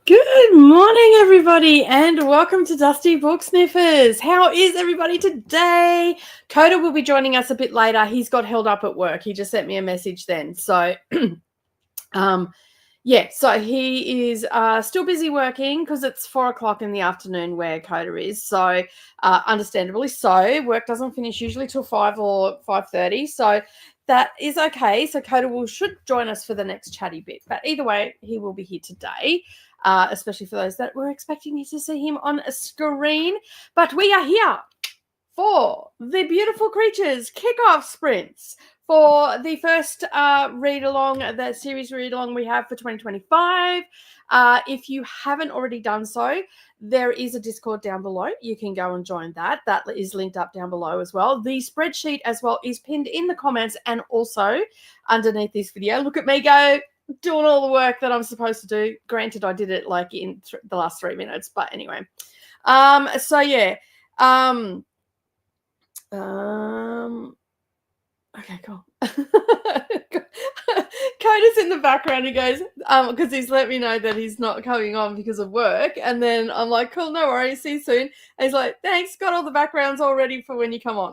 Good morning, everybody, and welcome to Dusty Book Sniffers. How is everybody today? Koda will be joining us a bit later. He's got held up at work. He just sent me a message then. So, so he is still busy working because it's 4 o'clock in the afternoon where Koda is. So, understandably so. Work doesn't finish usually till 5 or 5:30. So, that is okay. So Koda should join us for the next chatty bit. But either way, he will be here today, especially for those that were expecting you to see him on a screen. But we are here for the Beautiful Creatures kickoff sprints for the first read-along, the series read-along we have for 2025. If you haven't already done so, there is a Discord down below. You can go and join that. That is linked up down below as well. The spreadsheet as well is pinned in the comments and also underneath this video. Look at me go, doing all the work that I'm supposed to do. Granted, I did it like in the last 3 minutes, but anyway. Okay, cool. Coda's in the background. He goes, because he's let me know that he's not coming on because of work. And then I'm like, cool, no worries, see you soon. And he's like, thanks, got all the backgrounds all ready for when you come on.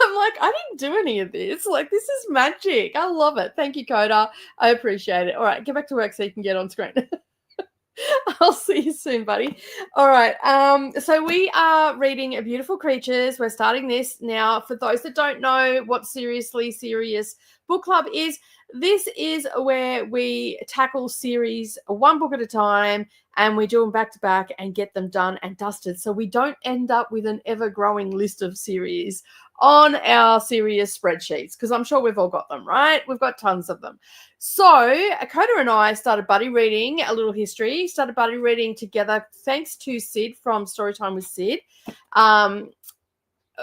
I'm like, I didn't do any of this. Like, this is magic. I love it. Thank you, Koda. I appreciate it. All right, get back to work so you can get on screen. I'll see you soon, buddy. All right. So we are reading Beautiful Creatures. We're starting this now. For those that don't know what Seriously Serious Book Club is, this is where we tackle series one book at a time and we do them back to back and get them done and dusted. So we don't end up with an ever-growing list of series on our serious spreadsheets, because I'm sure we've all got them, right? We've got tons of them. So Koda and I started buddy reading, a little history, started buddy reading together thanks to Sid from Storytime with Sid,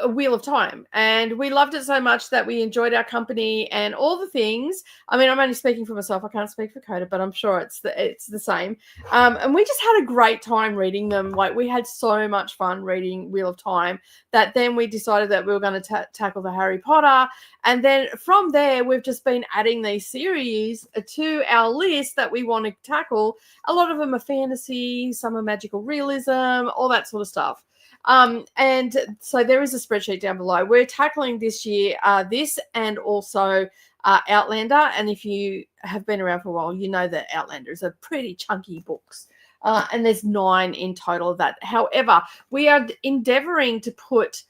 Wheel of Time. And we loved it so much that we enjoyed our company and all the things. I mean, I'm only speaking for myself. I can't speak for Koda, but I'm sure it's the same. And we just had a great time reading them. Like, we had so much fun reading Wheel of Time that then we decided that we were going to tackle the Harry Potter. And then from there, we've just been adding these series to our list that we want to tackle. A lot of them are fantasy, some are magical realism, all that sort of stuff. And so there is a spreadsheet down below. We're tackling this year this and also Outlander. And if you have been around for a while, you know that Outlander is a pretty chunky books. And there's 9 in total of that. However, we are endeavoring to put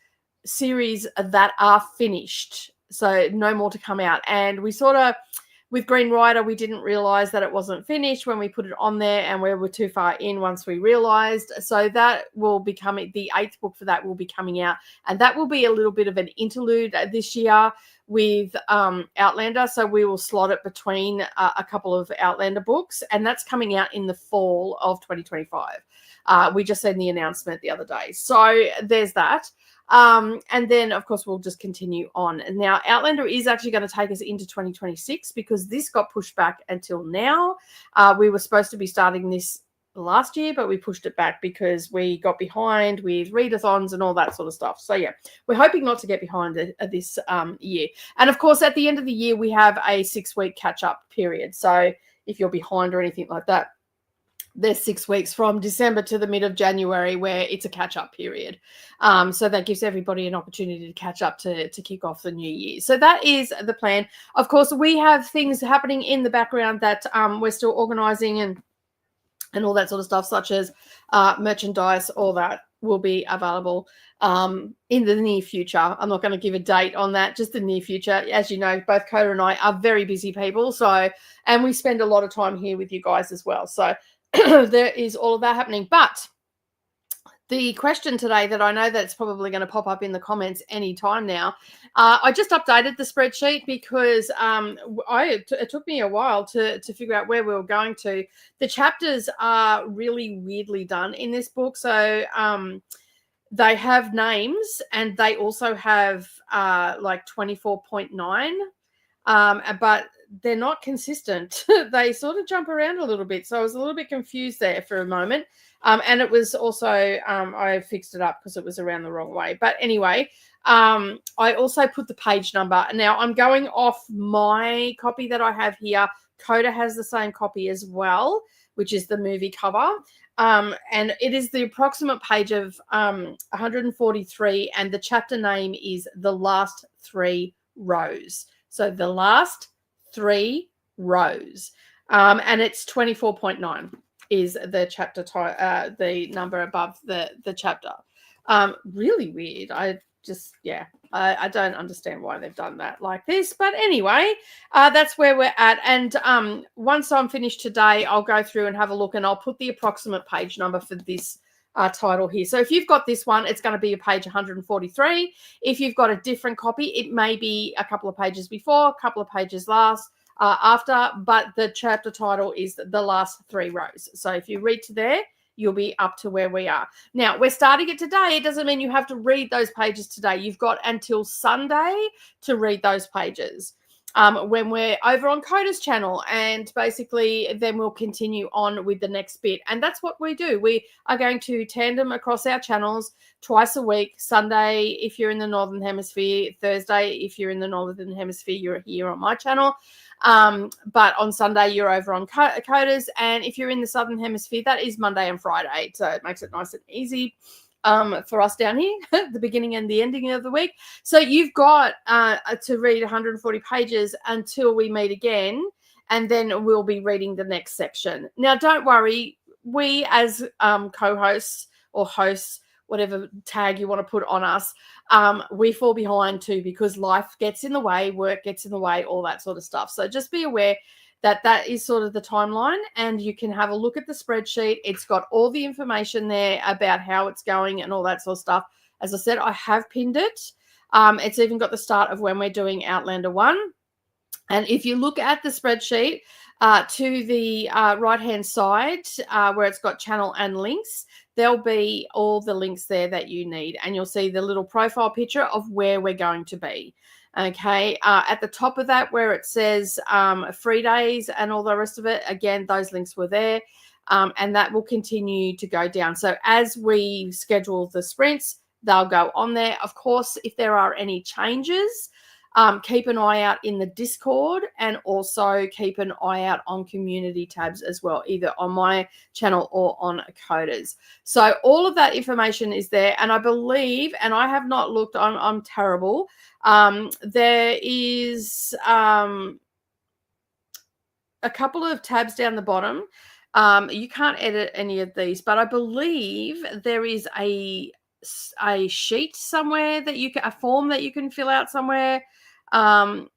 series that are finished, so no more to come out. And we sort of, with Green Rider, we didn't realize that it wasn't finished when we put it on there, and we were too far in once we realized. So that will be coming, the 8th book for that will be coming out, and that will be a little bit of an interlude this year with Outlander. So we will slot it between a couple of Outlander books, and that's coming out in the fall of 2025. We just sent the announcement the other day. So there's that. And then, of course, we'll just continue on. And now Outlander is actually going to take us into 2026 because this got pushed back until now. We were supposed to be starting this last year, but we pushed it back because we got behind with readathons and all that sort of stuff. So, yeah, we're hoping not to get behind this year. And, of course, at the end of the year, we have a 6-week catch-up period. So if you're behind or anything like that, there's 6 weeks from December to the mid of January where it's a catch-up period. So that gives everybody an opportunity to catch up to kick off the new year. So that is the plan. Of course, we have things happening in the background that we're still organising and all that sort of stuff, such as merchandise. All that will be available in the near future. I'm not going to give a date on that, just the near future. As you know, both Koda and I are very busy people. And we spend a lot of time here with you guys as well. So there is all of that happening. But the question today that I know that's probably going to pop up in the comments any time now, I just updated the spreadsheet because it took me a while to figure out where we were going to. The chapters are really weirdly done in this book. So they have names and they also have like 24.9, but they're not consistent. They sort of jump around a little bit. So I was a little bit confused there for a moment. And it was also, I fixed it up because it was around the wrong way. But anyway, I also put the page number. Now I'm going off my copy that I have here. Koda has the same copy as well, which is the movie cover. And it is the approximate page of 143, and the chapter name is The Last Three Rows. So The Last Three Rows. And it's 24.9 is the chapter, the number above the chapter. Really weird. I don't understand why they've done that like this. But anyway, that's where we're at. And once I'm finished today, I'll go through and have a look, and I'll put the approximate page number for this title here. So if you've got this one, it's going to be a page 143. If you've got a different copy, it may be a couple of pages before, a couple of pages after, but the chapter title is The Last Three Rows. So if you read to there, you'll be up to where we are. Now, we're starting it today. It doesn't mean you have to read those pages today. You've got until Sunday to read those pages when we're over on Koda's channel, and basically then we'll continue on with the next bit. And that's what we do. We are going to tandem across our channels twice a week. Sunday, if you're in the Northern Hemisphere. Thursday, if you're in the Northern Hemisphere, you're here on my channel. But on Sunday you're over on Koda's, and if you're in the Southern Hemisphere, that is Monday and Friday. So it makes it nice and easy for us down here, the beginning and the ending of the week. So you've got to read 140 pages until we meet again, and then we'll be reading the next section. Now, don't worry, we as co-hosts or hosts, whatever tag you want to put on us, we fall behind too, because life gets in the way, work gets in the way, all that sort of stuff. So just be aware that that is sort of the timeline, and you can have a look at the spreadsheet. It's got all the information there about how it's going and all that sort of stuff. As I said, I have pinned it. It's even got the start of when we're doing Outlander 1. And if you look at the spreadsheet to the right-hand side where it's got channel and links, there'll be all the links there that you need. And you'll see the little profile picture of where we're going to be. Okay, at the top of that where it says free days and all the rest of it, again, those links were there. And that will continue to go down. So as we schedule the sprints, they'll go on there. Of course, if there are any changes, keep an eye out in the Discord, and also keep an eye out on community tabs as well, either on my channel or on Koda's. So all of that information is there, and I believe, and I have not looked, I'm terrible, there is a couple of tabs down the bottom. You can't edit any of these, but I believe there is a sheet somewhere that you can, a form that you can fill out somewhere. I'm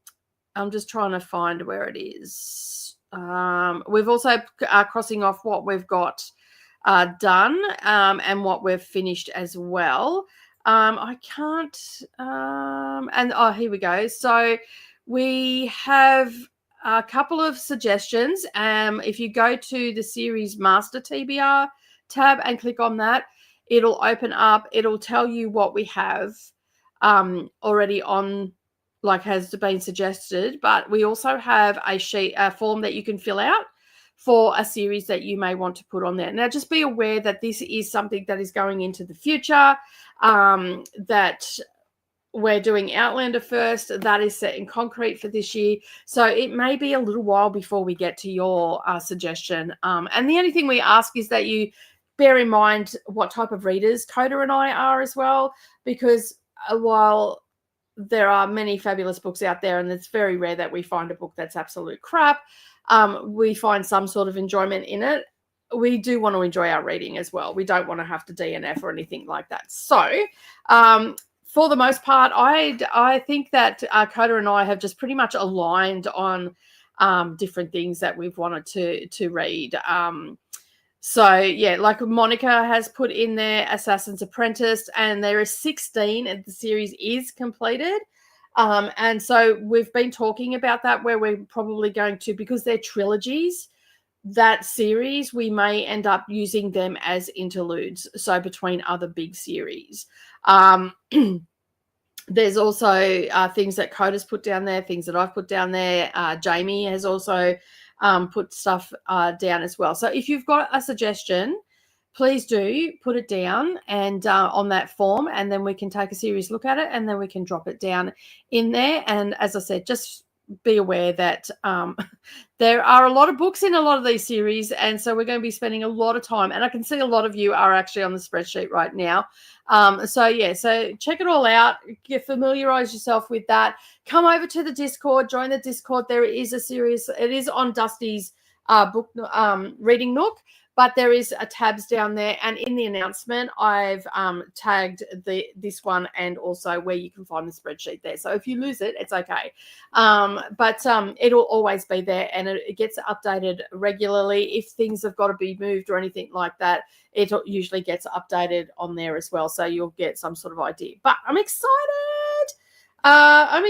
just trying to find where it is. We've also crossing off what we've got done and what we've finished as well. I can't, and oh, here we go. So we have a couple of suggestions. If you go to the series master TBR tab and click on that, it'll open up, it'll tell you what we have already on, like has been suggested, but we also have a form that you can fill out for a series that you may want to put on there. Now, just be aware that this is something that is going into the future, that we're doing Outlander first. That is set in concrete for this year. So it may be a little while before we get to your suggestion. And the only thing we ask is that you bear in mind what type of readers Koda and I are as well, because while there are many fabulous books out there, and it's very rare that we find a book that's absolute crap, we find some sort of enjoyment in it. We do want to enjoy our reading as well. We don't want to have to DNF or anything like that. So for the most part, I think that Koda and I have just pretty much aligned on different things that we've wanted to read. So yeah, like Monica has put in there Assassin's Apprentice, and there is 16 and the series is completed. And so we've been talking about that, where we're probably going to, because they're trilogies, that series, we may end up using them as interludes. So between other big series. There's also things that Koda's put down there, things that I've put down there. Jamie has also put stuff down as well. So if you've got a suggestion, please do put it down and on that form, and then we can take a serious look at it, and then we can drop it down in there. And as I said, just be aware that there are a lot of books in a lot of these series, and so we're going to be spending a lot of time, and I can see a lot of you are actually on the spreadsheet right now. So check it all out, familiarize yourself with that, come over to the Discord, join the Discord. There is a series, it is on Dusty's book reading nook, but there is a tabs down there, and in the announcement I've tagged this one and also where you can find the spreadsheet there. So if you lose it, it's okay, but it'll always be there, and it gets updated regularly. If things have got to be moved or anything like that, it usually gets updated on there as well, so you'll get some sort of idea. But I'm excited. I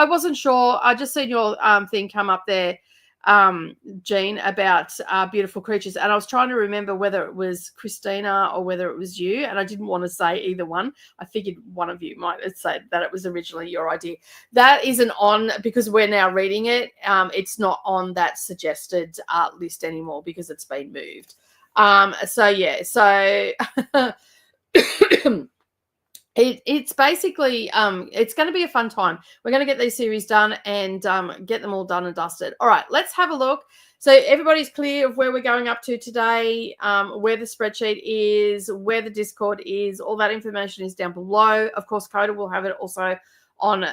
wasn't sure. I just seen your thing come up there, Jean, about beautiful creatures, and I was trying to remember whether it was Christina or whether it was you, and I didn't want to say either one. I figured one of you might say that it was originally your idea. That isn't on because we're now reading it. It's not on that suggested list anymore because it's been moved. It's basically it's going to be a fun time. We're going to get these series done and get them all done and dusted. All right, let's have a look. So everybody's clear of where we're going up to today, where the spreadsheet is, where the Discord is. All that information is down below. Of course, Koda will have it also on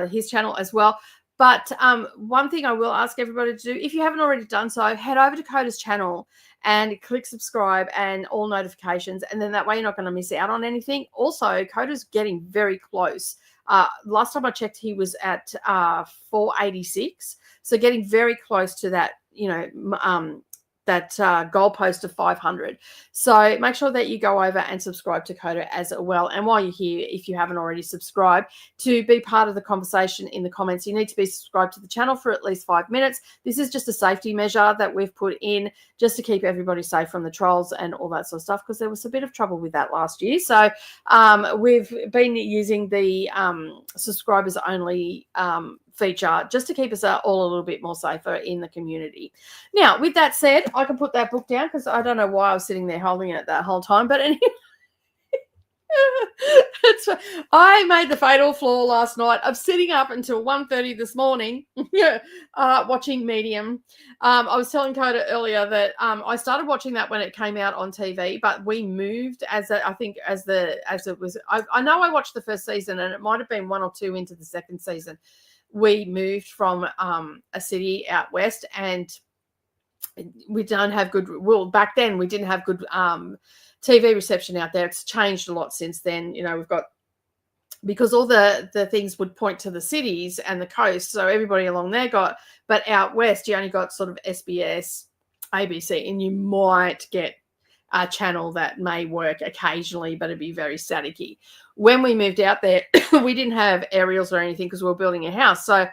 his channel as well. But one thing I will ask everybody to do, if you haven't already done so, head over to Koda's channel and click subscribe and all notifications, and then that way you're not going to miss out on anything. Also, Koda's getting very close. Last time I checked, he was at 486, so getting very close to that, that goalpost of 500. So make sure that you go over and subscribe to Koda as well. And while you're here, if you haven't already subscribed, to be part of the conversation in the comments, you need to be subscribed to the channel for at least 5 minutes. This is just a safety measure that we've put in just to keep everybody safe from the trolls and all that sort of stuff, because there was a bit of trouble with that last year. So we've been using the subscribers only feature just to keep us all a little bit more safer in the community. Now, with that said, I can put that book down because I don't know why I was sitting there holding it that whole time, but anyway. I made the fatal flaw last night of sitting up until 1:30 this morning watching Medium. I was telling Koda earlier that I started watching that when it came out on TV, but we moved as it was. I know I watched the first season, and it might have been 1 or 2 into the second season. We moved from a city out west, and we don't have good. Well, back then we didn't have good TV reception out there. It's changed a lot since then. We've got, because all the things would point to the cities and the coast, so everybody along there got. But out west, you only got sort of SBS, ABC, and you might get a channel that may work occasionally, but it'd be very staticky. When we moved out there, we didn't have aerials or anything because we were building a house. So,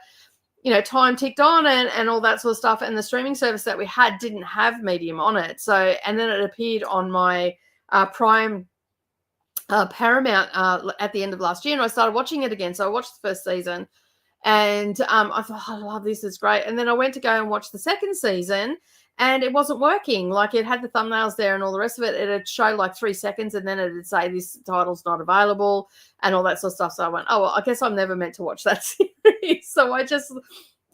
time ticked on and all that sort of stuff. And the streaming service that we had didn't have Medium on it. So, and then it appeared on my Prime Paramount at the end of last year, and I started watching it again. So I watched the first season, and I thought, I love this, it's great. And then I went to go and watch the second season, and it wasn't working. Like, it had the thumbnails there and all the rest of it. It'd show like 3 seconds, and then it'd say this title's not available and all that sort of stuff. So I went, oh, well, I guess I'm never meant to watch that series. So I just,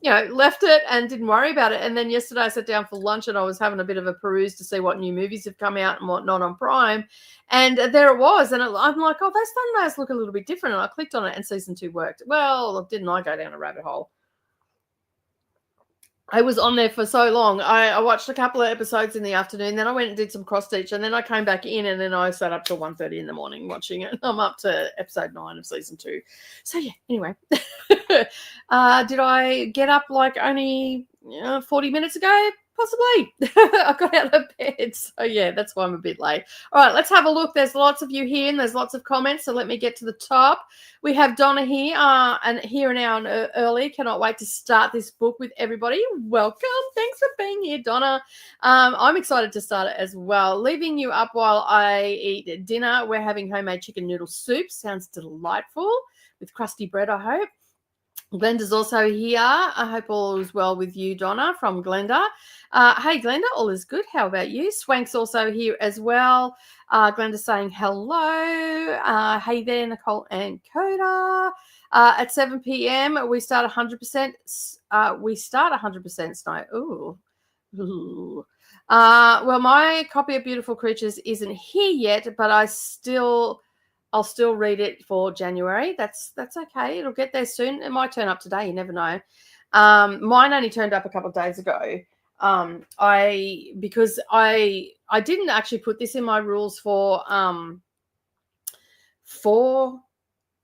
left it and didn't worry about it. And then yesterday I sat down for lunch, and I was having a bit of a peruse to see what new movies have come out and whatnot on Prime. And there it was. And I'm like, oh, those thumbnails look a little bit different. And I clicked on it, and season 2 worked. Well, didn't I go down a rabbit hole? I was on there for so long. I watched a couple of episodes in the afternoon, then I went and did some cross stitch, and then I came back in, and then I sat up till 1:30 in the morning watching it. I'm up to episode 9 of season 2. So yeah, anyway. Did I get up like only 40 minutes ago? Possibly. I got out of bed. So yeah, that's why I'm a bit late. All right, let's have a look. There's lots of you here, and there's lots of comments. So let me get to the top. We have Donna here, and here an hour early. Cannot wait to start this book with everybody. Welcome. Thanks for being here, Donna. I'm excited to start it as well. Leaving you up while I eat dinner. We're having homemade chicken noodle soup. Sounds delightful with crusty bread, I hope. Glenda's also here. I hope all is well with you, Donna, from Glenda. Hey, Glenda, all is good. How about you? Swank's also here as well. Glenda's saying hello. Hey there, Nicole and Koda. At 7 p.m., we start 100%. We start 100% snow. Ooh. Well, my copy of Beautiful Creatures isn't here yet, but I'll still read it for January. That's okay. It'll get there soon. It might turn up today. You never know. Mine only turned up a couple of days ago. Because I didn't actually put this in my rules for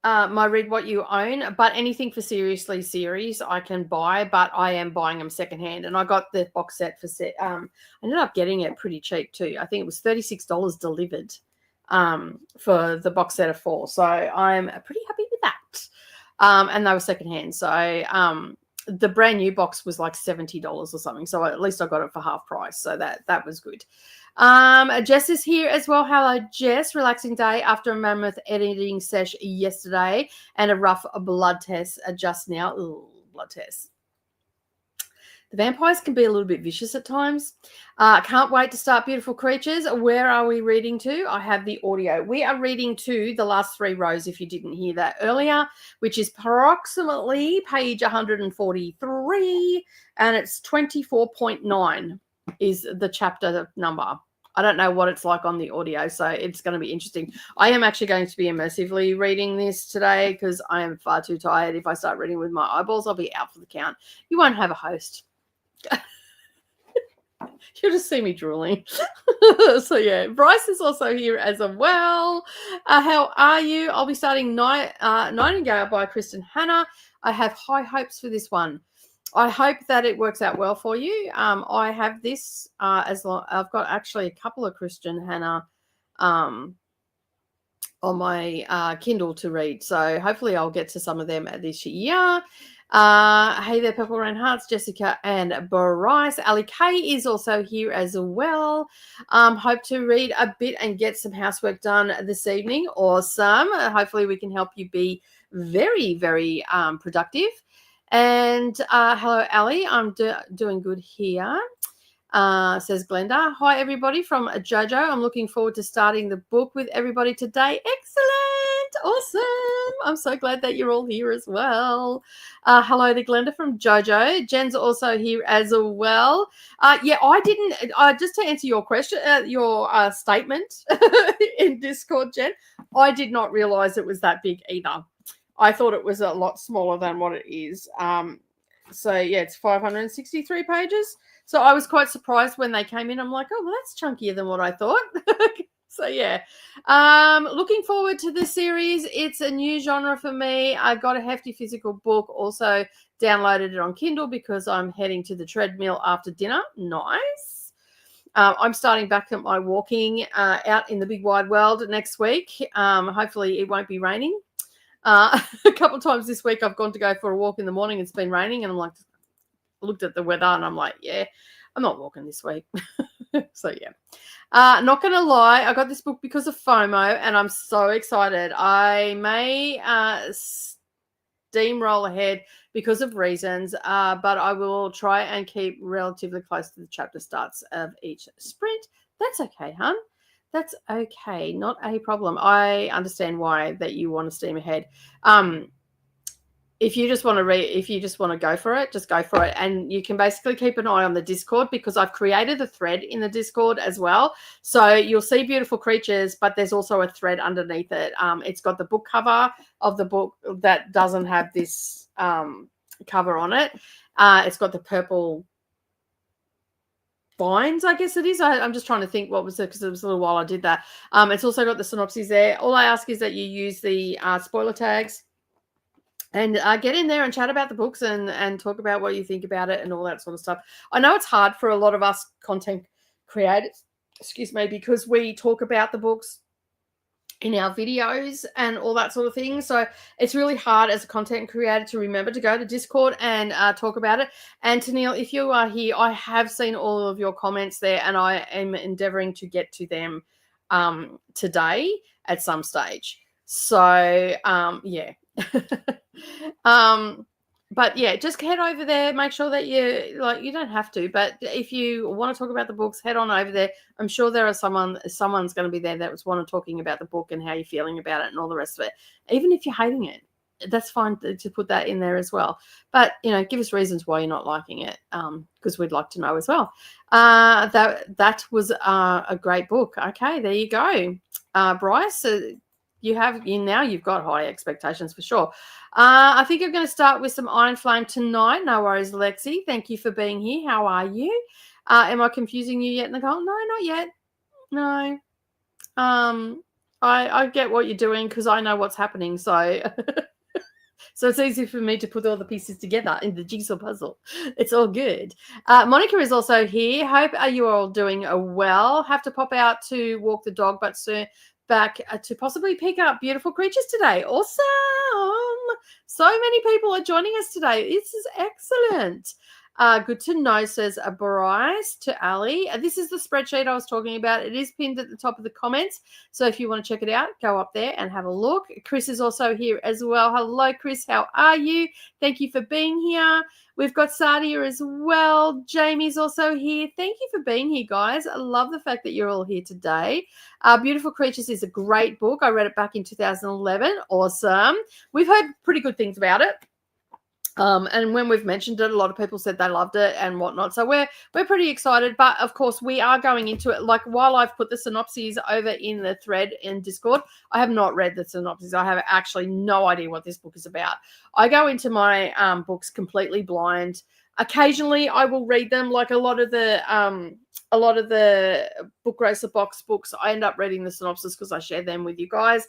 my Read What You Own, but anything for Seriously Series I can buy, but I am buying them secondhand. And I got the box set for I ended up getting it pretty cheap too. I think it was $36 delivered for the box set of 4. So I'm pretty happy with that. And they were secondhand. So the brand new box was like $70 or something. So at least I got it for half price. So that was good. Jess is here as well. Hello, Jess. Relaxing day after a mammoth editing sesh yesterday and a rough blood test just now. Ooh, blood test. The vampires can be a little bit vicious at times. Can't wait to start Beautiful Creatures. Where are we reading to? I have the audio. We are reading to The Last 3 Rows, if you didn't hear that earlier, which is approximately page 143, and it's 24.9 is the chapter number. I don't know what it's like on the audio, so it's going to be interesting. I am actually going to be immersively reading this today because I am far too tired. If I start reading with my eyeballs, I'll be out for the count. You won't have a host. You'll just see me drooling. So yeah, Bryce is also here as well. How are you? I'll be starting Nightingale by Kristen Hanna. I have high hopes for this one. I hope that it works out well for you. I have this I've got actually a couple of Kristen Hanna on my Kindle to read. So hopefully I'll get to some of them this year. Hey there, Purple Rain Hearts, Jessica and Bryce. Ali K is also here as well. Hope to read a bit and get some housework done this evening. Awesome. Hopefully we can help you be very, very productive. And hello, Ali. I'm doing good here. Says Glenda. Hi, everybody from Jojo. I'm looking forward to starting the book with everybody today. Excellent. Awesome. I'm so glad that you're all here as well. Hello to Glenda from Jojo. Jen's also here as well. Yeah, I didn't, just to answer your question, your statement in Discord, Jen, I did not realize it was that big either. I thought it was a lot smaller than what it is. So, yeah, it's 563 pages. So I was quite surprised when they came in. I'm like, oh, well, that's chunkier than what I thought. So, yeah. Looking forward to this series. It's a new genre for me. I got a hefty physical book. Also downloaded it on Kindle because I'm heading to the treadmill after dinner. Nice. I'm starting back at my walking out in the big wide world next week. Hopefully it won't be raining. A couple of times this week I've gone to go for a walk in the morning. It's been raining and I'm like, looked at the weather and I'm like, yeah, I'm not walking this week. So yeah, not gonna lie, I got this book because of FOMO and I'm so excited. I may steamroll ahead because of reasons, but I will try and keep relatively close to the chapter starts of each sprint. That's okay, hun. That's okay, not a problem. I understand why that you want to steam ahead. If you just want to go for it, just go for it. And you can basically keep an eye on the Discord because I've created a thread in the Discord as well. So you'll see Beautiful Creatures, but there's also a thread underneath it. It's got the book cover of the book that doesn't have this cover on it. It's got the purple binds, I guess it is. I'm just trying to think what was it because it was a little while I did that. It's also got the synopses there. All I ask is that you use the spoiler tags and get in there and chat about the books and talk about what you think about it and all that sort of stuff. I know it's hard for a lot of us content creators, because we talk about the books in our videos and all that sort of thing. So it's really hard as a content creator to remember to go to Discord and talk about it. And Tennille, if you are here, I have seen all of your comments there and I am endeavoring to get to them today at some stage. So, yeah. but yeah, just head over there. Make sure that you don't have to, but if you want to talk about the books, head on over there. I'm sure there are someone's going to be there that was want to talking about the book and how you're feeling about it and all the rest of it. Even if you're hating it, that's fine to put that in there as well. But give us reasons why you're not liking it, because we'd like to know as well. That was a great book. Okay, there you go, Bryce. You've got high expectations for sure. I think I'm going to start with some Iron Flame tonight. No worries, Lexi. Thank you for being here. How are you? Am I confusing you yet, Nicole? No, not yet. No. I get what you're doing because I know what's happening. So so it's easy for me to put all the pieces together in the jigsaw puzzle. It's all good. Monica is also here. Hope you are all doing well. Have to pop out to walk the dog, but soon back to possibly pick up beautiful creatures today. Awesome. So many people are joining us today. This is excellent. Good to know, says Bryce to Ali. This is the spreadsheet I was talking about. It is pinned at the top of the comments. So if you want to check it out, go up there and have a look. Chris is also here as well. Hello, Chris. How are you? Thank you for being here. We've got Sadia as well. Jamie's also here. Thank you for being here, guys. I love the fact that you're all here today. Beautiful Creatures is a great book. I read it back in 2011. Awesome. We've heard pretty good things about it. And when we've mentioned it, a lot of people said they loved it and whatnot. So we're pretty excited. But of course, we are going into it. Like while I've put the synopses over in the thread in Discord, I have not read the synopses. I have actually no idea what this book is about. I go into my books completely blind. Occasionally, I will read them. Like a lot of the Book Racer box books, I end up reading the synopsis because I share them with you guys.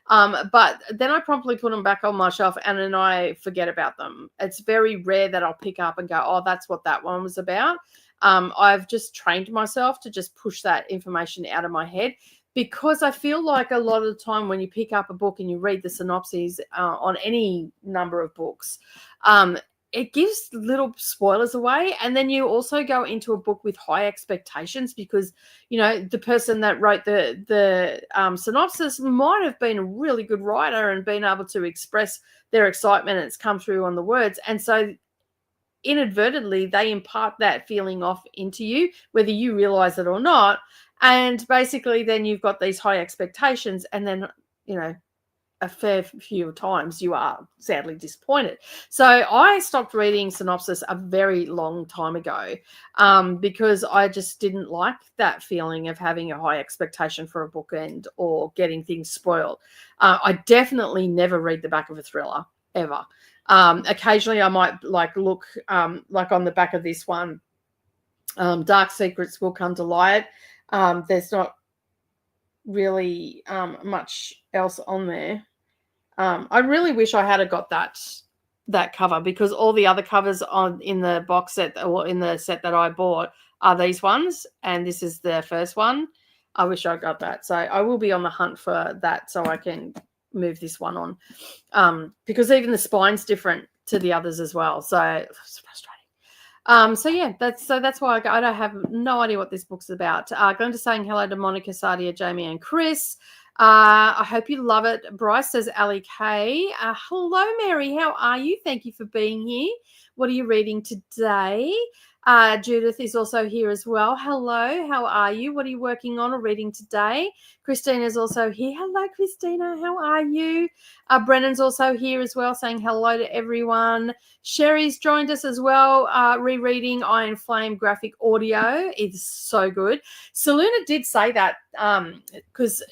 But then I promptly put them back on my shelf and then I forget about them. It's very rare that I'll pick up and go, oh, that's what that one was about. I've just trained myself to just push that information out of my head because I feel like a lot of the time when you pick up a book and you read the synopses on any number of books, it gives little spoilers away. And then you also go into a book with high expectations because, the person that wrote the synopsis might have been a really good writer and been able to express their excitement and it's come through on the words. And so inadvertently, they impart that feeling off into you, whether you realize it or not. And basically then you've got these high expectations and then, a fair few times you are sadly disappointed. So I stopped reading synopsis a very long time ago because I just didn't like that feeling of having a high expectation for a bookend or getting things spoiled. I definitely never read the back of a thriller ever. Occasionally I might look like on the back of this one, Dark Secrets Will Come to Light. There's not really much else on there. I really wish I had got that cover because all the other covers in the box set or in the set that I bought are these ones, and this is the first one. I wish I got that. So I will be on the hunt for that so I can move this one on because even the spine's different to the others as well. So it's frustrating. So yeah, that's why I don't have no idea what this book's about. Glenda saying hello to Monica, Sadia, Jamie, and Chris. I hope you love it. Bryce says Ali K. Hello, Mary. How are you? Thank you for being here. What are you reading today? Judith is also here as well. Hello. How are you? What are you working on or reading today? Christina is also here. Hello, Christina. How are you? Brennan's also here as well, saying hello to everyone. Sherry's joined us as well, rereading Iron Flame graphic audio. It's so good. Saluna did say that because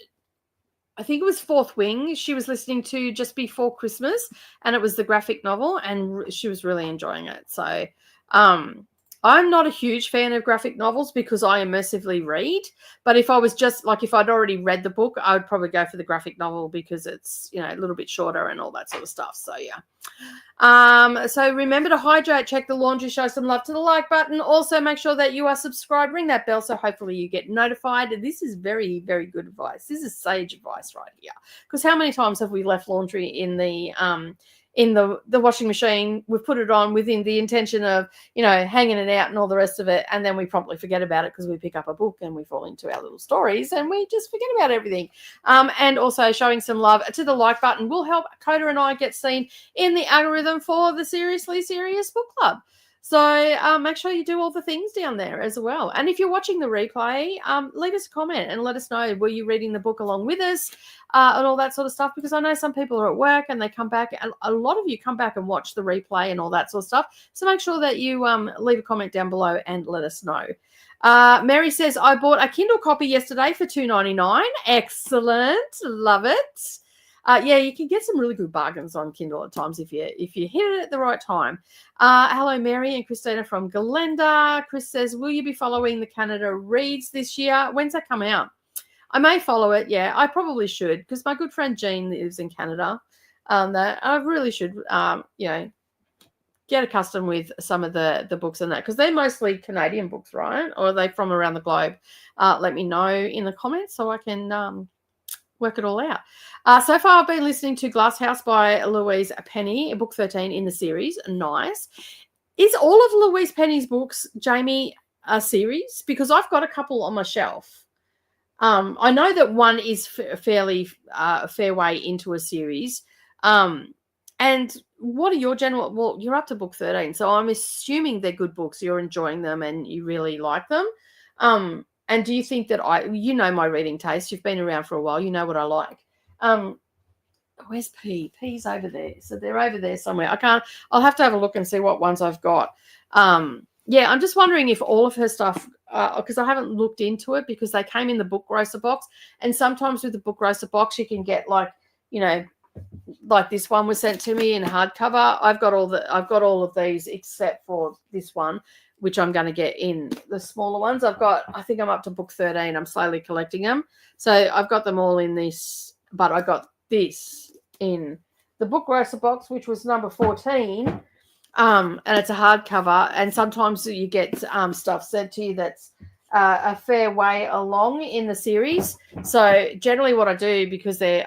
I think it was Fourth Wing she was listening to just before Christmas, and it was the graphic novel, and she was really enjoying it. So I'm not a huge fan of graphic novels because I immersively read. But if I was just if I'd already read the book, I would probably go for the graphic novel because it's, a little bit shorter and all that sort of stuff. So, yeah. So remember to hydrate, check the laundry, show some love to the like button. Also, make sure that you are subscribed. Ring that bell so hopefully you get notified. And this is very, very good advice. This is sage advice right here. Because how many times have we left laundry in the in the washing machine. We've put it on within the intention of, hanging it out and all the rest of it. And then we promptly forget about it because we pick up a book and we fall into our little stories and we just forget about everything. And also showing some love to the like button will help Koda and I get seen in the algorithm for the Seriously Serious Book Club. So make sure you do all the things down there as well. And if you're watching the replay, leave us a comment and let us know, were you reading the book along with us and all that sort of stuff? Because I know some people are at work and they come back, and a lot of you come back and watch the replay and all that sort of stuff. So make sure that you leave a comment down below and let us know. Mary says, I bought a Kindle copy yesterday for $2.99. Excellent. Love it. Yeah, you can get some really good bargains on Kindle at times if you hit it at the right time. Hello, Mary and Christina from Galenda. Chris says, will you be following the Canada Reads this year? When's that come out? I may follow it. Yeah, I probably should, because my good friend Jean lives in Canada. That I really should, get accustomed with some of the books and that, because they're mostly Canadian books, right? Or are they from around the globe? Let me know in the comments so I can work it all out. So far, I've been listening to Glass House by Louise Penny, book 13 in the series. Nice. Is all of Louise Penny's books, Jamie, a series? Because I've got a couple on my shelf. I know that one is fairly fair way into a series. And what are your general... Well, you're up to book 13, so I'm assuming they're good books. You're enjoying them and you really like them. And do you think that my reading taste? You've been around for a while. You know what I like. Where's P? P's over there. So they're over there somewhere. I'll have to have a look and see what ones I've got. Yeah, I'm just wondering if all of her stuff, because I haven't looked into it, because they came in the Book Grocer box. And sometimes with the Book Grocer box, you can get like this one was sent to me in hardcover. I've got all of these except for this one, which I'm going to get in the smaller ones. I think I'm up to book 13. I'm slowly collecting them. So I've got them all in this, but I got this in the Book Grocer box, which was number 14. And it's a hardcover. And sometimes you get stuff sent to you that's a fair way along in the series. So generally what I do, because they're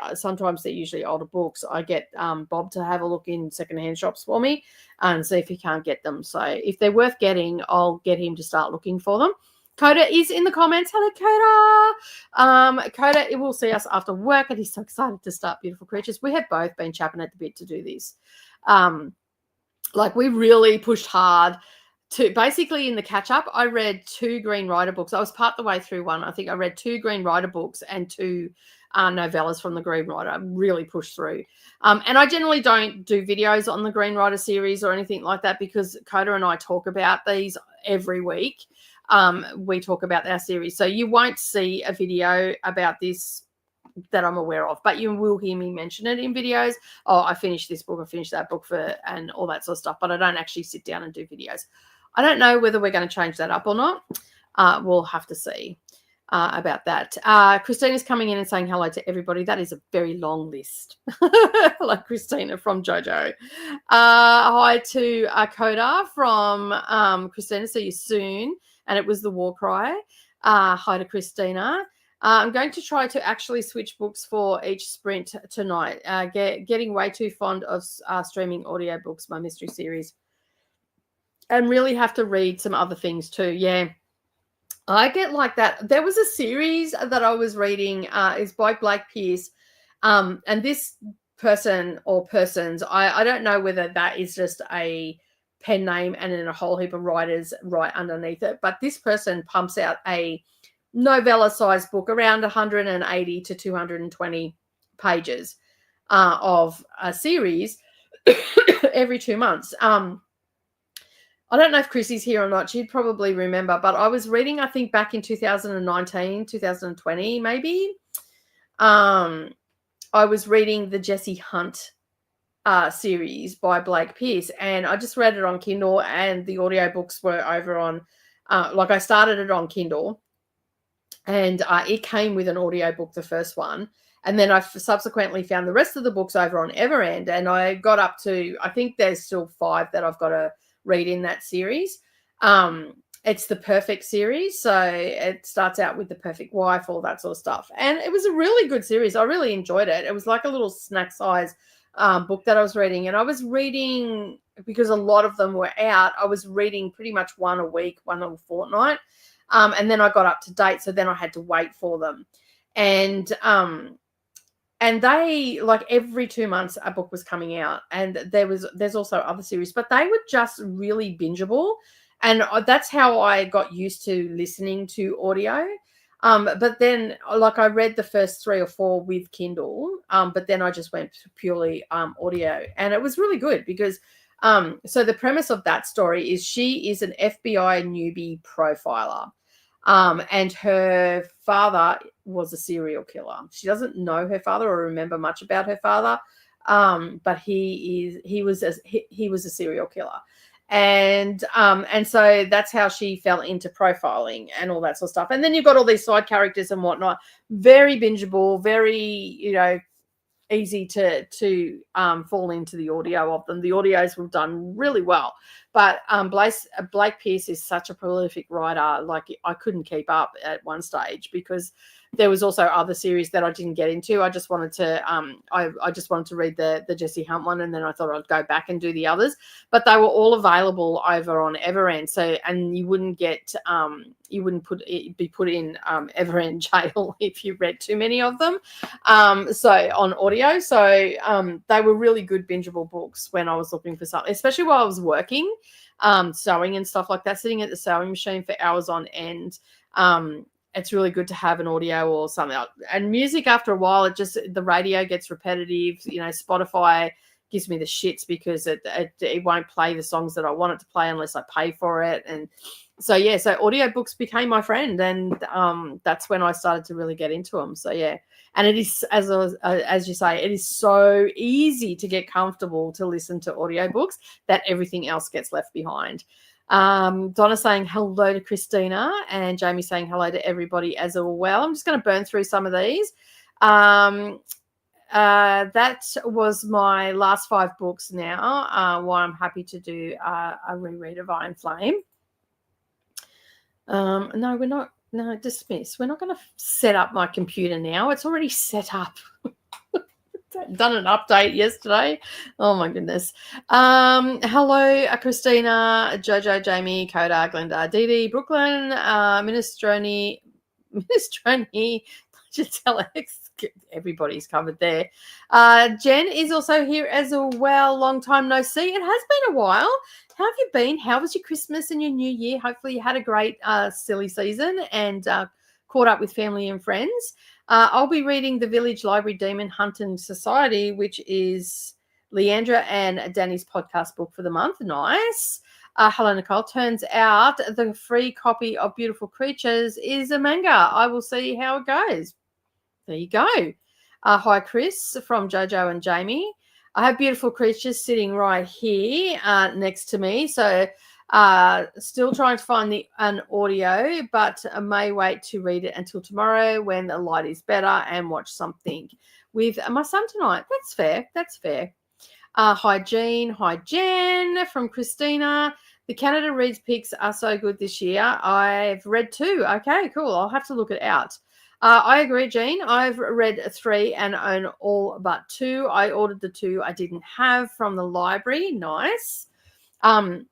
usually older books, I get Bob to have a look in secondhand shops for me and see if he can't get them. So if they're worth getting, I'll get him to start looking for them. Koda is in the comments. Hello, Koda. Koda, it will see us after work, and he's so excited to start Beautiful Creatures. We have both been chapping at the bit to do this. We really pushed hard to basically in the catch up. I read 2 Green Rider books. I was part the way through one. I think I read 2 Green Rider books and 2 novellas from the Green Rider. I really pushed through. And I generally don't do videos on the Green Rider series or anything like that, because Koda and I talk about these every week. We talk about our series. So you won't see a video about this that I'm aware of, but you will hear me mention it in videos. Oh, I finished this book, I finished that book, and all that sort of stuff, but I don't actually sit down and do videos. I don't know whether we're going to change that up or not. We'll have to see about that. Christina's coming in and saying hello to everybody. That is a very long list. Hello, Christina from JoJo. Hi to Koda from Christina. See you soon. And it was the War Cry. Hi to Christina. I'm going to try to actually switch books for each sprint tonight. Getting way too fond of streaming audiobooks, my mystery series. And really have to read some other things too. Yeah, I get like that. There was a series that I was reading. It's by Blake Pierce. And this person or persons, I don't know whether that is just a pen name and then a whole heap of writers right underneath it. But this person pumps out a novella-sized book, around 180 to 220 pages of a series every 2 months. I don't know if Chrissy's here or not. She'd probably remember, but I was reading, I think, back in 2019, 2020, maybe. I was reading the Jesse Hunt series by Blake Pierce, and I just read it on Kindle, and the audiobooks were over on, I started it on Kindle, and it came with an audiobook, the first one. And then I subsequently found the rest of the books over on Everend, and I got up to, I think there's still 5 that I've got to read in that series. It's the Perfect series, so it starts out with The Perfect Wife, all that sort of stuff, and it was a really good series. I really enjoyed it. It was like a little snack size book that I was reading, and I was reading because a lot of them were out. I was reading pretty much one a week, one a fortnight, and then I got up to date. So then I had to wait for them, and they, like, every 2 months a book was coming out, and there's also other series, but they were just really bingeable, and that's how I got used to listening to audio. But then, like, I read the first 3 or 4 with Kindle, but then I just went purely audio, and it was really good because so the premise of that story is she is an FBI newbie profiler. And her father was a serial killer. She doesn't know her father or remember much about her father, but he was a serial killer, and so that's how she fell into profiling and all that sort of stuff. And then you've got all these side characters and whatnot. Very bingeable, very easy to fall into the audio of them. The audios were done really well, but Blake Pierce is such a prolific writer. Like, I couldn't keep up at one stage because there was also other series that I didn't get into. I just wanted to I just wanted to read the Jesse Hunt one, and then I thought I'd go back and do the others, but they were all available over on Everend. So, and you wouldn't get you wouldn't be put in Everend jail if you read too many of them. So on audio, so they were really good bingeable books when I was looking for something, especially while I was working, sewing and stuff like that, sitting at the sewing machine for hours on end. It's really good to have an audio or something else. And music, after a while, the radio gets repetitive. Spotify gives me the shits because it won't play the songs that I want it to play unless I pay for it. And so, yeah, so audiobooks became my friend, and that's when I started to really get into them. So, yeah, and it is, as you say, it is so easy to get comfortable to listen to audiobooks that everything else gets left behind. Donna saying hello to Christina, and Jamie saying hello to everybody as well. I'm just going to burn through some of these. That was my last 5 books now. Why I'm happy to do a reread of Iron Flame. No, we're not. No, dismiss. We're not going to set up my computer now. It's already set up. Done an update yesterday. Oh my goodness. Hello, Christina, Jojo, Jamie, Koda, Glenda, Dee, Brooklyn, Minestrone, Alex. Everybody's covered there. Jen is also here as well. Long time no see. It has been a while. How have you been? How was your Christmas and your New Year? Hopefully you had a great silly season and caught up with family and friends. I'll be reading The Village Library Demon Hunting Society, which is Leandra and Danny's podcast book for the month. Nice. Hello, Nicole. Turns out the free copy of Beautiful Creatures is a manga. I will see how it goes. There you go. Hi, Chris from Jojo and Jamie. I have Beautiful Creatures sitting right here next to me. So still trying to find an audio, but I may wait to read it until tomorrow when the light is better and watch something with my son tonight. That's fair. That's fair. Hi, Jean. Hi, Jen from Christina. The Canada Reads picks are so good this year. I've read 2. Okay, cool. I'll have to look it out. I agree, Jean. I've read 3 and own all but 2. I ordered the 2 I didn't have from the library. Nice. Can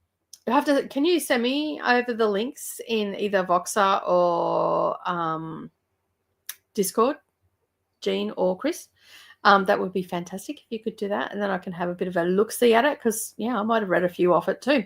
you send me over the links in either Voxer or Discord, Jean or Chris? That would be fantastic if you could do that, and then I can have a bit of a look-see at it because, yeah, I might have read a few off it too.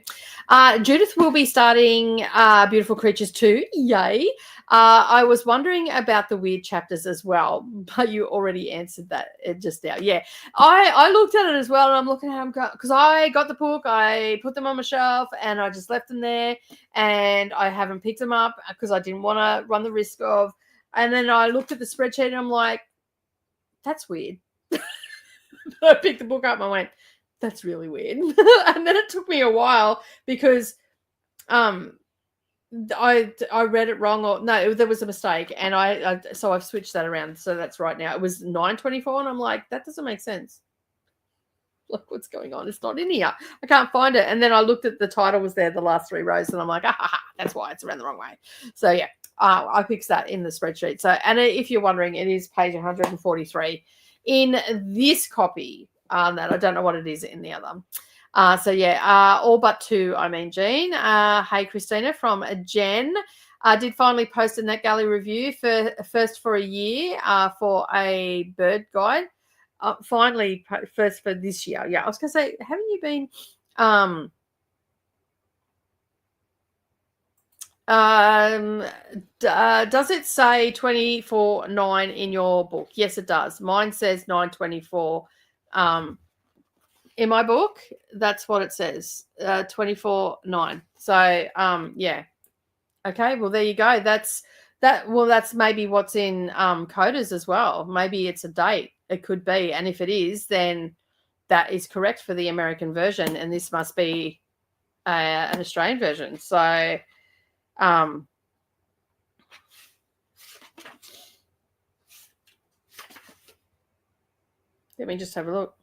Judith will be starting Beautiful Creatures 2. Yay. I was wondering about the weird chapters as well, but you already answered that just now. Yeah, I looked at it as well, and I'm looking at them because I got the book, I put them on my shelf, and I just left them there, and I haven't picked them up because I didn't want to run the risk of. And then I looked at the spreadsheet, and I'm like, that's weird. I picked the book up and I went, that's really weird. And then it took me a while because I read it wrong, or no, there was a mistake, and so I've switched that around. So that's right now. It was 9:24, and I'm like, that doesn't make sense. Look, what's going on? It's not in here. I can't find it. And then I looked at the title was there, the last 3 rows, and I'm like, that's why it's around the wrong way. So yeah, I fixed that in the spreadsheet. So, and if you're wondering, it is page 143 in this copy. that. I don't know what it is in the other. So yeah, all but two, I mean, Jean. Hey, Christina from Jen. Did finally post a NetGalley review for first for a year for a bird guide. Finally, first for this year. Yeah, I was going to say, haven't you been... does it say 24.9 in your book? Yes, it does. Mine says 9.24. In my book, that's what it says. 24.9. So yeah. Okay, well there you go. That's maybe what's in Koda's as well. Maybe it's a date. It could be. And if it is, then that is correct for the American version, and this must be an Australian version. So let me just have a look.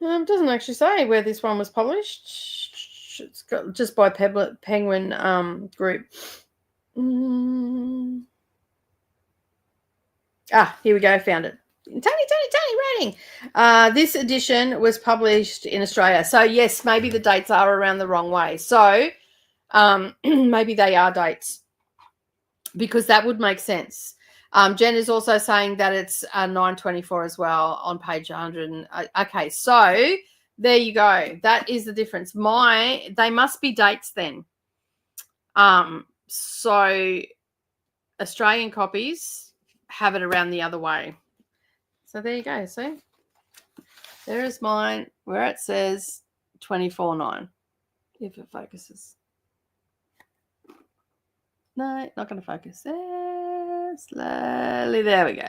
Doesn't actually say where this one was published. It's got just by Penguin Group. Here we go. Found it. Tony rating. This edition was published in Australia. So yes, maybe the dates are around the wrong way. So maybe they are dates, because that would make sense. Jen is also saying that it's 9.24 as well on page 100. Okay, so there you go. That is the difference. They must be dates then. So Australian copies have it around the other way. So there you go. See, there is mine where it says 24.9. If it focuses. No, not going to focus. There, slowly. There we go.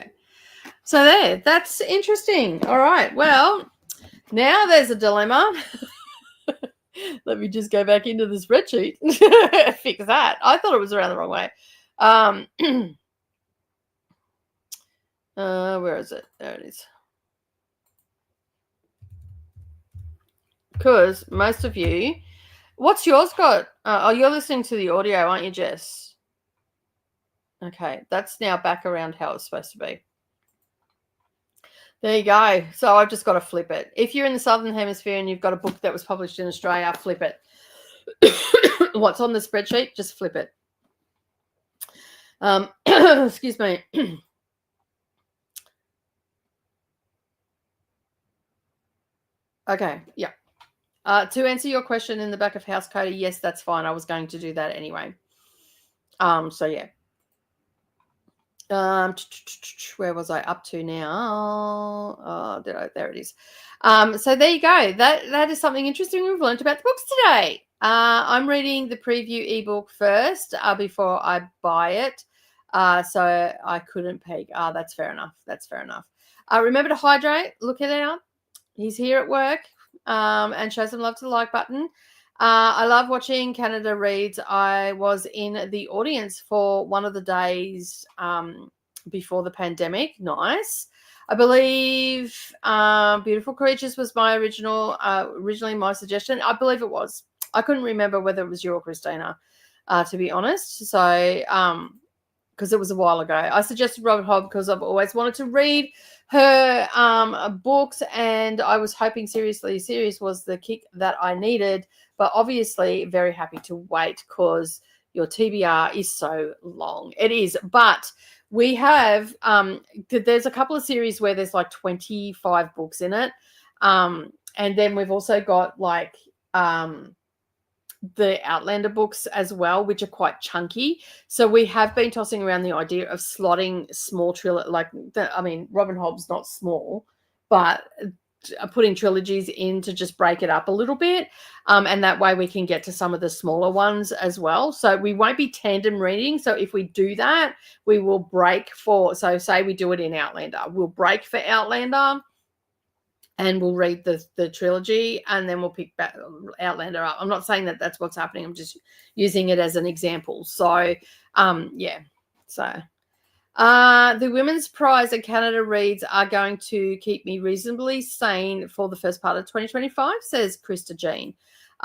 So that's interesting. All right. Well, now there's a dilemma. Let me just go back into the spreadsheet. Fix that. I thought it was around the wrong way. Where is it? There it is. Because most of you, what's yours got? You're listening to the audio, aren't you, Jess? Okay, that's now back around how it's supposed to be. There you go. So I've just got to flip it. If you're in the Southern Hemisphere and you've got a book that was published in Australia, flip it. What's on the spreadsheet, just flip it. Excuse me. Okay, yeah. To answer your question in the back of house, Koda, yes, that's fine. I was going to do that anyway. So yeah. Where was I up to now? Oh, there it is. So there you go. That is something interesting we've learned about the books today. I'm reading the preview ebook first before I buy it. So I couldn't peek. That's fair enough. That's fair enough. Remember to hydrate. Look it out. He's here at work. And show some love to the like button. I love watching Canada Reads. I was in the audience for one of the days before the pandemic. Nice. I believe Beautiful Creatures was my originally my suggestion. I believe it was. I couldn't remember whether it was you or Christina, to be honest. So, because it was a while ago. I suggested Robert Hobb because I've always wanted to read her books, and I was hoping Seriously Serious was the kick that I needed, but obviously very happy to wait because your TBR is so long. It is, but we have there's a couple of series where there's like 25 books in it, and then we've also got like the Outlander books as well, which are quite chunky. So we have been tossing around the idea of slotting small Robin Hobb's not small, but putting trilogies in to just break it up a little bit. And that way we can get to some of the smaller ones as well. So we won't be tandem reading. So if we do that, we will break so say we do it in Outlander, we'll break for Outlander, and we'll read the trilogy, and then we'll pick back Outlander up. I'm not saying that that's what's happening. I'm just using it as an example. So, yeah. So, the Women's Prize and Canada Reads are going to keep me reasonably sane for the first part of 2025, says Krista Jean.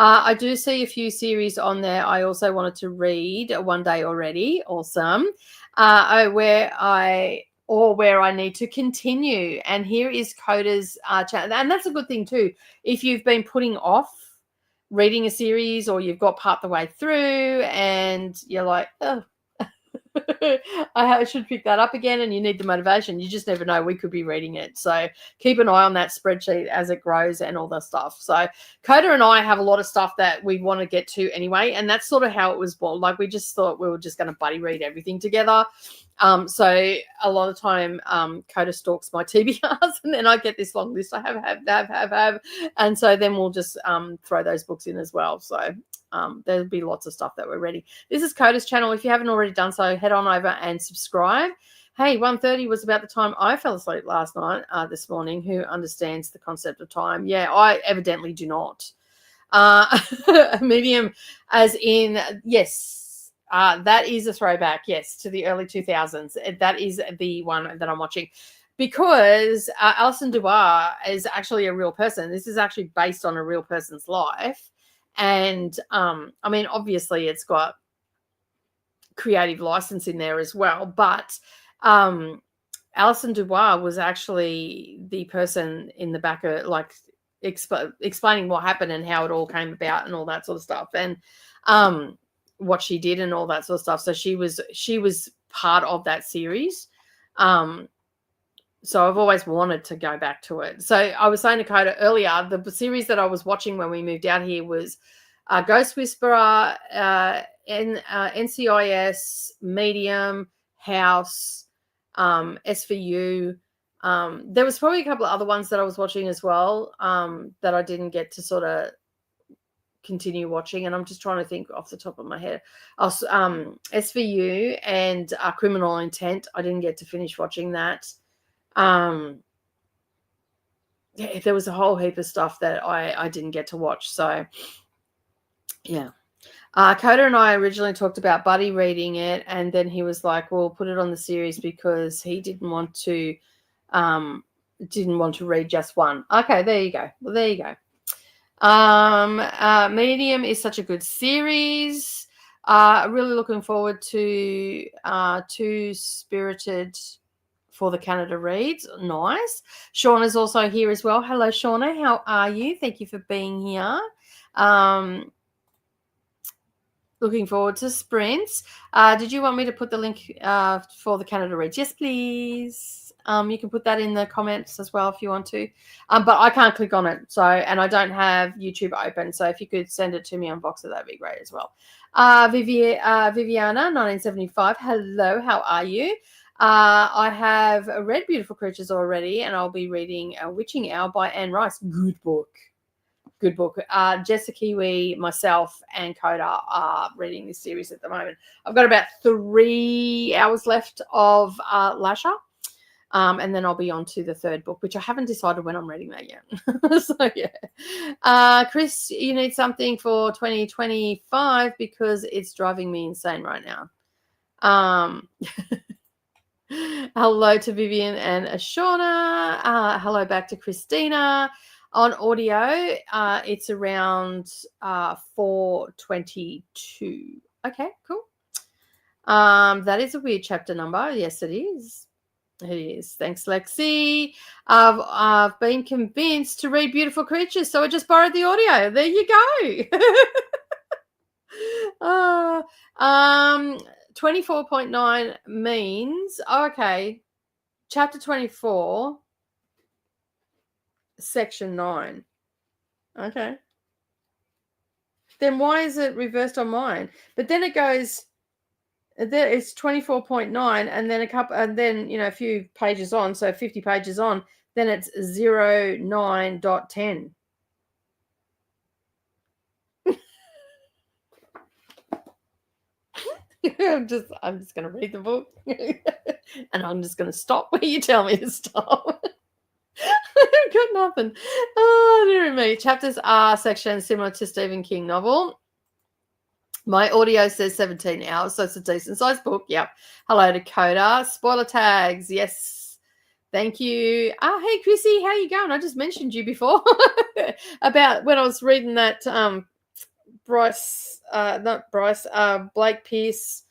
I do see a few series on there I also wanted to read one day already. Awesome. Where I need to continue. And here is Koda's channel. And that's a good thing too. If you've been putting off reading a series or you've got part the way through and you're like, oh, I should pick that up again, and you need the motivation. You just never know. We could be reading it. So keep an eye on that spreadsheet as it grows and all that stuff. So Koda and I have a lot of stuff that we want to get to anyway. And that's sort of how it was born. Like we just thought we were just going to buddy read everything together. So a lot of time Koda stalks my TBRs and then I get this long list I have. And so then we'll just throw those books in as well. So there'll be lots of stuff that we're ready. This is Koda's channel. If you haven't already done so, head on over and subscribe. Hey, 1:30 was about the time I fell asleep last night, this morning. Who understands the concept of time? Yeah, I evidently do not. Medium as in, yes, that is a throwback, yes, to the early 2000s. That is the one that I'm watching. Because Alison Dubois is actually a real person. This is actually based on a real person's life. And, I mean, obviously it's got creative license in there as well. But Alison Dubois was actually the person in the back of, like, explaining what happened and how it all came about and all that sort of stuff. And what she did and all that sort of stuff. So she was part of that series. So I've always wanted to go back to it. So I was saying to Koda earlier, the series that I was watching when we moved out here was Ghost Whisperer, NCIS, Medium, House, SVU. There was probably a couple of other ones that I was watching as well that I didn't get to sort of continue watching, and I'm just trying to think off the top of my head. SVU and Criminal Intent, I didn't get to finish watching that. Yeah, there was a whole heap of stuff that I didn't get to watch. So yeah. Koda and I originally talked about Buddy reading it, and then he was like, well, put it on the series because he didn't want to read just one. Okay, there you go. Well, there you go. Medium is such a good series. Really looking forward to Two Spirited for the Canada Reads. Nice. Shauna's also here as well. Hello, Shauna. How are you? Thank you for being here. Looking forward to sprints. Did you want me to put the link for the Canada Reads? Yes, please. You can put that in the comments as well if you want to. But I can't click on it. So, and I don't have YouTube open. So if you could send it to me on Voxer, that'd be great as well. Viviana, 1975. Hello, how are you? I have read Beautiful Creatures already, and I'll be reading A Witching Hour by Anne Rice. Good book. Good book. Jessica Kiwi, myself, and Koda are reading this series at the moment. I've got about 3 hours left of Lasher, and then I'll be on to the third book, which I haven't decided when I'm reading that yet. So, yeah. Chris, you need something for 2025 because it's driving me insane right now. Hello to Vivian and Ashona. Hello back to Christina. On audio, it's around 4:22. Okay, cool. That is a weird chapter number. Yes, it is. It is. Thanks, Lexi. I've been convinced to read Beautiful Creatures, so I just borrowed the audio. There you go. 24.9 means, okay, chapter 24, section 9. Okay. Then why is it reversed on mine? But then it goes, it's 24.9 and then a few pages on, so 50 pages on, then it's 09.10. I'm just going to read the book and I'm just going to stop where you tell me to stop. I've got nothing. Oh, dear me. Chapters are sections similar to Stephen King novel. My audio says 17 hours, so it's a decent sized book. Yep. Hello to Koda. Spoiler tags. Yes. Thank you. Hey, Chrissy, how you going? I just mentioned you before about when I was reading that Blake Pierce,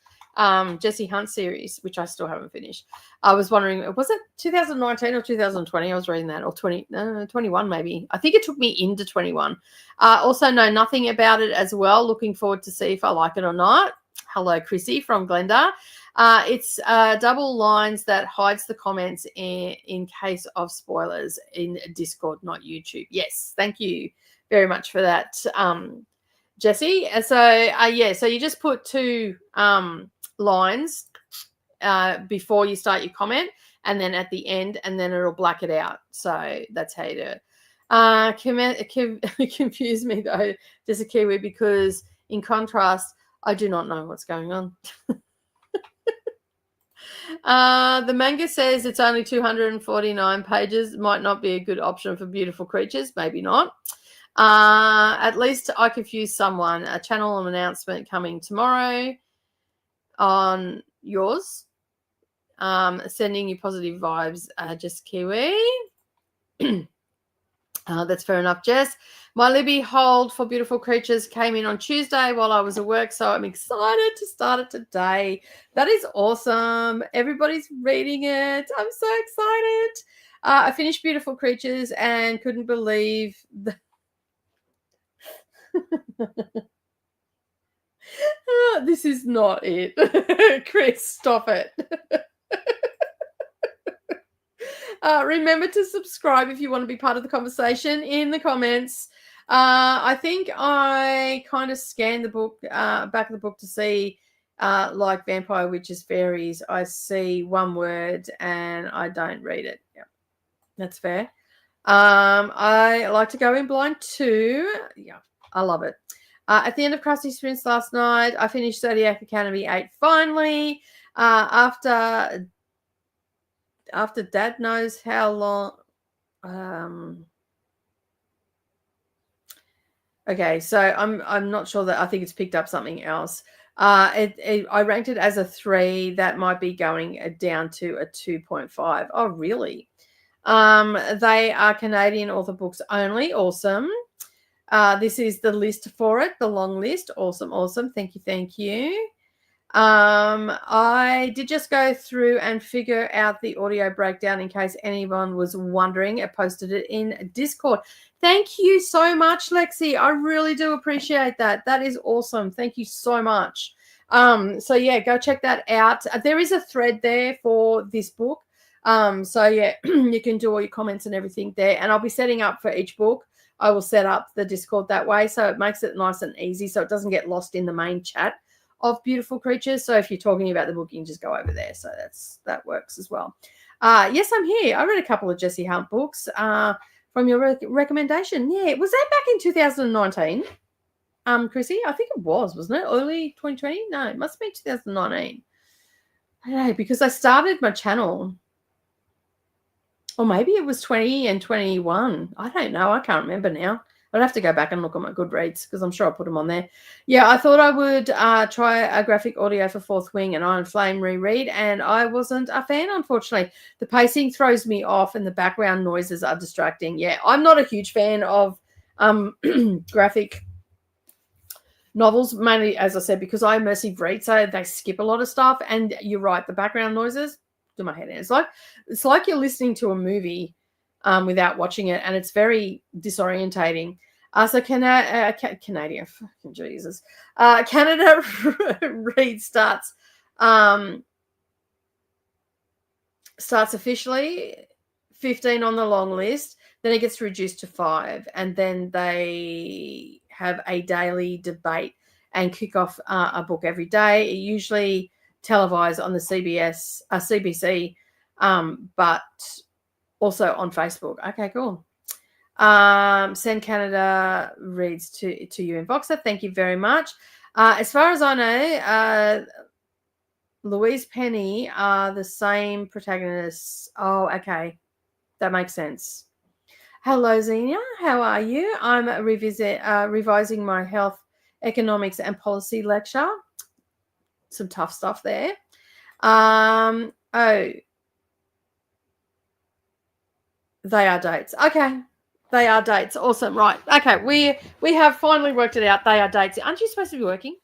Jesse Hunt series, which I still haven't finished. I was wondering, was it 2019 or 2020? I was reading that, or 21 maybe. I think it took me into 21. Also know nothing about it as well. Looking forward to see if I like it or not. Hello, Chrissy from Glenda. It's double lines that hides the comments in case of spoilers in Discord, not YouTube. Yes, thank you very much for that, Jesse. So you just put 2 lines before you start your comment, and then at the end, and then it'll black it out. So that's how you do it. Confuse me though, just a Kiwi, because in contrast, I do not know what's going on. The manga says it's only 249 pages. Might not be a good option for beautiful creatures. Maybe not. At least I confused someone. A channel announcement coming tomorrow on yours. Sending you positive vibes, just Kiwi. That's fair enough, Jess. My Libby hold for beautiful creatures came in on Tuesday while I was at work, so I'm excited to start it today. That is awesome. Everybody's reading it. I'm so excited. I finished Beautiful Creatures and couldn't believe this is not it. Chris, stop it. Remember to subscribe if you want to be part of the conversation in the comments. I think I kind of scanned the book, back of the book, to see, like vampire, witches, fairies. I see one word and I don't read it. Yeah, that's fair. I like to go in blind too. Yeah, I love it. At the end of Krusty Sprints last night, I finished Zodiac Academy 8 finally. After Dad knows how long. Okay, so I'm not sure that I think it's picked up something else. I ranked it as a 3. That might be going down to a 2.5. Oh, really? They are Canadian author books only. Awesome. This is the list for it, the long list. Awesome. Thank you. I did just go through and figure out the audio breakdown in case anyone was wondering. I posted it in Discord. Thank you so much, Lexi. I really do appreciate that. That is awesome. Thank you so much. So yeah, go check that out. There is a thread there for this book. So yeah, you can do all your comments and everything there. And I'll be setting up for each book. I will set up the Discord that way, so it makes it nice and easy, so it doesn't get lost in the main chat of Beautiful Creatures. So if you're talking about the book, you can just go over there. So that works as well. Yes, I'm here. I read a couple of Jesse Hunt books from your recommendation. Yeah, was that back in 2019? Chrissy, I think it was, wasn't it? Early 2020? No, it must have been 2019. I don't know, because I started my channel. Or maybe it was 20 and 21. I don't know. I can't remember now. I'd have to go back and look at my Goodreads because I'm sure I put them on there. Yeah, I thought I would try a graphic audio for Fourth Wing and Iron Flame reread, and I wasn't a fan, unfortunately. The pacing throws me off and the background noises are distracting. Yeah, I'm not a huge fan of graphic novels, mainly, as I said, because I immersive read, so they skip a lot of stuff. And you're right, the background noises do my head in. It's like you're listening to a movie without watching it, and it's very disorientating. So Canadian, fucking Jesus, Canada read starts officially 15 on the long list. Then it gets reduced to 5, and then they have a daily debate and kick off a book every day. It usually televised on the CBC, but also on Facebook. Okay, cool. Send Canada reads to you in Voxer. Thank you very much. As far as I know, Louise Penny are the same protagonists. Oh, okay. That makes sense. Hello, Xenia. How are you? I'm revising my health, economics, and policy lecture. Some tough stuff there. Oh, they are dates. Okay. They are dates. Awesome. Right. Okay. We have finally worked it out. They are dates. Aren't you supposed to be working?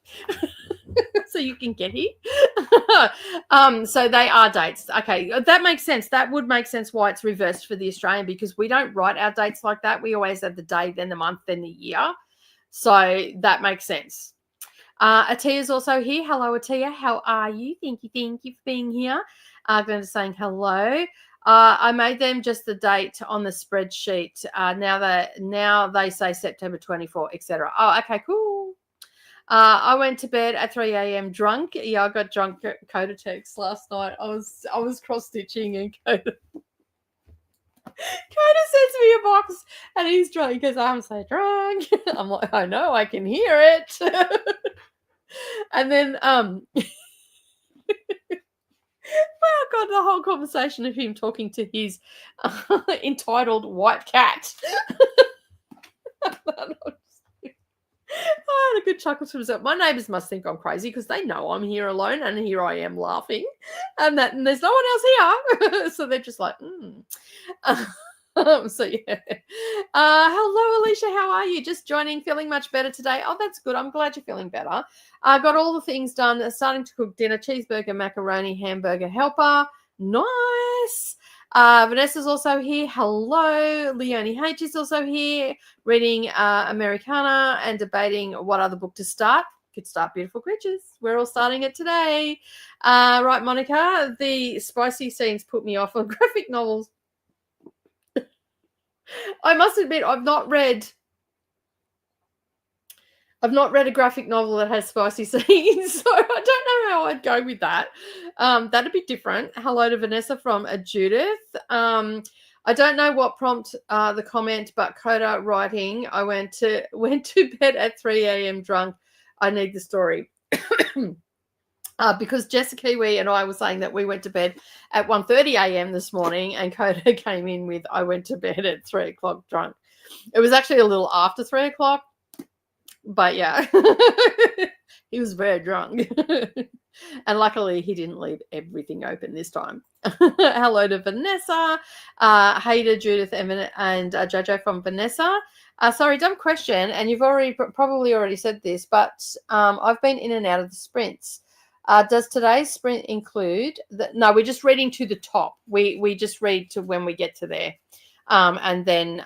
So you can get here. So they are dates. Okay. That makes sense. That would make sense why it's reversed for the Australian, because we don't write our dates like that. We always have the day, then the month, then the year. So that makes sense. Atia's also here. Hello, Atia. How are you? Thank you for being here. Glenda's saying hello. I made them just the date on the spreadsheet. Now they say September 24, etc. Oh, okay, cool. I went to bed at 3 a.m. drunk. Yeah, I got drunk at Koda text last night. I was cross stitching, and Koda sends me a box and he's drunk because I'm so drunk. I'm like, I know, I can hear it. And then well, God, the whole conversation of him talking to his entitled white cat. I had a good chuckle to myself. My neighbours must think I'm crazy because they know I'm here alone, and here I am laughing, and there's no one else here. So they're just like, so yeah. Hello, Alicia. How are you? Just joining. Feeling much better today? Oh, that's good. I'm glad you're feeling better. I got all the things done. Starting to cook dinner: cheeseburger, macaroni, hamburger helper. Nice. Vanessa's also here. Hello. Leonie H is also here, reading Americana and debating what other book to start. Could start Beautiful Creatures. We're all starting it today. Right, Monica, the spicy scenes put me off on graphic novels. I must admit, I've not read a graphic novel that has spicy scenes, so I don't know how I'd go with that. That'd be different. Hello to Vanessa from Judith. I don't know what prompted the comment, but Koda writing, I went to bed at 3 a.m. drunk. I need the story. Because Jessica Kiwi and I were saying that we went to bed at 1:30 a.m. this morning, and Koda came in with, I went to bed at 3 o'clock drunk. It was actually a little after 3 o'clock. But yeah, he was very drunk. And luckily he didn't leave everything open this time. Hello to Vanessa. Hey to Judith and Jojo from Vanessa. Sorry, dumb question. And you've probably already said this, but I've been in and out of the sprints. Does today's sprint include no, we're just reading to the top. We just read to when we get to there. And then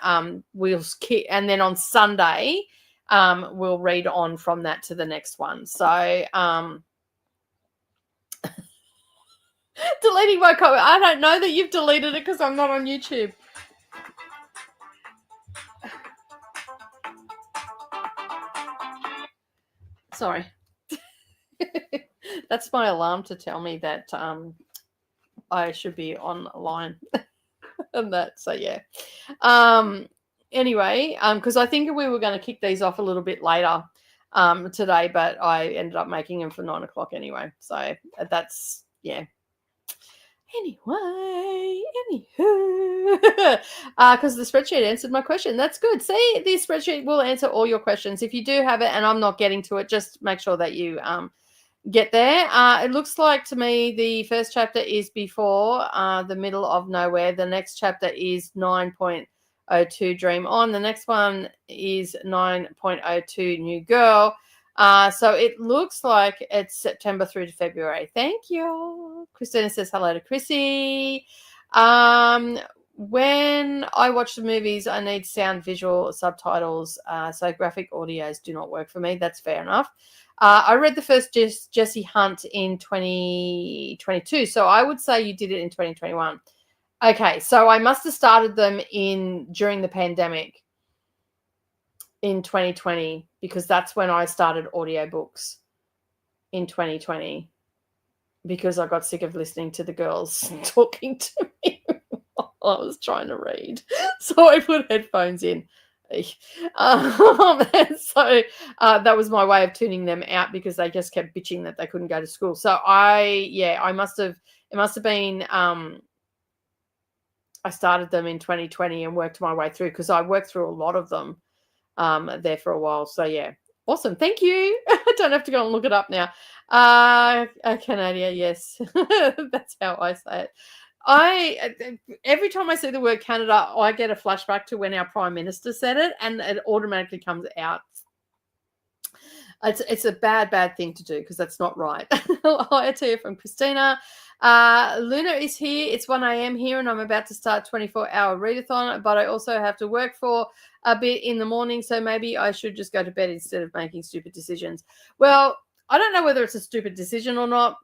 we'll skip, and then on Sunday, we'll read on from that to the next one. So deleting my comment. I don't know that you've deleted it because I'm not on YouTube. Sorry. That's my alarm to tell me that I should be online. And that, so yeah. Anyway, because I think we were going to kick these off a little bit later today, but I ended up making them for 9 o'clock anyway. So that's, yeah. Anyway, anywho, because the spreadsheet answered my question. That's good. See, the spreadsheet will answer all your questions. If you do have it and I'm not getting to it, just make sure that you get there. It looks like to me the first chapter is Before, the Middle of Nowhere. The next chapter is 9.02 Dream On. The next one is 9.02 New Girl. So it looks like it's September through to February. Thank you. Christina says hello to Chrissy. When I watch the movies, I need sound, visual, subtitles. So graphic audios do not work for me. That's fair enough. I read the first Jessie Hunt in 2022. So I would say you did it in 2021. Okay, so I must have started them during the pandemic in 2020, because that's when I started audiobooks in 2020, because I got sick of listening to the girls talking to me while I was trying to read. So I put headphones in. And so that was my way of tuning them out, because they just kept bitching that they couldn't go to school. So it must have been I started them in 2020 and worked my way through, because I worked through a lot of them there for a while. So yeah, awesome. Thank you. I don't have to go and look it up now. Canada, yes. That's how I say it. Every time I see the word Canada, I get a flashback to when our Prime Minister said it, and it automatically comes out. It's a bad thing to do because that's not right. Hi to you from Christina. Luna is here. It's 1 a.m. here, and I'm about to start 24-hour readathon, but I also have to work for a bit in the morning, so maybe I should just go to bed instead of making stupid decisions. Well, I don't know whether it's a stupid decision or not.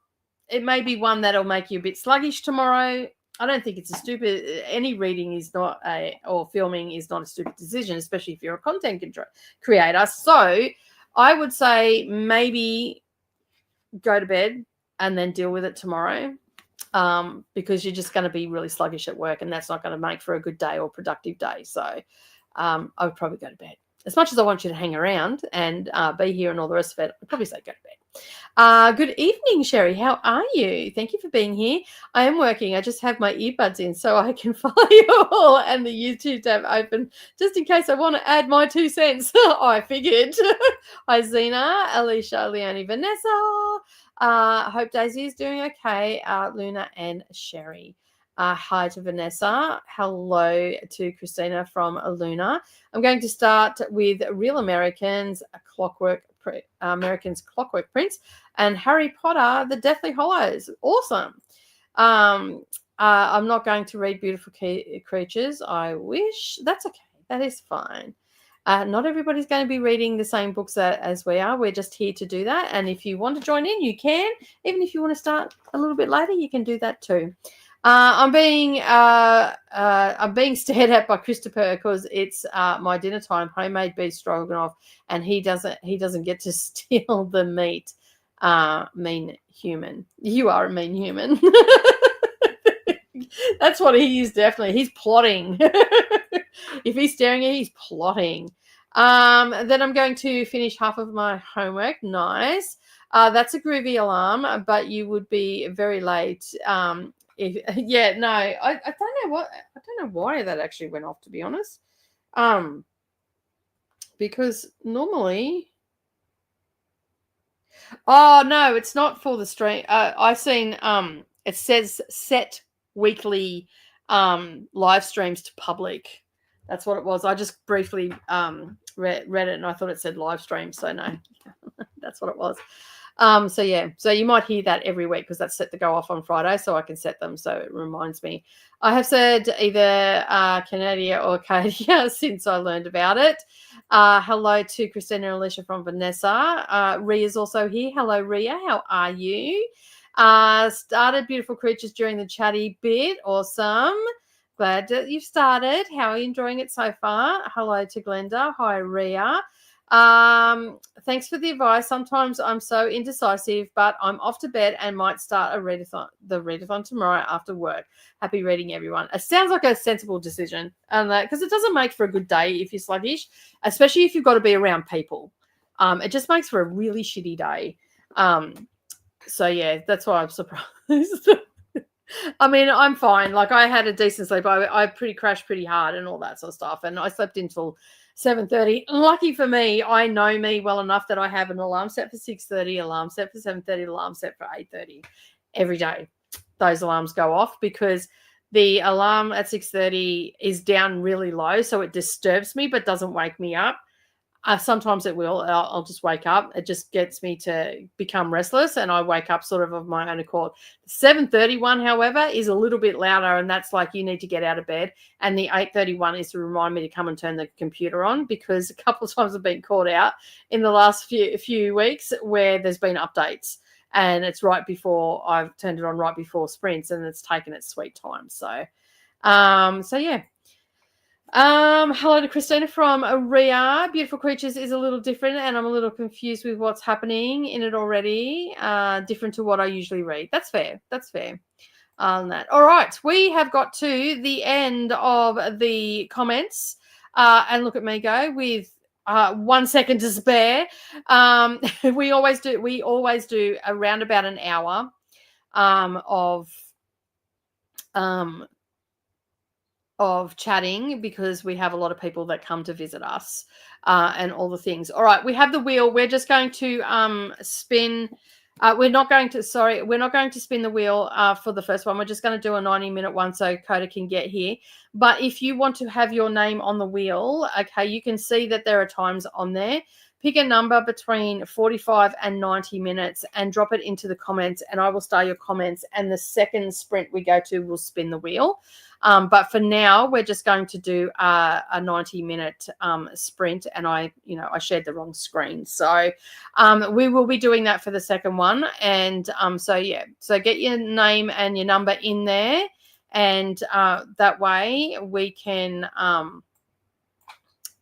It may be one that'll make you a bit sluggish tomorrow. I don't think it's a stupid. Any reading is not or filming is not a stupid decision, especially if you're a content creator. So I would say maybe go to bed and then deal with it tomorrow, because you're just going to be really sluggish at work, and that's not going to make for a good day or productive day. So I would probably go to bed. As much as I want you to hang around and be here and all the rest of it, I'd probably say go to bed. Good evening, Sherry. How are you? Thank you for being here. I am working. I just have my earbuds in so I can follow you all and the YouTube tab open just in case I want to add my 2 cents. I figured. Hi, Zena, Alicia, Leonie, Vanessa. Hope Daisy is doing okay. Luna and Sherry. Hi to Vanessa. Hello to Christina from Luna. I'm going to start with Real Americans, Clockwork Prince, and Harry Potter, The Deathly Hallows. Awesome. I'm not going to read Beautiful Creatures. I wish. That's okay. That is fine. Not everybody's going to be reading the same books as we are. We're just here to do that. And if you want to join in, you can. Even if you want to start a little bit later, you can do that too. I'm being stared at by Christopher because it's my dinner time, homemade beef stroganoff, and he doesn't get to steal the meat. Mean human. You are a mean human. That's what he is, definitely. He's plotting. If he's staring at you, he's plotting. Then I'm going to finish half of my homework. Nice. That's a groovy alarm, but you would be very late. I don't know why that actually went off, to be honest. Because normally, oh no, it's not for the stream. I've seen it says set weekly live streams to public. That's what it was. I just briefly read it, and I thought it said live stream. So no, that's what it was. So you might hear that every week because that's set to go off on Friday, so I can set them so it reminds me. I have said either Canada or Acadia since I learned about it. Hello to Christina and Alicia from Vanessa. Ria's also here. Hello, Ria. How are you? Started Beautiful Creatures during the chatty bit. Awesome. Glad that you've started. How are you enjoying it so far? Hello to Glenda. Hi, Ria. Thanks for the advice. Sometimes I'm so indecisive, but I'm off to bed and might start the readathon tomorrow after work. Happy reading, everyone. It sounds like a sensible decision, and because it doesn't make for a good day if you're sluggish, especially if you've got to be around people. It just makes for a really shitty day. So yeah, that's why I'm surprised. I mean, I'm fine. Like, I had a decent sleep. I crashed pretty hard and all that sort of stuff, and I slept until 7:30. Lucky for me, I know me well enough that I have an alarm set for 6:30, alarm set for 7:30, alarm set for 8:30 every day. Those alarms go off because the alarm at 6:30 is down really low, so it disturbs me but doesn't wake me up. Sometimes it will. I'll just wake up. It just gets me to become restless, and I wake up sort of my own accord. The 7:31, however, is a little bit louder, and that's like you need to get out of bed. And the 8:31 is to remind me to come and turn the computer on, because a couple of times I've been caught out in the last few weeks where there's been updates, and it's right before I've turned it on, right before sprints, and it's taken its sweet time. So yeah. Hello to Christina from Ria. Beautiful Creatures is a little different, and I'm a little confused with what's happening in it already. Different to what I usually read. That's fair. On that. All right, we have got to the end of the comments, and look at me go with 1 second to spare. We always do around about an hour of chatting, because we have a lot of people that come to visit us and all the things. All right, we have the wheel. We're just going to spin We're not going to, sorry, we're not going to spin the wheel for the first one. We're just going to do a 90-minute one so Koda can get here. But if you want to have your name on the wheel, okay, you can see that there are times on there. Pick a number between 45 and 90 minutes and drop it into the comments, and I will start your comments. And the second sprint we go to will spin the wheel. But for now, we're just going to do a 90-minute sprint, and I shared the wrong screen. So we will be doing that for the second one. And so get your name and your number in there, and that way we can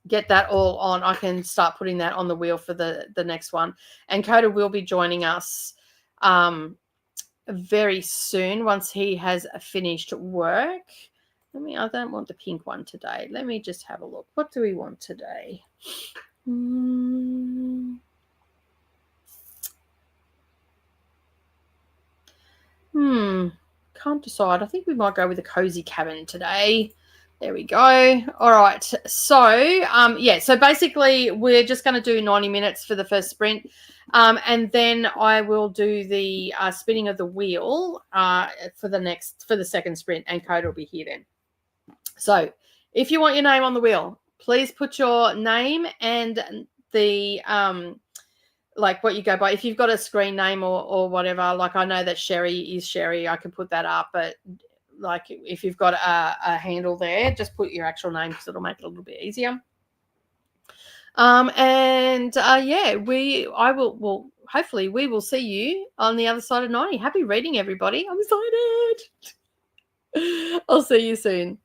get that all on. I can start putting that on the wheel for the next one. And Koda will be joining us very soon once he has finished work. I don't want the pink one today. Let me just have a look. What do we want today? Can't decide. I think we might go with a cozy cabin today. There we go. All right. So, so basically we're just going to do 90 minutes for the first sprint. And then I will do the spinning of the wheel for the second sprint, and Koda will be here then. So if you want your name on the wheel, please put your name and the like what you go by. If you've got a screen name or whatever, like I know that Sherry is Sherry, I can put that up. But like if you've got a handle there, just put your actual name because it'll make it a little bit easier. Hopefully we will see you on the other side of 90. Happy reading, everybody. I'm excited. I'll see you soon.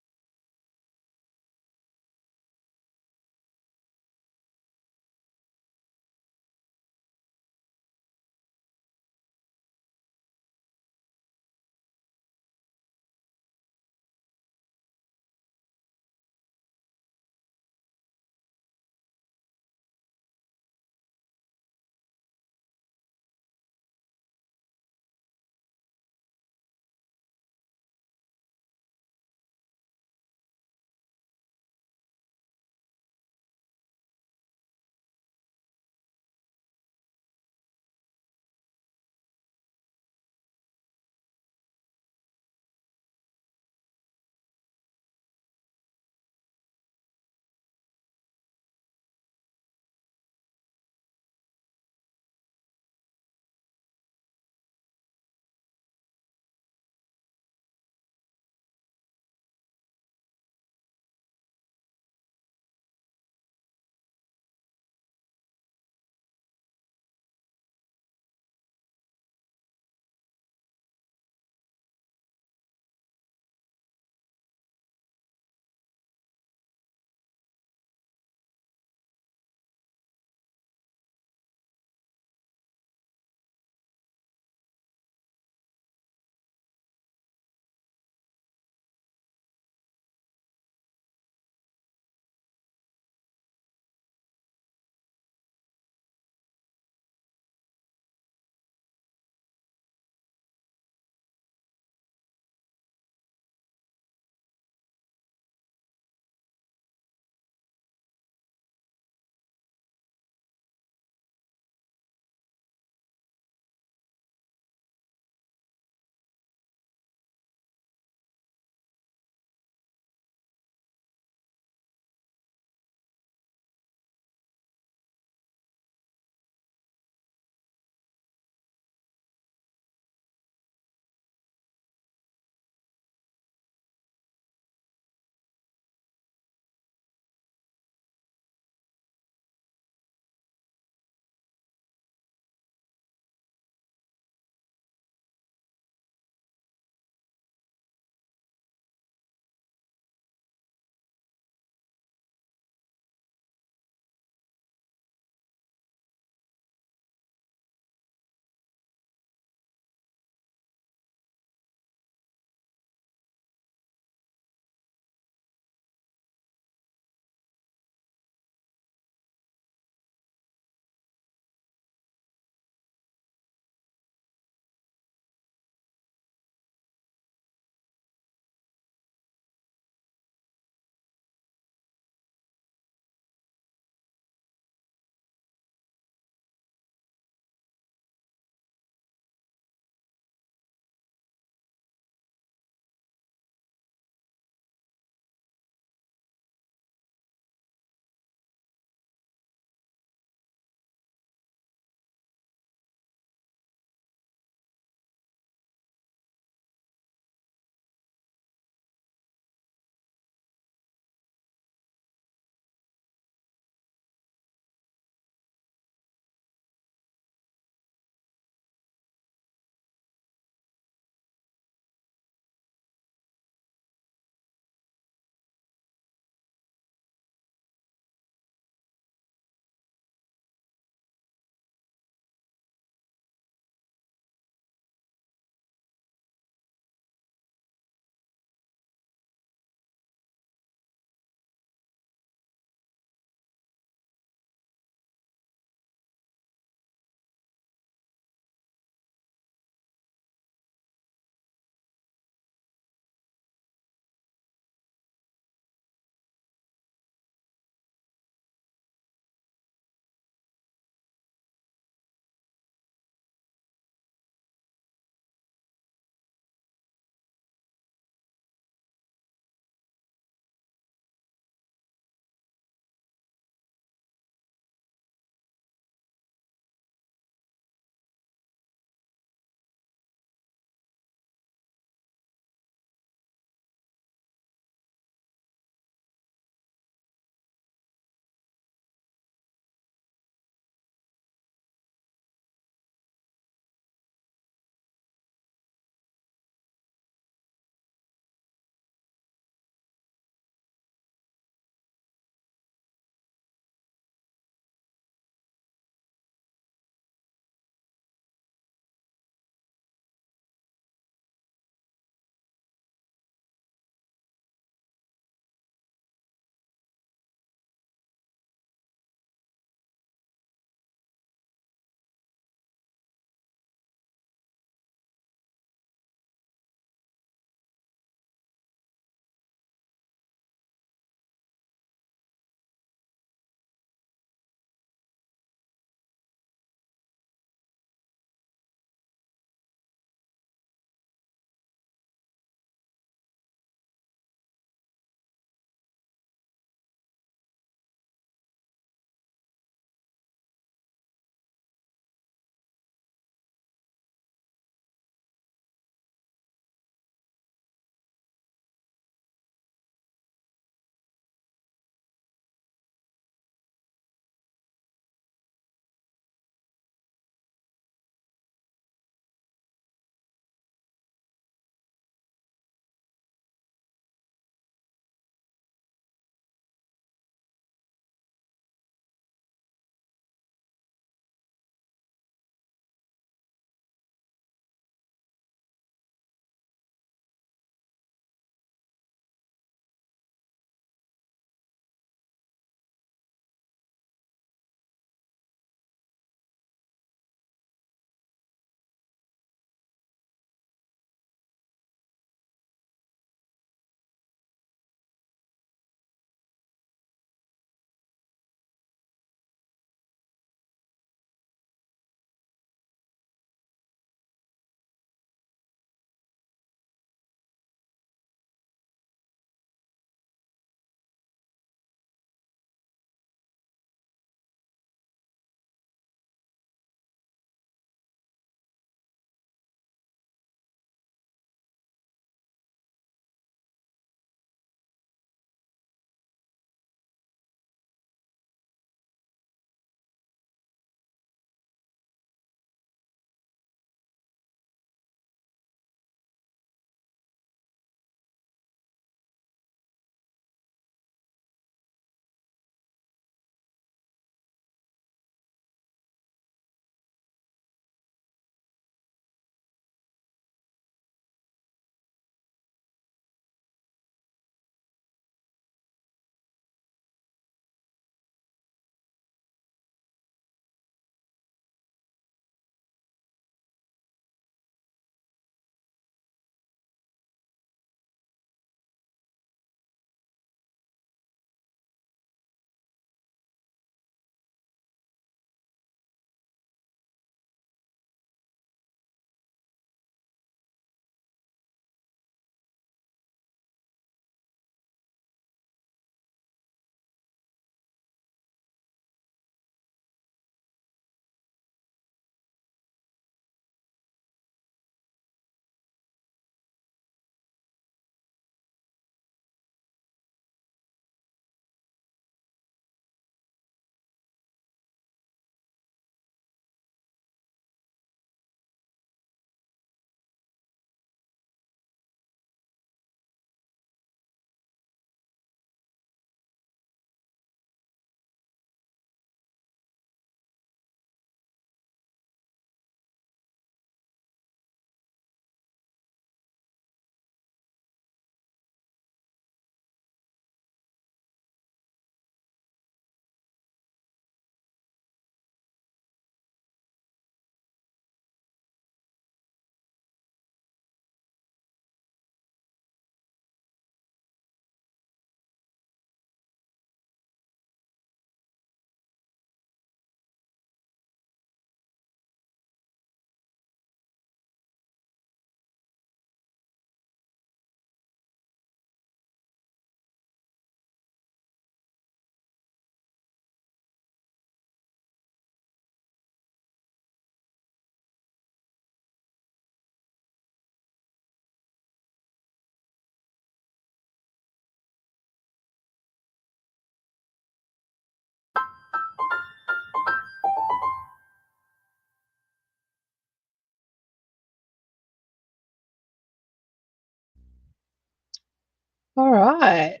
All right,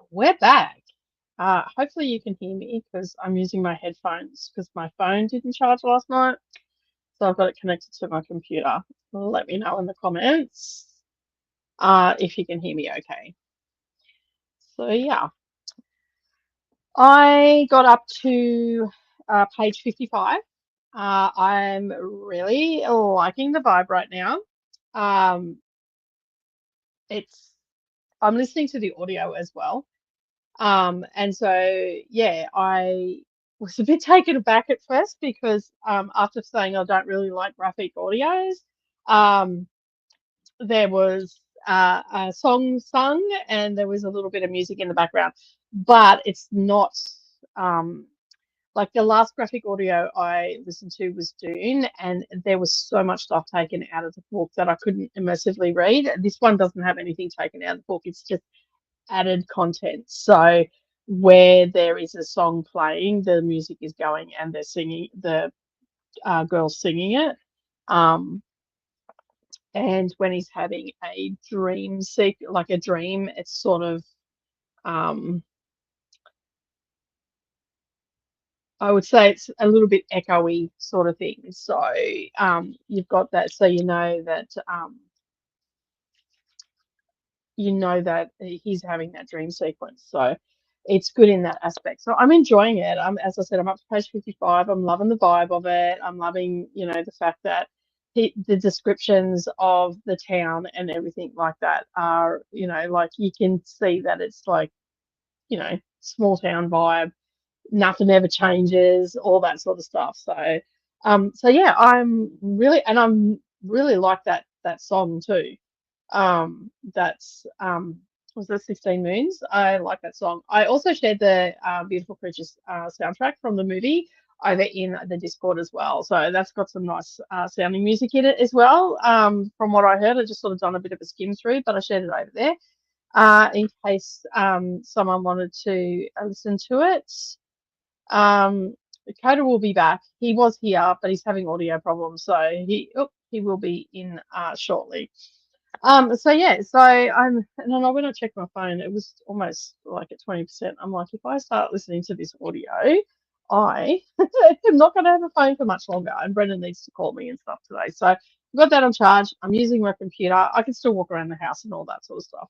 we're back. Hopefully you can hear me because I'm using my headphones because my phone didn't charge last night. So I've got it connected to my computer. Let me know in the comments if you can hear me okay. So yeah, I got up to page 55. I'm really liking the vibe right now. Um, I'm listening to the audio as well. And so, yeah, I was a bit taken aback at first because after saying I don't really like graphic audios, um, there was a song sung and there was a little bit of music in the background, but it's not like the last graphic audio I listened to was Dune, and there was so much stuff taken out of the book that I couldn't immersively read. This one doesn't have anything taken out of the book, it's just added content. So where there is a song playing, the music is going and they're singing, the girls singing it. And when he's having a dream like a dream, it's sort of I would say it's a little bit echoey sort of thing. So you've got that, so you know that he's having that dream sequence. So it's good in that aspect. So I'm enjoying it. As I said, I'm up to page 55. I'm loving the vibe of it. I'm loving, the fact that the descriptions of the town and everything like that are, like you can see that it's like, small town vibe. Nothing ever changes, all that sort of stuff. So yeah, I'm really like that song too. That's was that 16 Moons? I like that song. I also shared the Beautiful Creatures soundtrack from the movie over in the Discord as well. So that's got some nice sounding music in it as well. From what I heard, I just sort of done a bit of a skim through, but I shared it over there in case someone wanted to listen to it. Koda will be back. He was here, but he's having audio problems, so he will be in shortly. So yeah, and then when I checked my phone, it was almost like at 20%. I'm like, if I start listening to this audio, I am not going to have a phone for much longer. And Brendan needs to call me and stuff today. So I've got that on charge. I'm using my computer. I can still walk around the house and all that sort of stuff,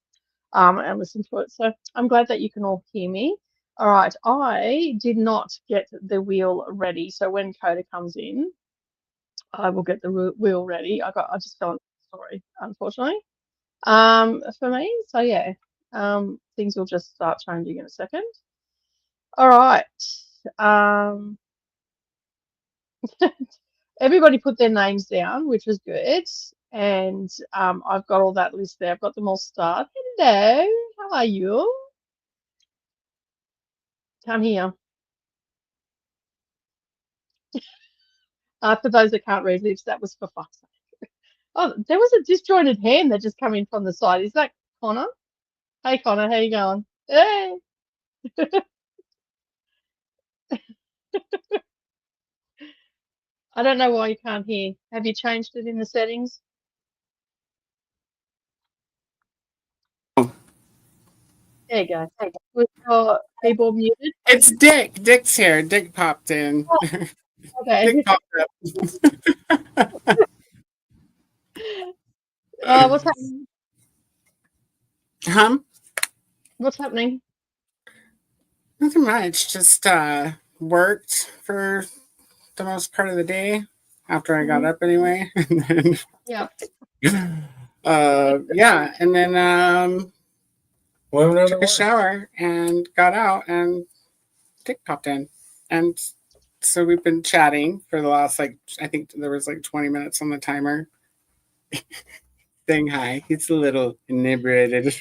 and listen to it. So I'm glad that you can all hear me. All right, I did not get the wheel ready. So when Coda comes in, I will get the wheel ready. I just fell into the story, unfortunately, for me. So yeah, things will just start changing in a second. All right. Everybody put their names down, which was good. And I've got all that list there. I've got them all starred. Hello, how are you? Come here. For those that can't read lips, that was for fuck's sake. Oh, there was a disjointed hand that just come in from the side. Is that Connor? Hey, Connor, how you going? Hey. I don't know why you can't hear. Have you changed it in the settings? There you go. Was your keyboard muted? It's Dick. Dick's here. Dick popped in. Oh, okay. Dick popped up. What's happening? What's happening? Nothing much. Just worked for the most part of the day after I got up anyway. And then, Yeah. yeah, and then took a shower and got out, and Dick popped in, and so we've been chatting for the last I think there was 20 minutes on the timer. Saying hi. He's a little inebriated.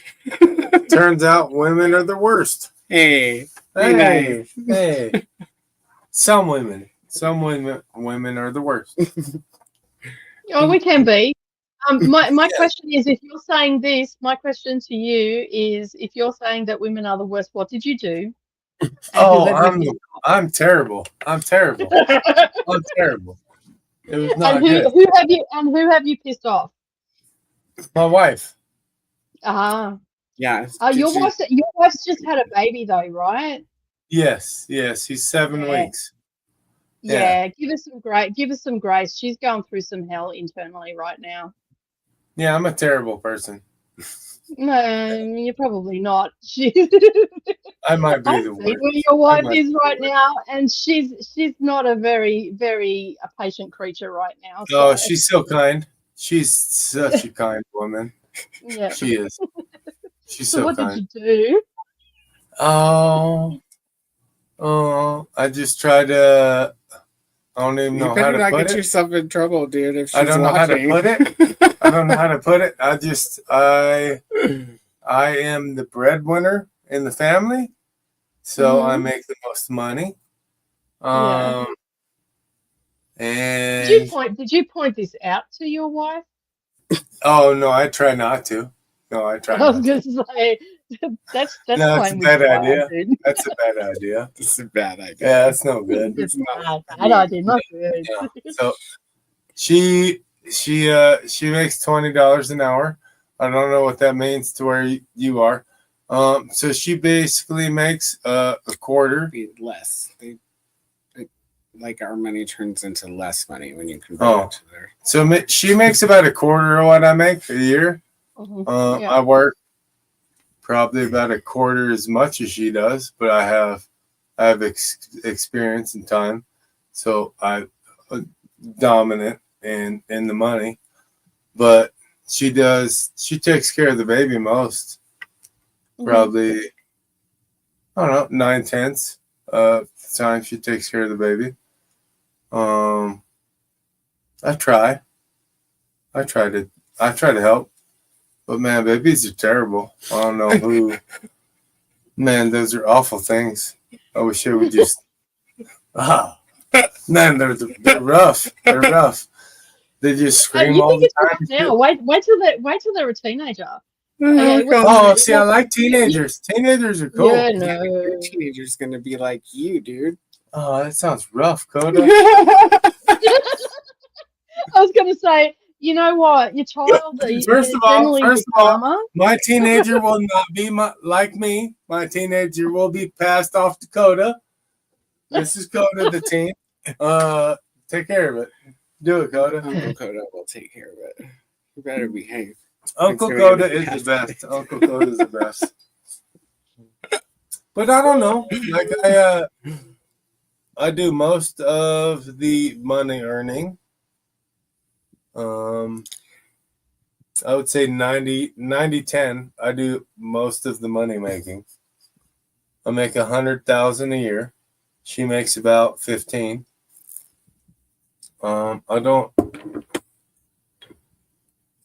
Turns out women are the worst. Hey, hey, hey. Some women are the worst. Oh, we can be. My question is, if you're saying this, my question to you is, if you're saying that women are the worst, what did you do? I'm terrible. I'm terrible. I'm terrible. It was not good. Who have you pissed off? My wife. Ah, Yeah. Your wife's just had a baby though, right? Yes, he's 7 Yeah. weeks. Yeah, give us some grace. She's going through some hell internally right now. Yeah, I'm a terrible person. No, you're probably not. I might be I the see worst. where your wife is right now, and she's not a very patient creature right now. Oh, So. she's so kind. She's such a kind woman. Yeah. She is. She's So so what kind. did you do? Oh, I just try to. I don't even know how to not put get it. yourself in trouble, dude. If she's I don't know how to put it. I don't know how to put it. I am the breadwinner in the family, so I make the most money. Yeah. And Did you point this out to your wife? oh no, I try not to. No, I try I was not going to. to say that's No, that's a playing with bad fire, idea. dude. That's a bad idea. This is a bad idea. Yeah, that's no good. It's bad idea, not good. Yeah. So she makes $20 an hour. I don't know what that means to where you are. So she basically makes a quarter. Less. Like our money turns into less money when you convert it to there. So she makes about a quarter of what I make a year. Yeah. I work probably about a quarter as much as she does, but I have experience and time, so I'm dominant in the money. But she takes care of the baby most. Probably, I don't know, 9/10 of the time she takes care of the baby. I try to help, but man, babies are terrible. I don't know who. Man, those are awful things. I wish I would just. Man, they're rough. They're rough. They just scream all the time. Now, wait till they're a teenager. See, I like teenagers. Teenagers are cool. Yeah, no. Your teenager's gonna be like you, dude. Oh, that sounds rough, Koda. I was gonna say, you know what, your child. First of all, my teenager will not be like me. My teenager will be passed off to Koda. This is Koda, the teen. Take care of it. Do it, Koda. Uncle Koda will take care of it. You better behave. Uncle Koda is the best. Uncle Koda is the best. But I don't know. Like I do most of the money earning. I would say 90-10. I do most of the money making. I make $100,000 a year. She makes about 15. I don't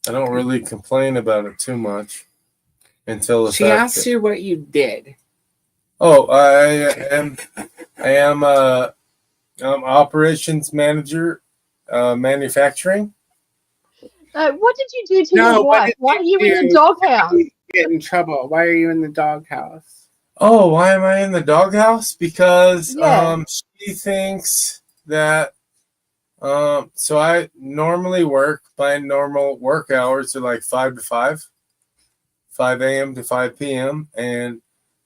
really complain about it too much until she asked you what you did. Oh, I am operations manager, manufacturing. What did you do to your wife? Why are you in the doghouse? Get in trouble. Why are you in the doghouse? Oh, why am I in the doghouse? Because she thinks that so I normally work, my normal work hours are like 5 to 5 a.m. to 5 p.m. and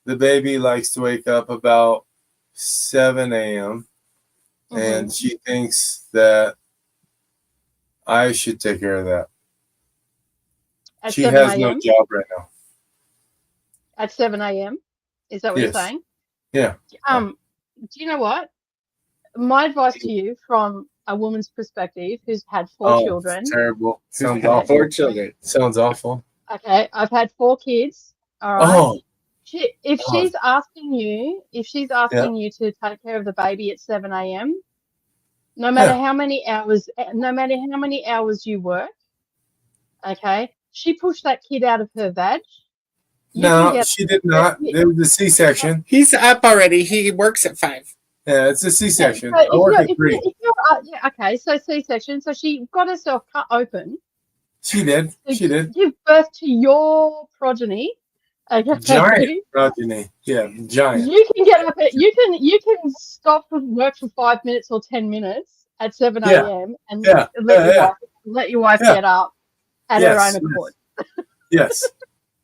the baby likes to wake up about 7 a.m. And she thinks that I should take care of that. She has no job right now. At 7 a.m.? Is that what you're saying? Yeah. Do you know what? My advice to you from a woman's perspective who's had 4 children. Terrible. Sounds awful. 4 children. Sounds awful. Okay, I've had 4 kids. All right. Oh. If she's asking you to take care of the baby at 7 a.m., no matter how many hours you work, okay, she pushed that kid out of her vag. No, she did not. It was a C-section. He's up already. He works at 5. Yeah, it's a C-section. So I work at 3. Okay, so C-section. So she got herself cut open. She did. She did. Give birth to your progeny. Okay. Giant progeny. Yeah, giant. You can get up at you can stop work for 5 minutes or 10 minutes at 7 a.m. and let your wife get up at her own accord. Yes.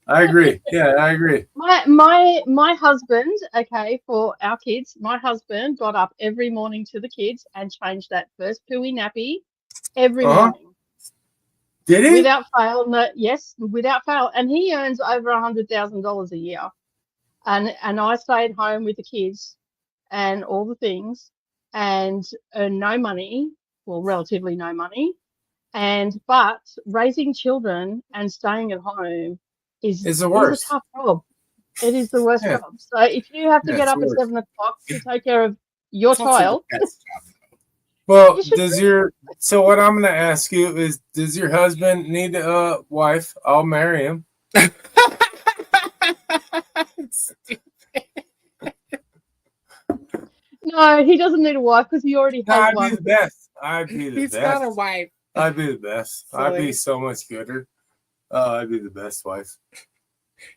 I agree. Yeah, I agree. My husband, okay, for our kids, my husband got up every morning to the kids and changed that first pooey nappy every morning. Did he? Without fail, no, yes, without fail. And he earns over $100,000 a year. And I stayed home with the kids and all the things and earn no money, well, relatively no money. But raising children and staying at home is the a worst. tough job. It is the worst Yeah. job. So if you have to Yeah, get it's up at worse. 7 o'clock to take care of your It's also child, the best job. Well, You should so what I'm gonna ask you is, does your husband need a wife? I'll marry him. no, he doesn't need a wife because he already No, has I'd one. be the best. I'd be the He's best. got a wife. I'd be the best. I'd Silly. be so much gooder. I'd be the best wife.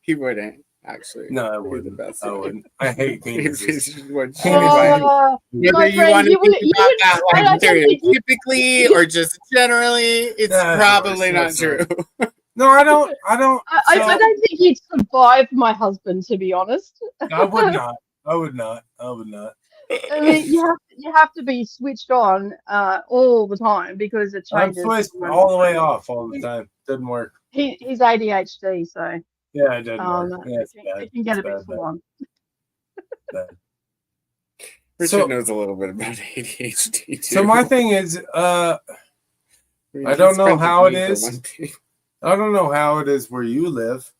He wouldn't actually. No, I Be the wouldn't. best I wife. wouldn't. I hate He's penises. one Oh, Whether my you friend, want to you would- think you about would- that I like don't think you- stereotypically or just generally, it's Nah, it's probably worse. not No, true. No, I don't. I don't. I don't think he'd survive my husband, to be honest. I would not. I would not. I would not. I mean, you have to be switched on all the time because it I'm changes. switched all the way off all the time. Doesn't work. He's ADHD, so Yeah, it doesn't work. Yeah, it's bad. it can get a It's bit full on. bad. Richard So- knows a little bit about ADHD too. So my thing is, I mean, don't he's know friends how with it me for is. one thing. I don't know how it is where you live.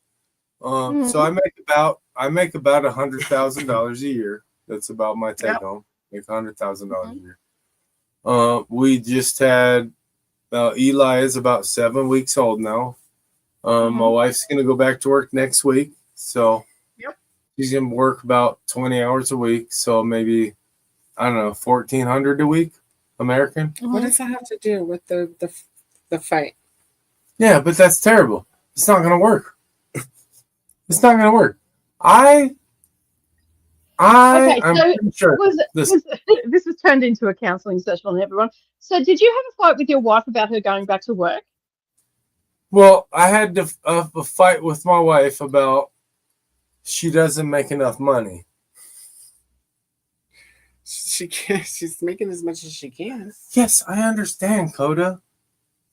So I make about $100,000 a year. That's about my take home. Make $100,000 a year. We just had Eli is about 7 weeks old now. My wife's gonna go back to work next week, so she's gonna work about 20 hours a week. So maybe I don't know, 1,400 a week, American. What does that have to do with the fight? Yeah, but that's terrible. It's not gonna work. It's not gonna work. I'm pretty sure this has turned into a counselling session on everyone. So did you have a fight with your wife about her going back to work? Well, I had a fight with my wife about she doesn't make enough money. She can't. She's making as much as she can. Yes, I understand, Koda.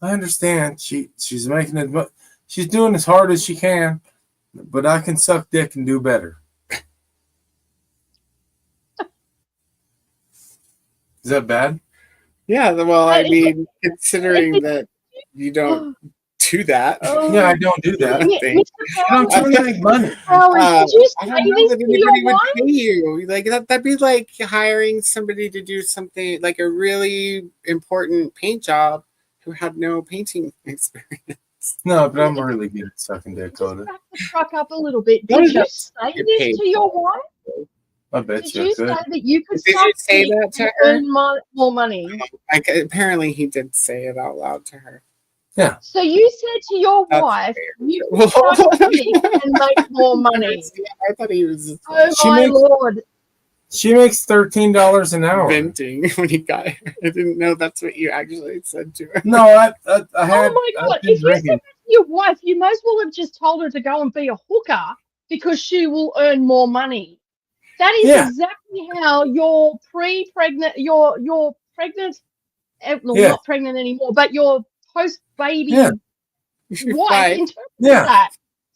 I understand. She's making it. She's doing as hard as she can, but I can suck dick and do better. Is that bad? Yeah. Well, I mean, considering that you don't do that. Yeah, I don't do that. I don't Howard, make money. did you I don't say know this that to anybody your would wife? pay you. Like that'd be like hiring somebody to do something like a really important paint job who had no painting experience. No, but I'm really good at sucking dick, Just Koda. back the truck up a little bit. What Did is you that? say Get this paid to your wife? I bet Did you you I say could. that you could Did you suck say dick that to and her? earn more money? Like apparently he did say it out loud to her. Yeah. So you said to your That's wife, fair. you could suck dick and make more money. I thought he was Oh She my makes- lord! She makes $13 an hour. venting when he got her. I didn't know that's what you actually said to her. No, I had. Oh my god! I've been If you said drinking. that to your wife, you might as well have just told her to go and be a hooker because she will earn more money. That is Yeah. exactly how your pre-pregnant, your pregnant, well, Yeah. not pregnant anymore, but your post-baby Yeah. wife Right. interprets Yeah. that.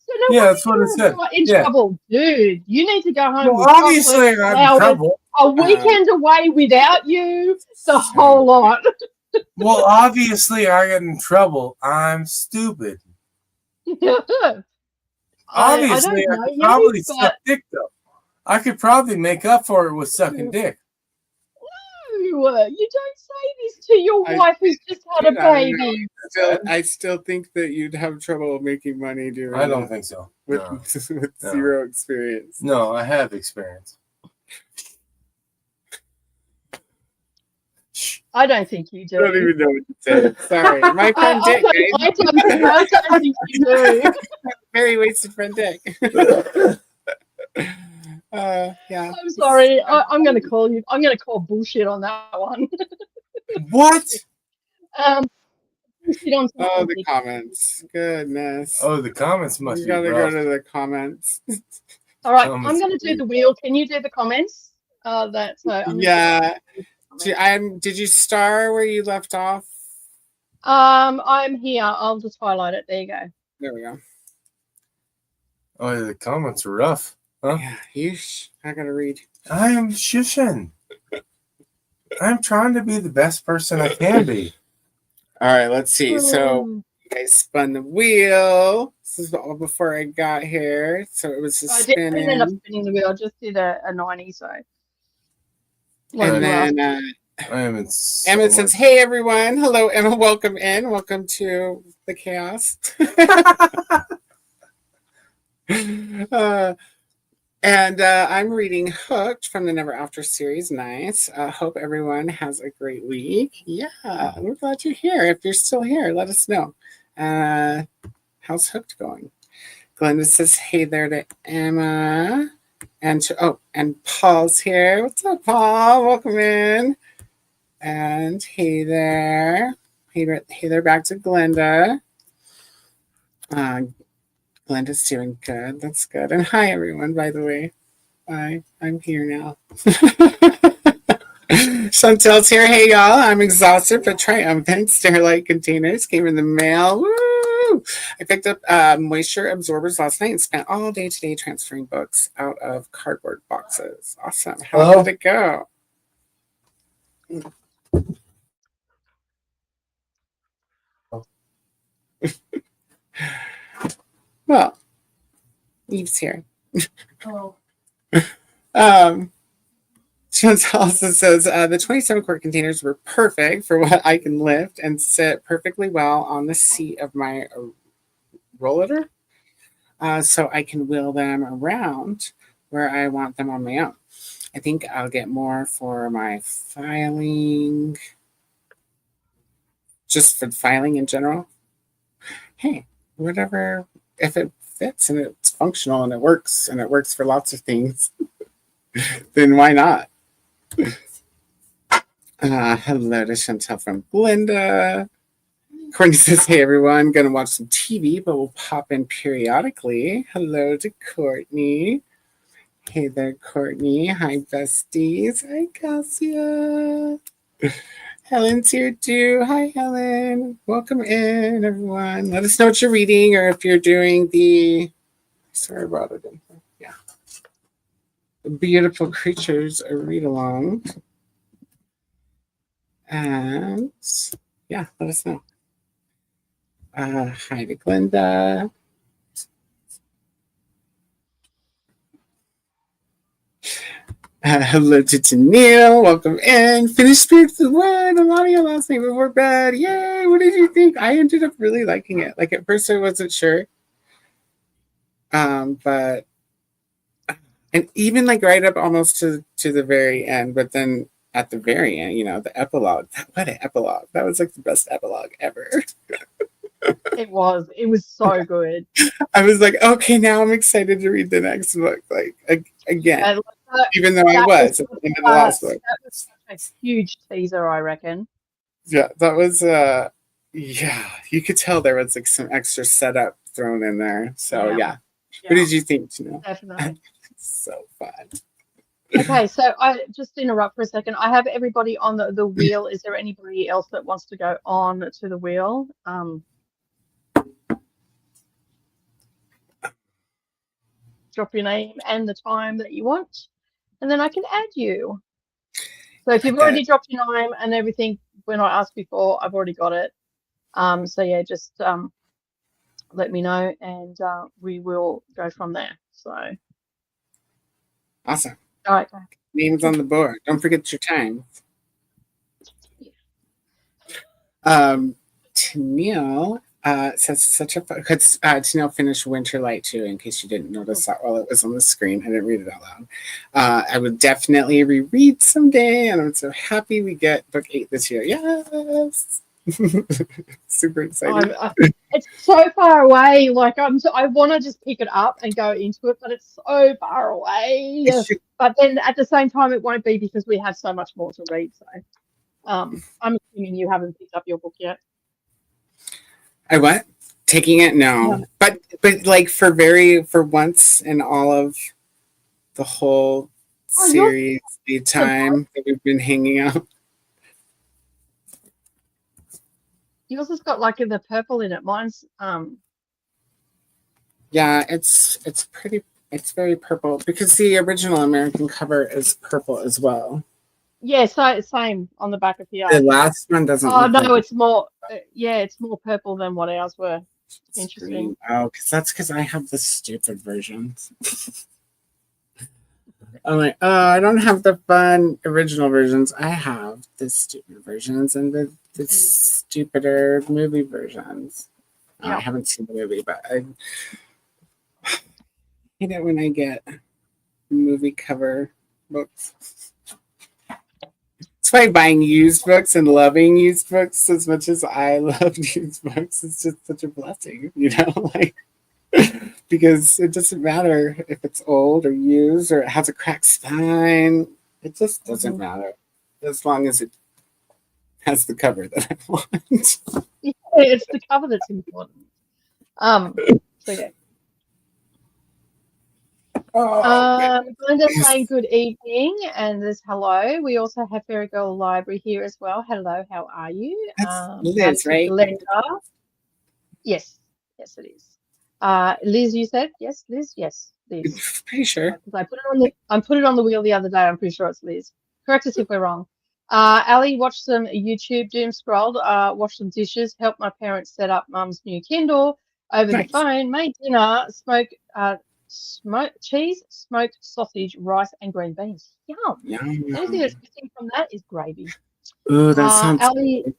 So no Yeah, wonder that's what it you're said. in Yeah. trouble, dude. You need to go home. Well, with obviously chocolate, I'm in flowers, trouble. a weekend away without you, the whole lot. Well, obviously I get in trouble. I'm stupid. Obviously, I could probably suck dick though. I could probably make up for it with sucking dick. No, you don't say this to your I- wife who's just had a I don't know. baby. I still think that you'd have trouble making money doing I don't that think so. with, No. with No. zero experience. No, I have experience. I don't think you do. I don't even know what to say. Sorry. My friend Dick. I don't think you do. Very wasted friend Dick. Yeah. I'm sorry. I'm going to call you. I'm going to call bullshit on that one. What? Oh, the comments. Goodness. Oh, the comments must You be gotta rough. go to the comments. All right, Comments I'm going to do the wheel. Can you do the comments? I'm Yeah. Did you star where you left off? I'm here. I'll just highlight it. There you go. There we go. Oh, yeah, the comments are rough. Huh? Yeah, I gotta read. I am shushing. I'm trying to be the best person I can be. All right, let's see. So I spun the wheel. This is all before I got here. So it was just spinning. I didn't end up spinning the wheel. I just did a 90, so. And then I am in so Emma says, "Hey everyone, hello Emma, welcome in, welcome to the chaos." And I'm reading Hooked from the Never After series. Nice. Hope everyone has a great week. Yeah, we're glad you're here. If you're still here, let us know. How's Hooked going? Glenda says, "Hey there" to Emma. And and Paul's here. What's up, Paul? Welcome in. And hey there. Hey there back to Glenda. Glenda's doing good. That's good. And hi, everyone, by the way. I'm here now. Chantel's here. Hey, y'all. I'm exhausted but triumphant. Sterilite containers came in the mail. Woo! I picked up moisture absorbers last night and spent all day today transferring books out of cardboard boxes. Awesome. How did it go? Well, Eve's here. Oh. Chantal also says the 27 quart containers were perfect for what I can lift and sit perfectly well on the seat of my roller, so I can wheel them around where I want them on my own. I think I'll get more for my filing, just for filing in general. Hey, whatever, if it fits and it's functional and it works for lots of things, then why not? Hello to Chantel from Glenda. Courtney says, "Hey everyone, gonna watch some TV, but we'll pop in periodically." Hello to Courtney. Hey there, Courtney. Hi, besties. Hi, Cassia. Helen's here too. Hi, Helen. Welcome in, everyone. Let us know what you're reading or if you're doing the. Sorry about it. Yeah. The Beautiful Creatures read along. And yeah, let us know. Hi to Glenda. Hello to Tennille. Welcome in. Finished Spirits of One. Melania last night before bed. Yay! What did you think? I ended up really liking it. Like at first I wasn't sure. But and even like right up almost to the very end, but then at the very end, the epilogue. What an epilogue. That was like the best epilogue ever. It was so good. I was like, okay, now I'm excited to read the next book, like again, even though I was at the end of the last book. That was such a huge teaser, I reckon. Yeah, that was yeah, you could tell there was like some extra setup thrown in there. So yeah. What did you think, Janelle? Definitely. So fun. Okay, so I just interrupt for a second. I have everybody on the wheel. Is there anybody else that wants to go on to the wheel? Drop your name and the time that you want, and then I can add you. So if you've already dropped your name and everything when I asked before, I've already got it. So yeah, just let me know and we will go from there. So awesome. All right. Names on the board. Don't forget your time. Tennille says such a because Tennille finished Winterlight too, in case you didn't notice that while it was on the screen. I didn't read it out loud. I would definitely reread someday, and I'm so happy we get book 8 this year. Yes. Super excited. It's so far away. Like I want to just pick it up and go into it, but it's so far away. But then at the same time, it won't be because we have so much more to read. So I'm assuming you haven't picked up your book yet. I what? Taking it? No. But like for once in all of the whole series, the time that we've been hanging out. Yours has got like the purple in it. Mine's Yeah, it's very purple because the original American cover is purple as well. yeah, so same on the back of the The last one doesn't. Oh no, it's more. Yeah, it's more purple than what ours were. Interesting. Oh, because I have the stupid versions. I'm like, oh, I don't have the fun original versions. I have the stupid versions and the stupider movie versions. I haven't seen the movie, but I hate it when I get movie cover books. It's like buying used books and loving used books as much as I love used books. It's just such a blessing, like. Because it doesn't matter if it's old or used or it has a cracked spine. It just doesn't matter as long as it has the cover that I want. Yeah, it's the cover that's important. So yeah. Glenda's saying good evening, and there's hello. We also have Fairy Girl Library here as well. Hello, how are you? Liz, right? Glenda. Yes, it is. Liz, you said yes, Liz. Yes, Liz. Pretty sure. I put it on the wheel the other day. I'm pretty sure it's Liz. Correct us if we're wrong. Ali watched some YouTube, doom scrolled, washed some dishes, helped my parents set up Mum's new Kindle over the phone, made dinner, smoked cheese, smoked sausage, rice, and green beans. Yum. Anything that's missing from that is gravy. Ooh, that sounds good.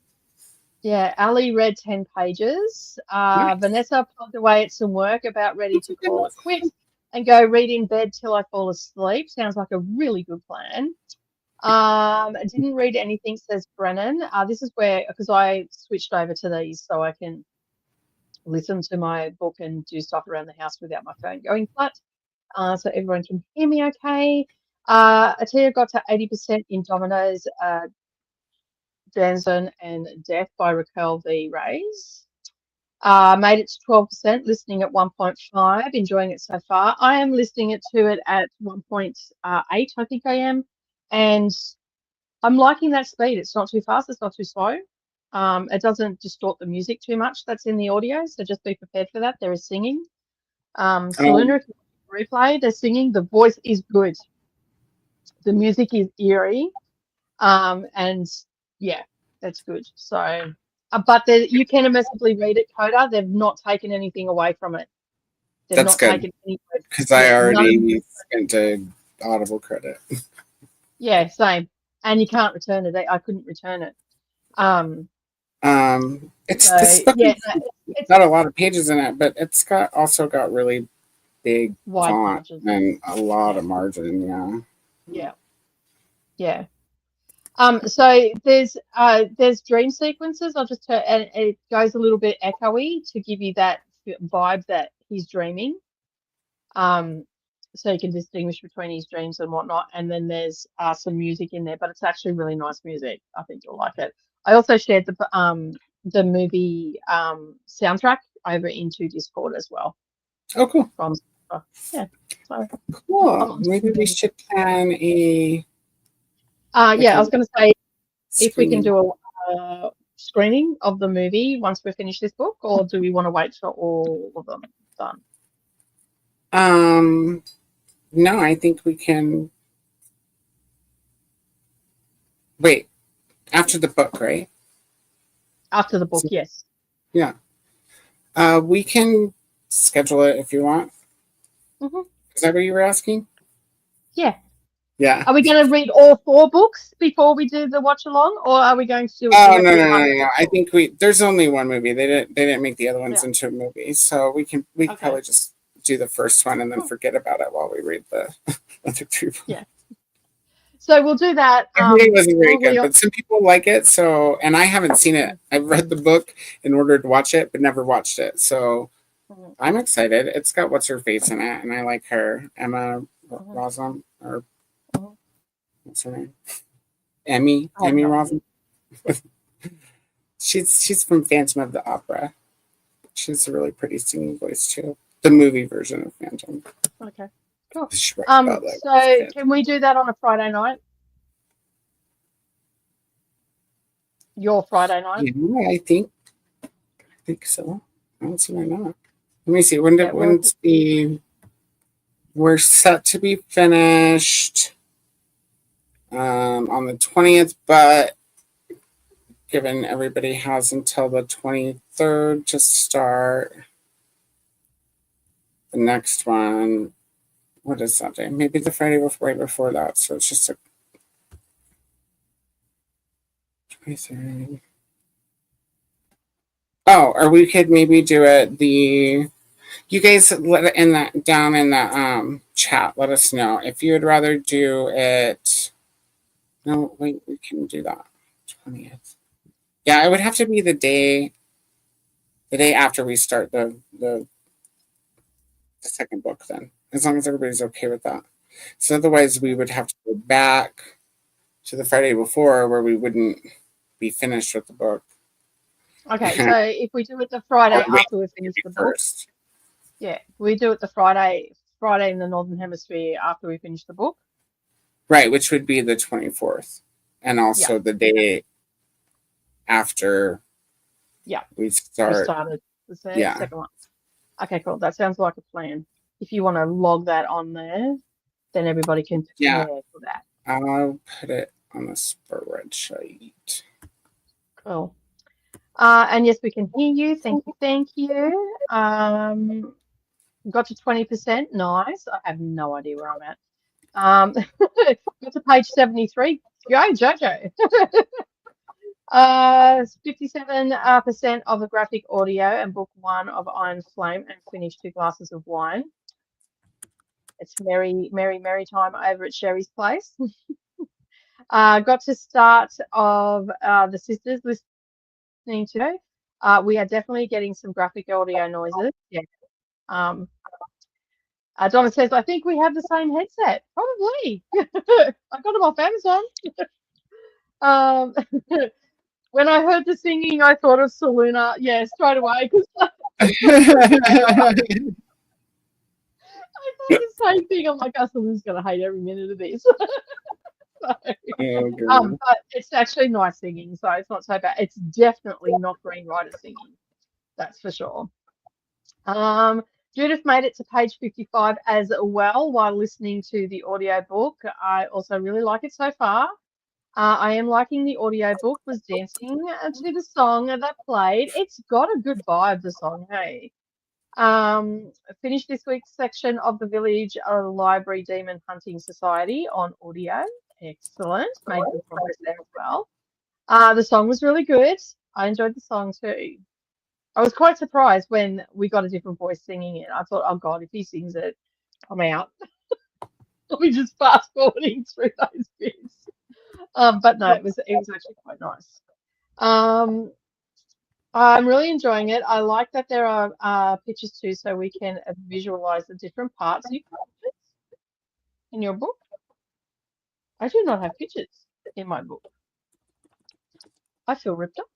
Yeah, Ali read 10 pages. Vanessa plugged away at some work, about ready to call it quits and go read in bed till I fall asleep. Sounds like a really good plan. I didn't read anything, says Brennan. This is where, because I switched over to these so I can listen to my book and do stuff around the house without my phone going flat. So everyone can hear me okay. Atia got to 80% in Domino's, Danzon and Death by Raquel V. Reyes. Made it to 12%, listening at 1.5, enjoying it so far. I am listening to it at 1.8, I think I am. And I'm liking that speed. It's not too fast, it's not too slow. It doesn't distort the music too much that's in the audio, so just be prepared for that. There is singing. Selena, if you replay, they're singing. The voice is good. The music is eerie. And yeah, that's good. So, but you can immersively read it, Koda. They've not taken anything away from it. They've not taken anything because I already spent an Audible credit. Yeah, same. And you can't return it. I couldn't return it. It's not a lot of pages in it, but it's also got really big wide font margins and a lot of margin. Yeah. So there's dream sequences. I'll just turn, and it goes a little bit echoey to give you that vibe that he's dreaming. So you can distinguish between his dreams and whatnot. And then there's some music in there, but it's actually really nice music. I think you'll like it. I also shared the movie soundtrack over into Discord as well. Oh, cool. Yeah. So cool. Maybe we should plan a. I was going to say if we can do a screening of the movie once we finish this book, or do we want to wait for all of them done? No, I think we can wait after the book, right? After the book, yes. Yeah. We can schedule it if you want. Mm-hmm. Is that what you were asking? Yeah. Yeah. Are we going to read all 4 books before we do the watch along, or are we going to do? Oh no! I think there's only one movie. They didn't make the other ones into a movie, so we can probably just do the first one and then forget about it while we read the other 3 books. Yeah. So we'll do that. It wasn't very good, but some people like it. So, and I haven't seen it. I've read the book in order to watch it, but never watched it. So I'm excited. It's got what's her face in it, and I like her, Emma Rossum, or what's her name? Emmy Rossum. She's from Phantom of the Opera. She has a really pretty singing voice too. The movie version of Phantom. Okay, cool. She writes about, like, So kids. can we do that on a Friday night? Your Friday night? Yeah, I think so. I don't see why not. Let me see. When's we're set to be finished on the 20th, but given everybody has until the 23rd to start the next one. What is that day? Maybe the Friday right before that. So it's just a 23rd. Oh, or we could maybe do it you guys let it down in the chat. Let us know if you would rather do it. No, wait, we can do that. 20th. Yeah, it would have to be the day after we start the second book then, as long as everybody's okay with that. So otherwise we would have to go back to the Friday before where we wouldn't be finished with the book. Okay, so if we do it the Friday after we finish the book, yeah, we do it the Friday in the Northern Hemisphere after we finish the book. Right, which would be the 24th, and also the day after. Yeah, we started the second one. Okay, cool. That sounds like a plan. If you want to log that on there, then everybody can prepare for that. I'll put it on the spreadsheet. Cool. And yes, we can hear you. Thank you. Got to 20%. Nice. I have no idea where I'm at. Got to page 73. Go, Jojo. 57% of the graphic audio and book 1 of Iron Flame and finished 2 glasses of wine. It's merry time over at Sherry's place. Got to start of the sisters listening to. We are definitely getting some graphic audio noises. Yeah. Donna says, I think we have the same headset. Probably. I got them off Amazon. When I heard the singing, I thought of Selena. Yeah, straight away. I thought the same thing. I'm like, Selena's going to hate every minute of this. But it's actually nice singing, so it's not so bad. It's definitely not Green Rider singing. That's for sure. Judith made it to page 55 as well while listening to the audio book. I also really like it so far. I am liking the audio book. Was dancing to the song that played. It's got a good vibe, the song, hey. Finished this week's section of the Village Library Demon Hunting Society on audio. Excellent. Made good progress there as well. The song was really good. I enjoyed the song too. I was quite surprised when we got a different voice singing it. I thought, oh God, if he sings it, I'm out. Let me just fast forwarding through those bits. But no, it was actually quite nice. I'm really enjoying it. I like that there are pictures too, so we can visualize the different parts. You got pictures in your book? I do not have pictures in my book. I feel ripped up.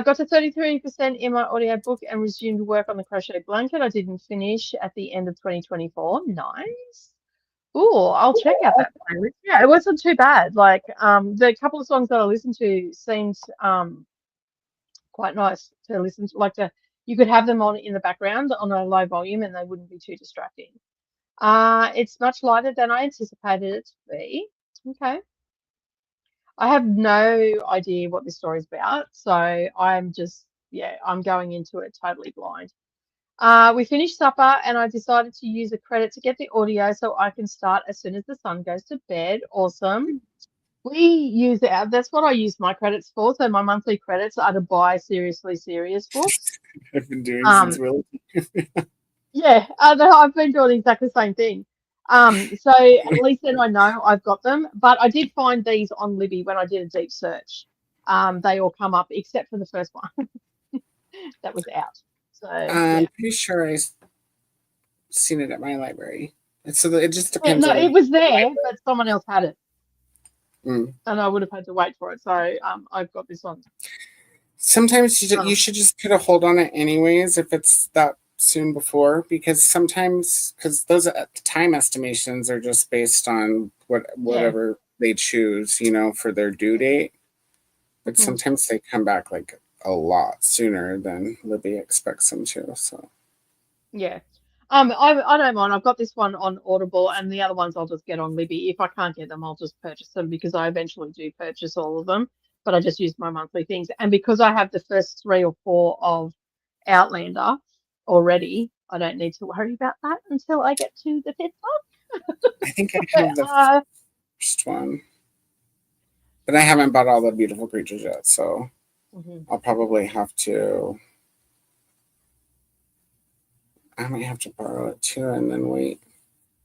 Got to 33% in my audio book and resumed work on the crochet blanket. I didn't finish at the end of 2024. Nice. Ooh, I'll check out that playlist. Yeah, it wasn't too bad. Like the couple of songs that I listened to seemed quite nice to listen to. Like you could have them on in the background on a low volume and they wouldn't be too distracting. It's much lighter than I anticipated it to be. Okay. I have no idea what this story is about, so I'm going into it totally blind. We finished supper and I decided to use a credit to get the audio so I can start as soon as the sun goes to bed. Awesome. That's what I use my credits for. So my monthly credits are to buy Seriously Serious books. I've been doing since really. Yeah, I've been doing exactly the same thing. So at least then I know I've got them. But I did find these on Libby when I did a deep search. They all come up except for the first one that was out. So I'm pretty sure I've seen it at my library. So it just depends. No, it was there, but someone else had it. And I would have had to wait for it. So I've got this one. Sometimes you should just put a hold on it anyways if it's that soon before, because sometimes those time estimations are just based on whatever they choose, for their due date. But sometimes they come back like a lot sooner than Libby expects them to. So yeah. I don't mind. I've got this one on Audible, and the other ones I'll just get on Libby. If I can't get them, I'll just purchase them because I eventually do purchase all of them. But I just use my monthly things, and because I have the first 3 or 4 of Outlander already, I don't need to worry about that until I get to the 5th one. I think I have the first one, but I haven't bought all the beautiful creatures yet. So I'll probably have to. I might have to borrow it too, and then wait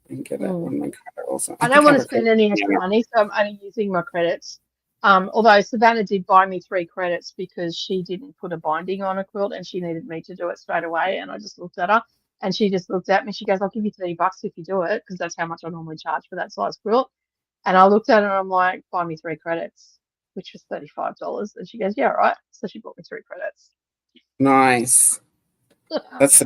and get it when my card rolls. I don't want to spend any extra money, so I'm only using my credits. Although Savannah did buy me 3 credits because she didn't put a binding on a quilt and she needed me to do it straight away. And I just looked at her and she just looked at me. She goes, "I'll give you $30 if you do it," because that's how much I normally charge for that size quilt. And I looked at her and I'm like, "Buy me 3 credits," which was $35. And she goes, "Yeah, all right." So she bought me 3 credits. Nice. That's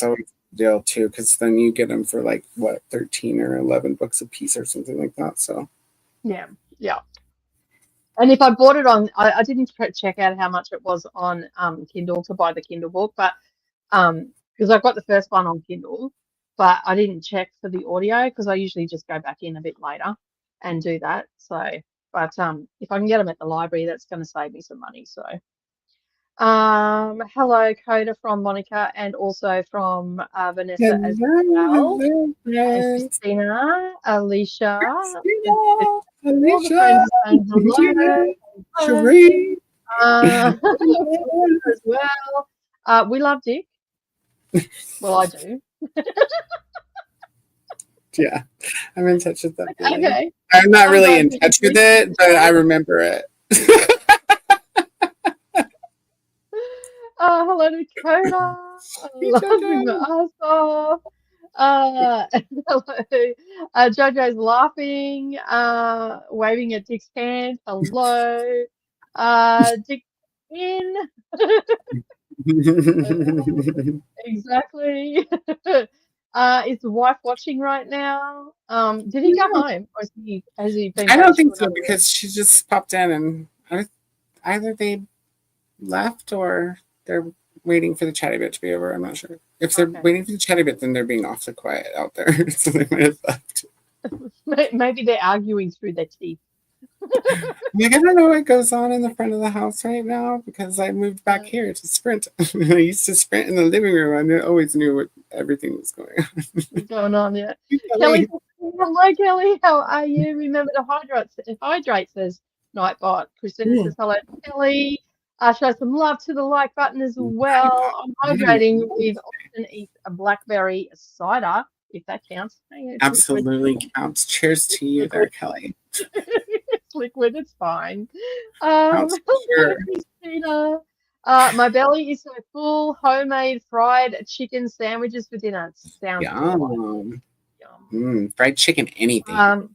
always a deal too, because then you get them for like what, $13 or $11 a piece or something like that. So yeah. And if I bought it on, I didn't check out how much it was on Kindle to buy the Kindle book, but because I got the first one on Kindle, but I didn't check for the audio because I usually just go back in a bit later and do that. So, but if I can get them at the library, that's going to save me some money. So. Hello, Koda from Monica, and also from Vanessa as well, and Christina, Alicia, Alicia, hello, as well. We love Dick. Well, I do. Yeah, I'm in touch with that. Okay. I'm not really in touch with it, but I remember it. Hello to Koda. Laughing my ass off. Hello. Jojo's laughing, waving at Dick's hand. Hello. Dick in. Exactly. Is the wife watching right now? Did he go home, or has he been? I don't think so, because she just popped in, and either they left or they're waiting for the chatty bit to be over. I'm not sure. If they're waiting for the chatty bit, then they're being awfully quiet out there, so they might have left. Maybe they're arguing through their teeth. Like, I don't know what goes on in the front of the house right now because I moved back here to sprint. I used to sprint in the living room, and I always knew what everything was going on. Yeah. Kelly, hello, Kelly. How are you? Remember to hydrate, says Nightbot. Christina says hello, Kelly. Show some love to the like button as well. I'm hydrating with often eat a blackberry cider, if that counts. Absolutely counts. Cheers to you there, Kelly. It's liquid, it's fine. Sure. Christina. My belly is so full. Homemade fried chicken sandwiches for dinner. Sounds yum. Fried chicken, anything.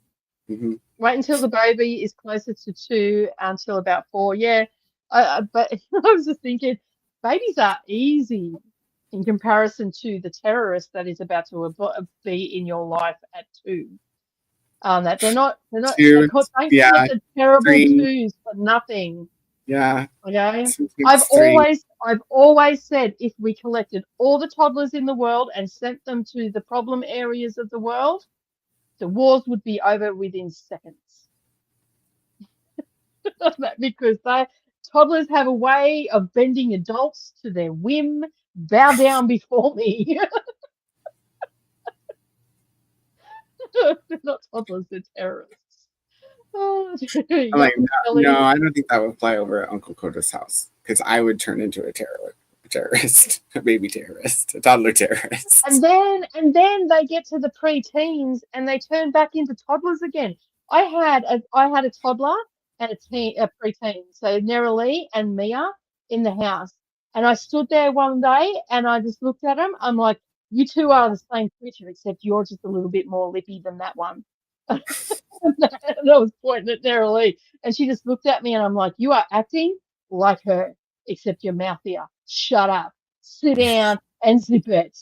Wait until the baby is closer to 2 until about 4. Yeah. But I was just thinking, babies are easy in comparison to the terrorist that is about to be in your life at 2. That they're not two, the terrible 3. 2s for nothing. Yeah. Okay. I've always said if we collected all the toddlers in the world and sent them to the problem areas of the world, the wars would be over within seconds. Because toddlers have a way of bending adults to their whim. Bow down before me. They're not toddlers, they're terrorists. No, I don't think that would fly over at Uncle Koda's house, because I would turn into a terrorist, a baby terrorist, a toddler terrorist. And then they get to the pre-teens and they turn back into toddlers again. I had a toddler and a preteen, so Neralee and Mia in the house. And I stood there one day and I just looked at them. I'm like, you two are the same creature, except you're just a little bit more lippy than that one. And I was pointing at Neralee, and she just looked at me and I'm like, you are acting like her, except your mouth here. Shut up. Sit down and zip it.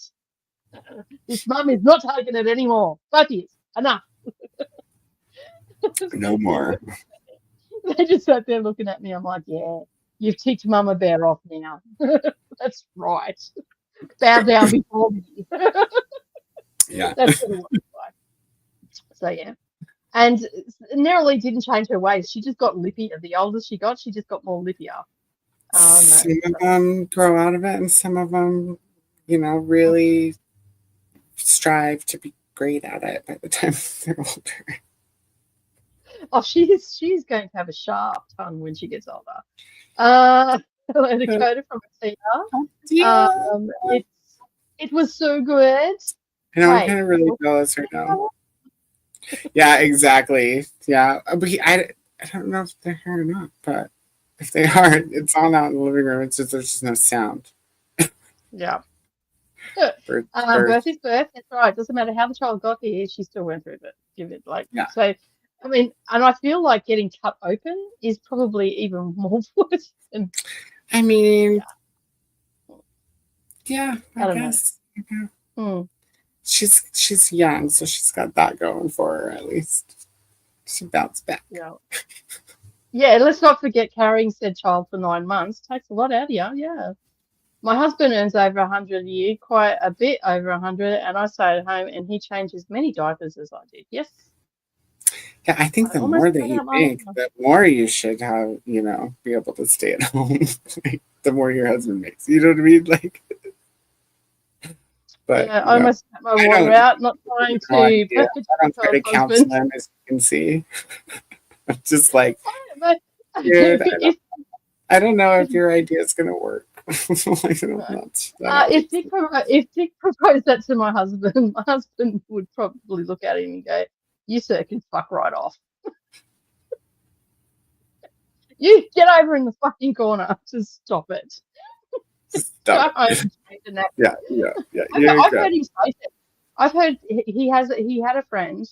This mum is not taking it anymore. 5 years. Enough. No more. They just sat there looking at me. I'm like, yeah, you've ticked Mama Bear off now. That's right. Bow down before me. Yeah. That's what it was like. So, yeah. And Neroli didn't change her ways. She just got lippier. The older she got, she just got more lippier. Some of them grow out of it, and some of them, really strive to be great at it by the time they're older. Oh, she's going to have a sharp tongue when she gets older. Koda from Athena. It was so good. I'm kind of really jealous right now. Yeah, exactly. Yeah, but I don't know if they're here or not, but if they are, it's all out in the living room. It's just there's just no sound. Yeah. Birth. Birth is birth. That's right. It doesn't matter how the child got here, she still went through it. Yeah. So. I mean, and I feel like getting cut open is probably even more worse. I mean, yeah, I guess. She's young, so she's got that going for her at least. She bounced back. Yeah. Yeah, let's not forget carrying said child for 9 months takes a lot out of you. Yeah. My husband earns over 100 a year, quite a bit over 100, and I stay at home and he changes many diapers as I did. Yes. Yeah, I think the more that you think, the more you should have, be able to stay at home. The more your husband makes. You know what I mean? But yeah, I almost cut my water out, not trying to. I don't try to counsel them, as you can see. I'm just like, dude, I don't know if your idea is going to work. If Dick proposed that to my husband would probably look at him and go, "You sir can fuck right off. You get over in the fucking corner. Just stop it." Stop. Yeah. I've heard him say it. I've heard he had a friend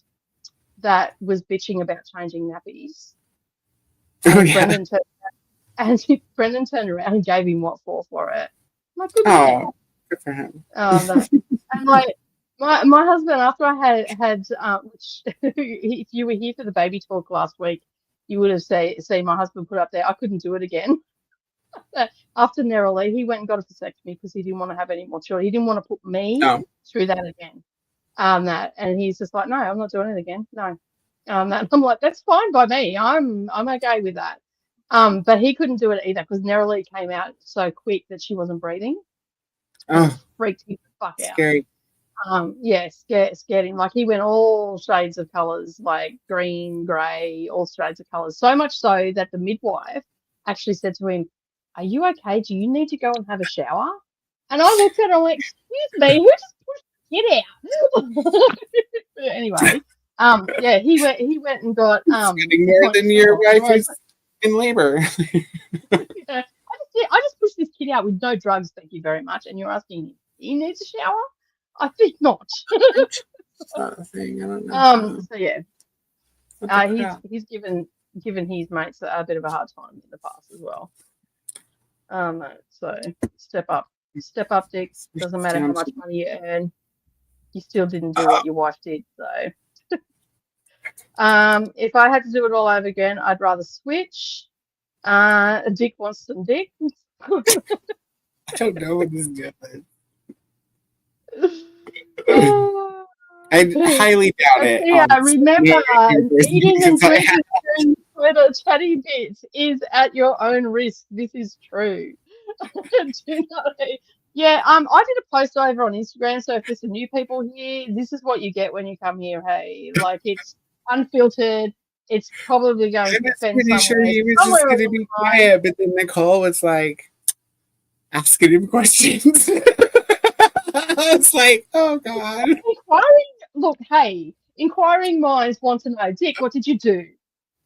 that was bitching about changing nappies. Brendan turned around and gave him what for it. I'm like, good for him. No. And like my husband, after I had which if you were here for the baby talk last week, you would have seen my husband put up there, I couldn't do it again. After Neroli, he went and got a vasectomy because he didn't want to have any more children. He didn't want to put me through that again. And he's just like, no, I'm not doing it again. No. I'm like, that's fine by me. I'm okay with that. But he couldn't do it either because Neroli came out so quick that she wasn't breathing. Freaked him the fuck out. Scary. Scared him. Like he went all shades of colours, like green, grey, all shades of colours. So much so that the midwife actually said to him, "Are you okay? Do you need to go and have a shower?" And I looked at her and went, "Excuse me, who just pushed the kid out?" Anyway, he went and got getting more than your wife is in labor. I just pushed this kid out with no drugs, thank you very much. And you're asking if he needs a shower? I think not. Not a thing. I don't know. So yeah. He's given his mates a bit of a hard time in the past as well. So step up, Dick. Doesn't matter how much money you earn, you still didn't do what your wife did. So, if I had to do it all over again, I'd rather switch. Dick wants some dick. I don't know what this deal is. I highly doubt it. Yeah, remember, eating and drinking during Twitter chatty bits is at your own risk. This is true. Yeah, I did a post over on Instagram, so if there's some new people here, this is what you get when you come here. Hey, like it's unfiltered. It's probably going to offend someone. I'm pretty sure he was just going to be quiet, but then Nicole was like asking him questions. It's like, oh God. Inquiring minds want to know, Dick, what did you do?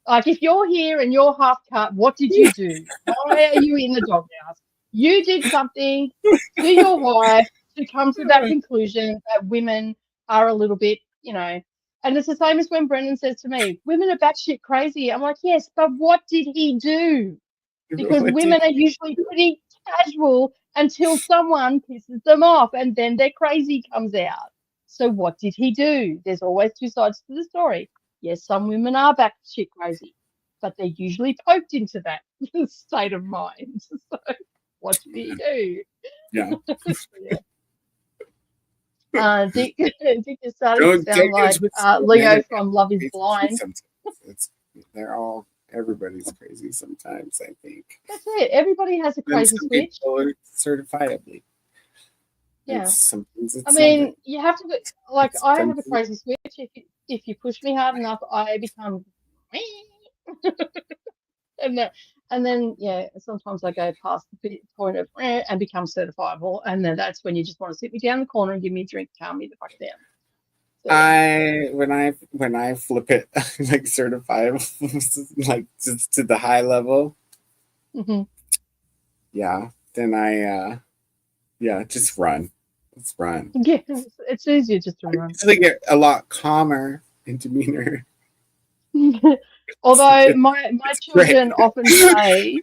Like, if you're here and you're half cut, what did you do? Why are you in the doghouse? You did something to your wife to come to that conclusion that women are a little bit, and it's the same as when Brendan says to me, women are batshit crazy. I'm like, yes, but what did he do? because women are usually pretty casual until someone pisses them off, and then their crazy comes out. So what did he do? There's always two sides to the story. Yes, some women are batshit crazy, but they're usually poked into that state of mind. So what did he do? Yeah. Dick is starting to sound like Leo from Love is Blind. Everybody's crazy sometimes, I think. That's it. Everybody has a crazy switch. Certifiably. Yeah. It's I mean, you have to be, like, I have a crazy switch. If you push me hard enough, I become and then yeah, sometimes I go past the point of and become certifiable, and then that's when you just want to sit me down in the corner and give me a drink, calm me the fuck down. So, when I flip it like certifiable, like just to the high level, yeah, then I just run. Let's run. Yeah, it's easier just to run. I usually get a lot calmer in demeanor. Although my children often say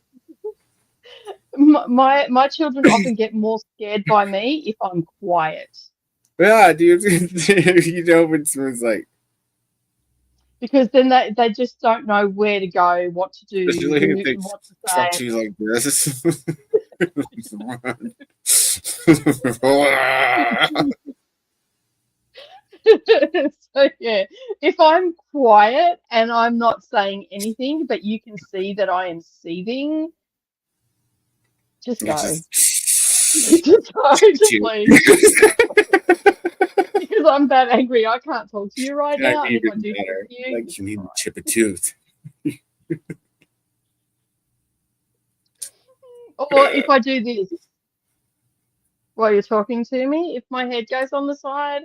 my children often get more scared by me if I'm quiet. Yeah, dude. When someone's like, because then they just don't know where to go, what to do, what to say. Talk to you like this. So yeah, if I'm quiet and I'm not saying anything, but you can see that I am seething, just go. Just please. Because I'm that angry, I can't talk to you right now. If I do talk to you, like you need to chip a tooth. Or if I do this while you're talking to me, if my head goes on the side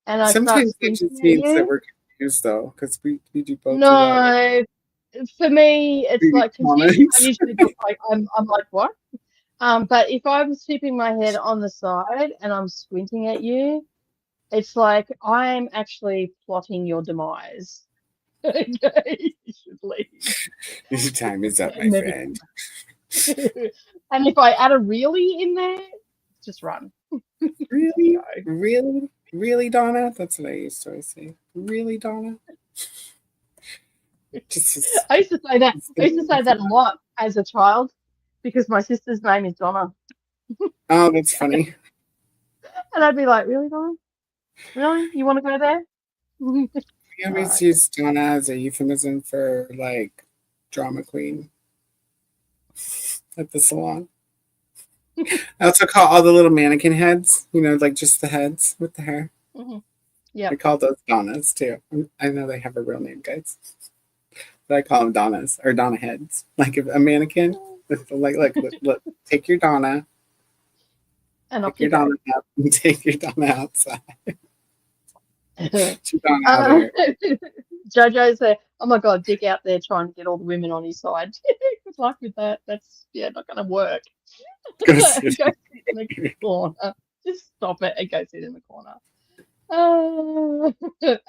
and I sometimes start it just means that we're confused, though, because we do both. No, for me, it's like confusion. I usually look like I'm like, what? But if I'm tipping my head on the side and I'm squinting at you, it's like I'm actually plotting your demise. Okay, you should leave. Your time is up, my friend. And if I add a really in there, just run. Really, Donna? That's what I used to always say. Really, Donna? I used to say that. I used to say that a lot as a child because my sister's name is Donna. Oh, that's funny. And I'd be like, really, Donna? Really? You want to go there? We always use Donna as a euphemism for like drama queen at the salon. I also call all the little mannequin heads, like just the heads with the hair. Yeah, I call those Donnas too. I know they have a real name, guys, but I call them Donnas or Donna heads. Like if a mannequin, like look, take your Donna, and take your Donna out, and take your Donna outside. Jojo said, "Oh my God, Dick out there trying to get all the women on his side. Good luck with that. That's not going to work. Go sit in the corner. Just stop it and go sit in the corner."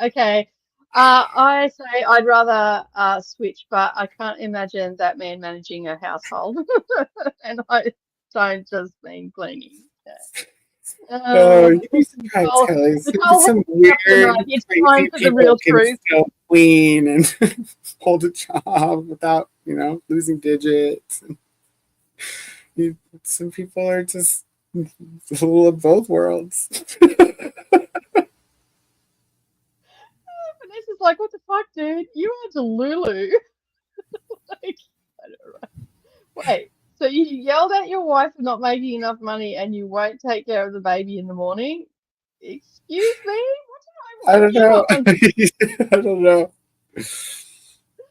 Okay. I say I'd rather switch, but I can't imagine that man managing a household, and I don't just mean cleaning. You'd be surprised, Kelly. Some weird it's time for the real truth. Still clean and hold a job without, losing digits. Some people are just full of both worlds. Vanessa's like, what the fuck, dude? You are Delulu. Like, I don't know. Wait. So you yelled at your wife for not making enough money and you won't take care of the baby in the morning? Excuse me? I don't know. I don't know.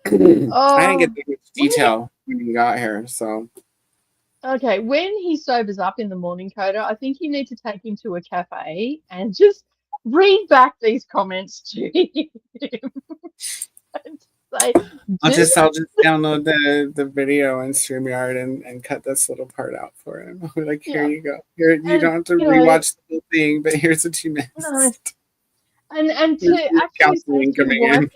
I didn't get the detail when you got here, so. Okay, when he sobers up in the morning, Koda, I think you need to take him to a cafe and just read back these comments to him. And say, I'll just download the video in StreamYard and cut this little part out for him. I'll be like, here you go. Here, you don't have to rewatch the whole thing, but here's what you missed. And to actually say to your wife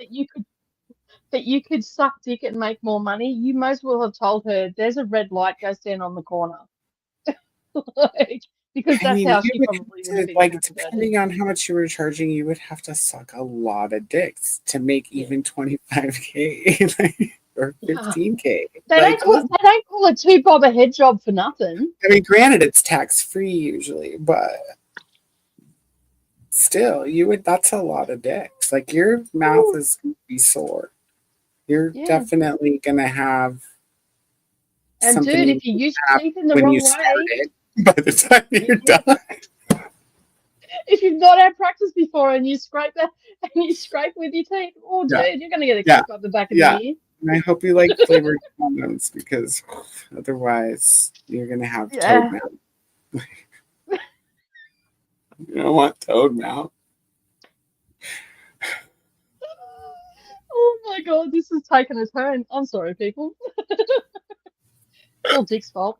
that you could suck dick and make more money, you might as well have told her there's a red light, go stand on the corner. Like, because I that's mean, how you she would probably would have have to, been like, motivated. depending on how much you were charging, you would have to suck a lot of dicks to make even 25K like, or 15K. They don't call it 2 bob a head job for nothing. I mean, granted, it's tax free usually, but still, that's a lot of dicks. Like, your mouth is gonna be sore. You're definitely gonna have. And dude, if you use your teeth in the when wrong you way, started, by the time you're done. if you've not had practice before and you scrape with your teeth, oh dude, you're gonna get a kick up the back of the ear. And I hope you like flavored condoms, because otherwise you're gonna have toad mouth. You don't want toad mouth. Oh my god, this has taken a turn. I'm sorry, people. It's all Dick's fault.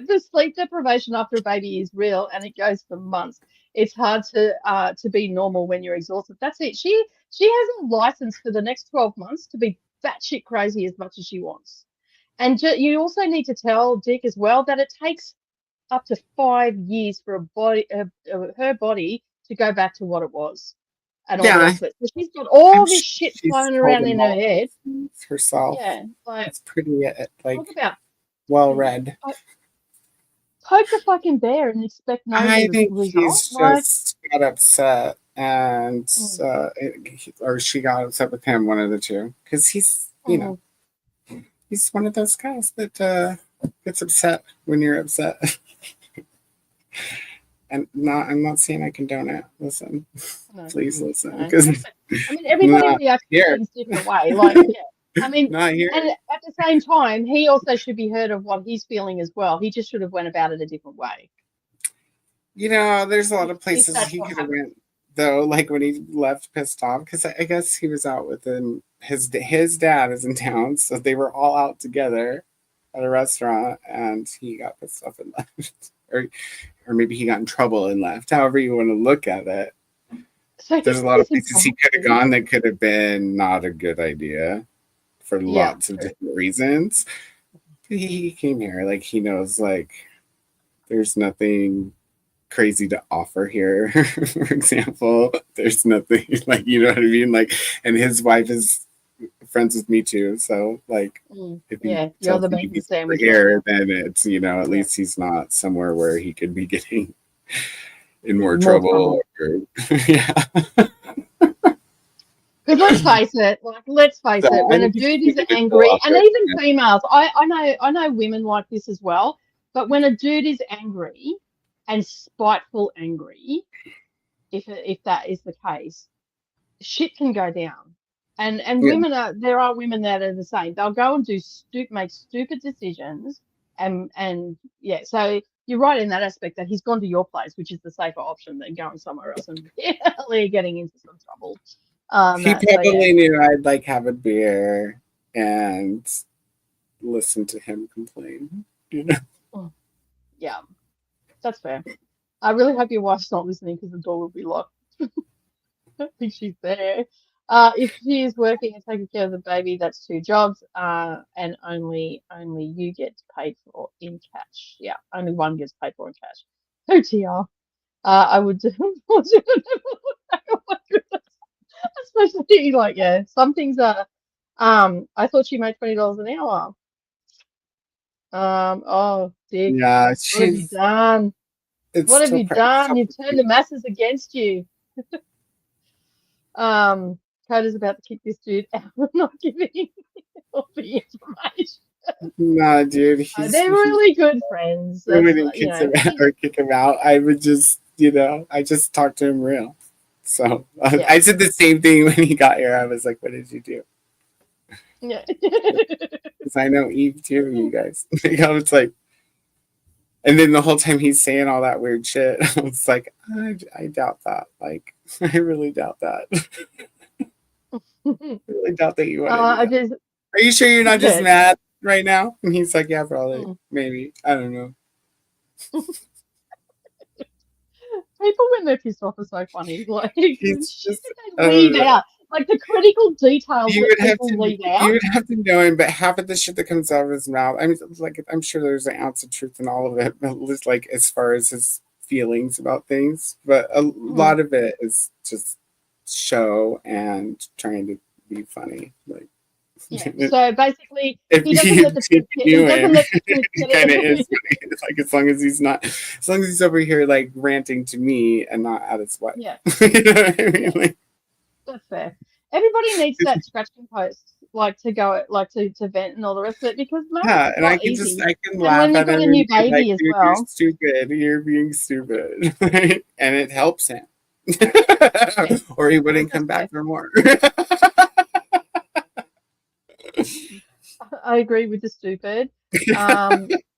The sleep deprivation after a baby is real, and it goes for months. It's hard to be normal when you're exhausted. That's it. She has a license for the next 12 months to be batshit crazy as much as she wants. And you also need to tell Dick as well that it takes up to 5 years for her body to go back to what it was. And all the rest of it. So she's got all this shit flying around in her head herself. Yeah, like, it's pretty like talk about well read. Poke the fucking bear and expect no result. I think he's just got upset, and or she got upset with him, one of the two, because he's you know he's one of those guys that gets upset when you're upset. And I'm not saying I condone it. Listen, please listen, because I mean everybody reacts to things different way. Like, I mean, not here. And at the same time, he also should be heard of what he's feeling as well. He just should have went about it a different way. You know, there's a lot of places he could have went, though. Like when he left pissed off, because I guess he was out with him. His dad is in town, so they were all out together at a restaurant, and he got pissed off and left. Or maybe he got in trouble and left. However you want to look at it. So there's a lot of places he could have gone that could have been not a good idea for lots of different reasons. He came here, like, he knows, like, there's nothing crazy to offer here. For example, there's nothing, like, you know what I mean? Like, and his wife is friends with me too, so like if you're the main sandwich here, then it's, you know, at least he's not somewhere where he could be getting in more trouble. Because let's face it, when a dude is angry, and even females, I know women like this as well, but when a dude is angry and spiteful angry, if that is the case, shit can go down. And there are women that are the same. They'll go and make stupid decisions, and so you're right in that aspect that he's gone to your place, which is the safer option than going somewhere else and really getting into some trouble. He probably knew I'd like have a beer and listen to him complain, you know. Yeah, that's fair. I really hope your wife's not listening, because the door will be locked. I don't think she's there. If she is working and taking care of the baby, that's 2 jobs, and only you get paid for in cash. Yeah, only one gets paid for in cash. Oh dear. I would do. Oh my goodness. Especially like, some things are. I thought she made $20 an hour. Oh, Dick. Yeah, what have you done? What have you done? You've turned the masses against you. Koda's about to kick this dude out for not giving all the information. No, dude. They're really good friends. I wouldn't kick him out. I would just, you know, I just talked to him real. So I said the same thing when he got here. I was like, what did you do? Yeah. Because I know Eve too, you guys. I was like, and then the whole time he's saying all that weird shit, I was like, I doubt that. Like, I really doubt that. I really doubt that you want to. Are you sure you're not just mad right now? And he's like, yeah, probably. Maybe. I don't know. People, when they're pissed off, are so funny. Like, he's just, they leave out. Like the critical details You that would have people to, leave out. you would have to know him, but half of the shit that comes out of his mouth, I mean, like, I'm sure there's an ounce of truth in all of it, but at least, like, as far as his feelings about things, but a lot of it is just show and trying to be funny. Like, yeah. So basically, if he doesn't let the truth get. He doesn't let the truth get kind of in. is funny. Like, as long as he's over here like ranting to me and not at his wife. Yeah, You know what I mean? yeah, Like, that's fair. Everybody needs that scratching post, like to go, like to vent and all the rest of it, because no, yeah, it's and I not can easy. can And laugh when you've at got him a and new be like, baby as dude, you're well, stupid. You're being stupid. Right? And it helps him. yeah, Or he wouldn't that's come fair. back for more. I agree with the stupid.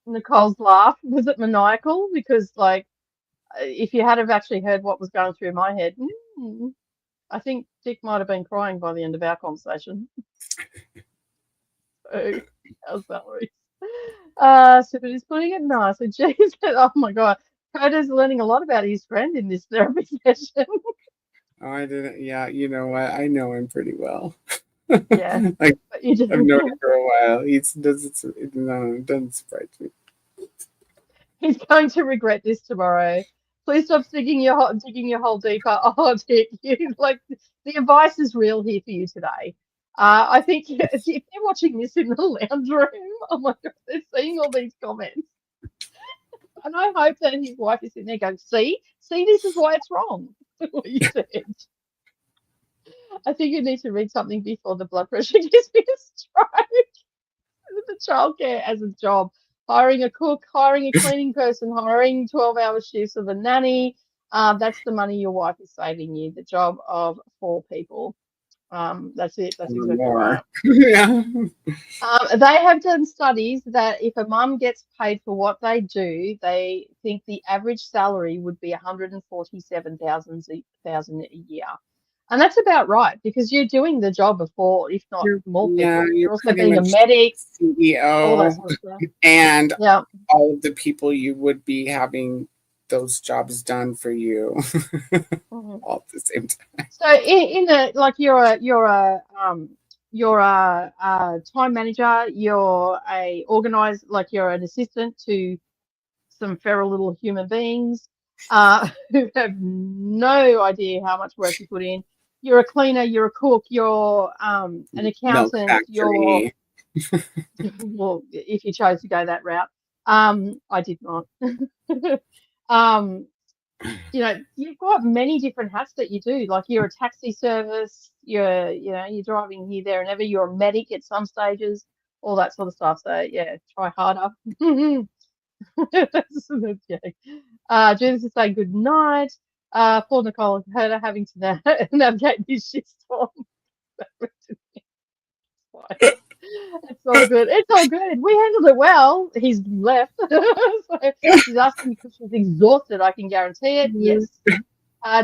Nicole's laugh, was it maniacal? Because like, if you had have actually heard what was going through my head, I think Dick might have been crying by the end of our conversation. So, how's Valerie? So but he's putting it nicely. Jeez, oh my God. Koda's learning a lot about his friend in this therapy session. Oh, I didn't. Yeah, you know what? I know him pretty well. Yeah, Like, but you I've known him didn't. for a while. It doesn't surprise me. He's going to regret this tomorrow. Please stop digging your hole deeper. Oh, Dick, you like the advice is real here for you today. I think if they're watching this in the lounge room, oh my God, they're seeing all these comments. And I hope that his wife is in there going, see, this is why it's wrong. What you said. I think you need to read something before the blood pressure gives me a stroke. The childcare as a job, hiring a cook, hiring a cleaning person, hiring 12-hour shifts of a nanny. That's the money your wife is saving you. The job of 4 people. That's it. That's exactly right. More. Yeah. They have done studies that if a mum gets paid for what they do, they think the average salary would be 147,000 a year. And that's about right because you're doing the job of 4, if not more people. You're You're also pretty being a much medic, all that CEO sort of stuff. and Yeah. all of the people you would be having those jobs done for you all at the same time. So in the like you're a time manager, you're a organized, like you're an assistant to some feral little human beings who have no idea how much work you put in. You're a cleaner, you're a cook, you're an Milk accountant, you're factory. well, if you chose to go that route. I did not. um, you've got many different hats that you do. Like you're a taxi service, you're driving here, there, and ever. You're a medic at some stages, all that sort of stuff. So yeah, try harder. Judith is saying good night. Poor Nicole and Koda having to navigate this shitstorm. It's all good. It's all good. We handled it well. He's left. So she's asking because she's exhausted. I can guarantee it. Yes.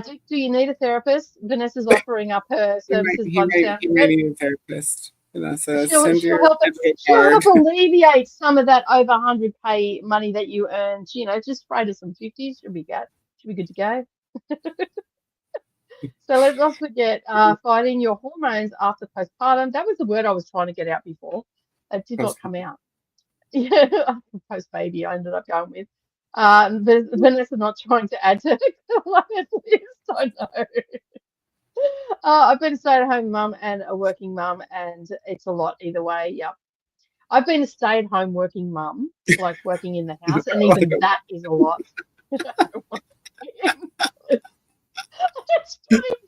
Dick, do you need a therapist? Vanessa's offering up her services by the sound He of may it. need a therapist. Vanessa, She'll your help she'll card. help alleviate some of that over 100K money that you earned. Just spray to some 50s. Should be good to go. So let's not forget fighting your hormones after postpartum. That was the word I was trying to get out before. It did not come out. Yeah, post baby, I ended up going with. Vanessa not trying to add to the list. I know. I've been a stay-at-home mum and a working mum, and it's a lot either way. Yep. I've been a stay-at-home working mum, like working in the house, and even that is a lot. Just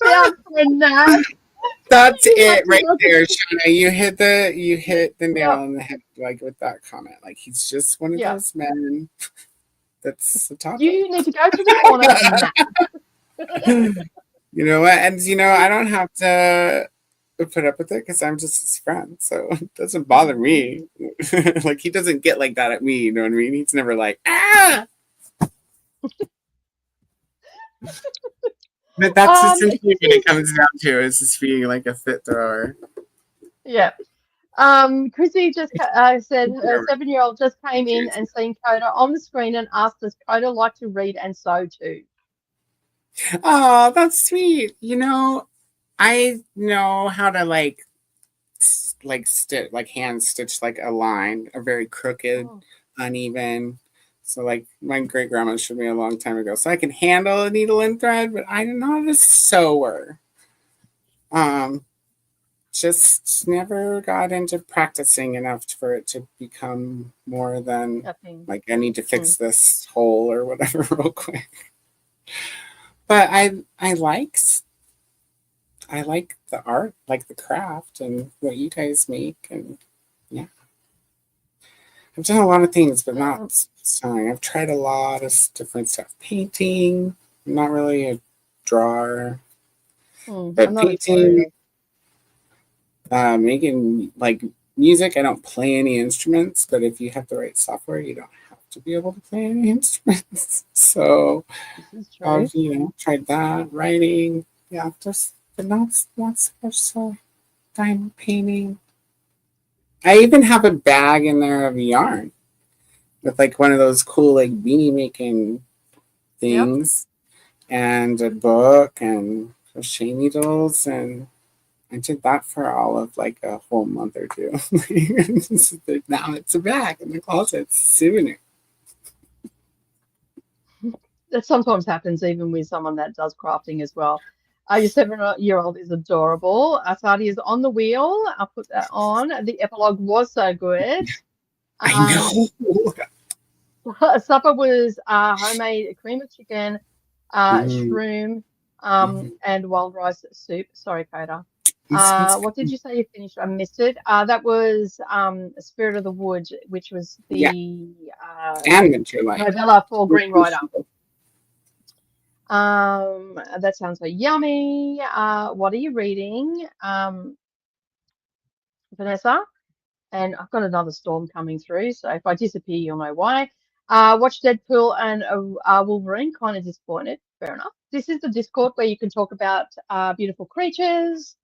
down for a nap. That's it right there, Shauna. You hit the nail on the head, like with that comment. Like he's just one of those men. That's the top. You need to go to the corner and nap. You know what? And I don't have to put up with it because I'm just his friend, so it doesn't bother me. Like he doesn't get like that at me. You know what I mean? He's never like But that's essentially what it comes down to, is just being like a fit thrower. Yeah. Chrissy just said her 7-year-old just came in and seen Koda on the screen and asked, does Koda like to read and sew too? Oh, that's sweet. I know how to like stitch, like hand stitch like a line, a very crooked, uneven. So like my great grandma showed me a long time ago. So I can handle a needle and thread, but I don't know how to sewer. Just never got into practicing enough for it to become more than like I need to fix this hole or whatever real quick. But I like the art, like the craft and what you guys make, and yeah. I've done a lot of things, but not sewing. I've tried a lot of different stuff. Painting. I'm not really a drawer. But painting, making like music, I don't play any instruments, but if you have the right software, you don't have to be able to play any instruments. So I've, tried that. Writing. Yeah, just but not so much diamond painting. I even have a bag in there of yarn with like one of those cool like beanie making things and a book and crochet needles, and I did that for all of like a whole month or two. Now it's a bag in the closet. It's a souvenir. That sometimes happens even with someone that does crafting as well. Your 7-year-old is adorable. Asadi is on the wheel. I'll put that on. The epilogue was so good. I know. Supper was homemade cream of chicken, shroom, and wild rice soup. Sorry, Koda. What did you say you finished? I missed it. That was Spirit of the Wood, which was the novella for Green Rider. That sounds so yummy. What are you reading, Vanessa? And I've got another storm coming through, so if I disappear, you'll know why. Watch Deadpool and Wolverine. Kind of disappointed. Fair enough. This is the Discord where you can talk about beautiful creatures.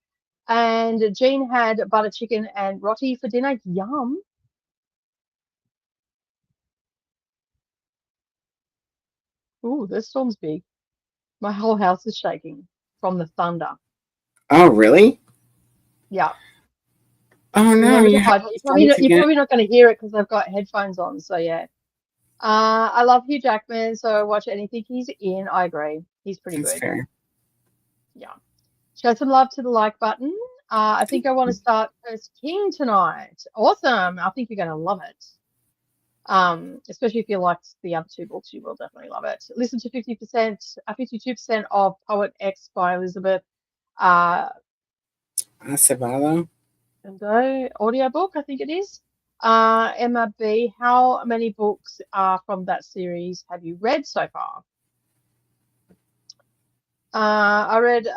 And Jean had butter chicken and roti for dinner. Yum. Ooh, this storm's big. My whole house is shaking from the thunder. Oh, really? Yeah. Oh no! You're probably not going to hear it because I've got headphones on. So yeah. I love Hugh Jackman, so I watch anything he's in. I agree. He's pretty good. Fair. Yeah. Show some love to the like button. I think I want to start First King tonight. Awesome. I think you're going to love it. Especially if you liked the other two books, you will definitely love it. Listen to 52% of Poet X by Elizabeth Acevedo. And audiobook, I think it is. Emma B, how many books from that series have you read so far? I read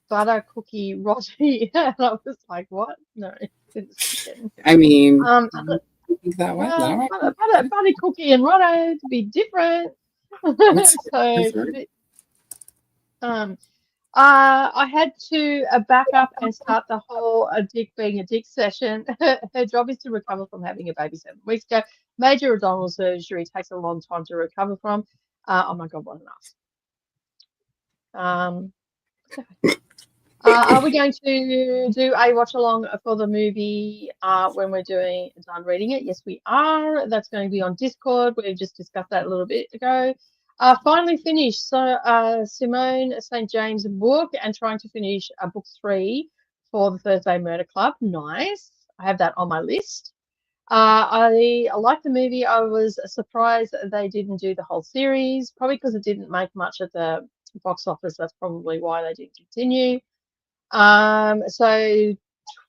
Butter Cookie Roti, and I was like, what? No, I mean, I think that way. Butter Cookie and Roti to be different. I had to back up and start the whole Dick being a dick session. Her job is to recover from having a baby 7 weeks ago. Major abdominal surgery takes a long time to recover from. Oh my God, what an ass. Are we going to do a watch along for the movie when we're done reading it? Yes, we are. That's going to be on Discord. We've just discussed that a little bit ago. Finally finished Simone St. James' book and trying to finish book 3 for the Thursday Murder Club. Nice. I have that on my list. I liked the movie. I was surprised they didn't do the whole series, probably because it didn't make much at the box office. That's probably why they didn't continue. So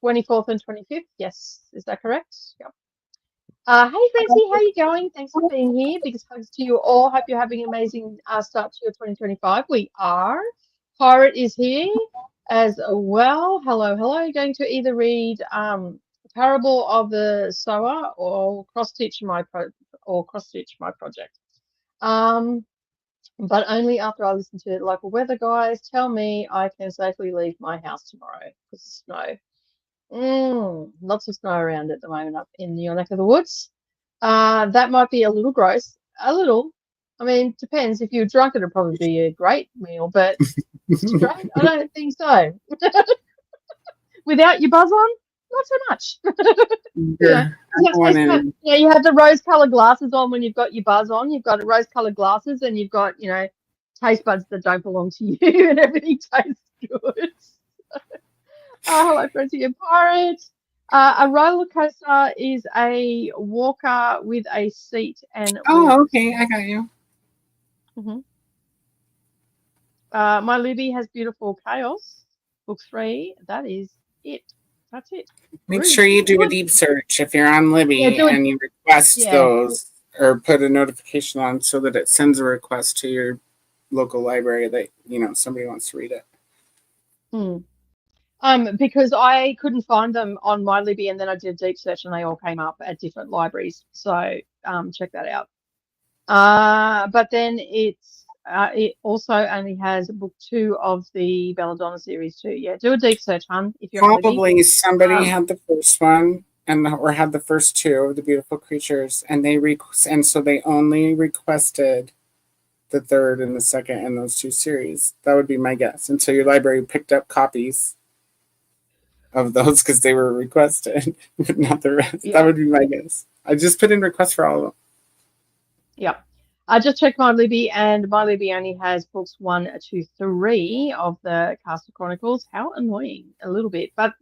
24th and 25th. Yes, is that correct? Yep. Hey Francie, how you going? Thanks for being here. Biggest hugs to you all. Hope you're having an amazing start to your 2025. We are. Pirate is here as well. Hello. Going to either read Parable of the Sower or cross stitch my project. But only after I listen to local weather guys tell me I can safely leave my house tomorrow because of snow. Lots of snow around at the moment up in your neck of the woods. That might be a little gross, a little, I mean, depends. If you're drunk, it'd probably be a great meal, but straight, I don't think so. Without your buzz on, not so much. You have the rose-colored glasses on when you've got your buzz on. You've got rose-colored glasses, and you've got taste buds that don't belong to you, and everything tastes good. Hello, Frenzy and Pirate. A roller coaster is a walker with a seat and. Okay, I got you. Mm-hmm. My Libby has beautiful chaos. Book 3. That is it. That's it. Make sure you do a deep search if you're on Libby and you request those, or put a notification on so that it sends a request to your local library that somebody wants to read it. Because I couldn't find them on my Libby, and then I did a deep search, and they all came up at different libraries. So check that out. But then it also only has book 2 of the Belladonna series too. Yeah, do a deep search, hon. If you're probably somebody had the first one or had the first 2 of the beautiful creatures, and so they only requested the 3rd and the 2nd in those 2 series. That would be my guess. And so your library picked up copies of those because they were requested, but not the rest. Yeah. That would be my guess. I just put in requests for all of them. Yeah. I just checked my Libby, and my Libby only has books 1, 2, 3 of the Castle Chronicles. How annoying, a little bit. But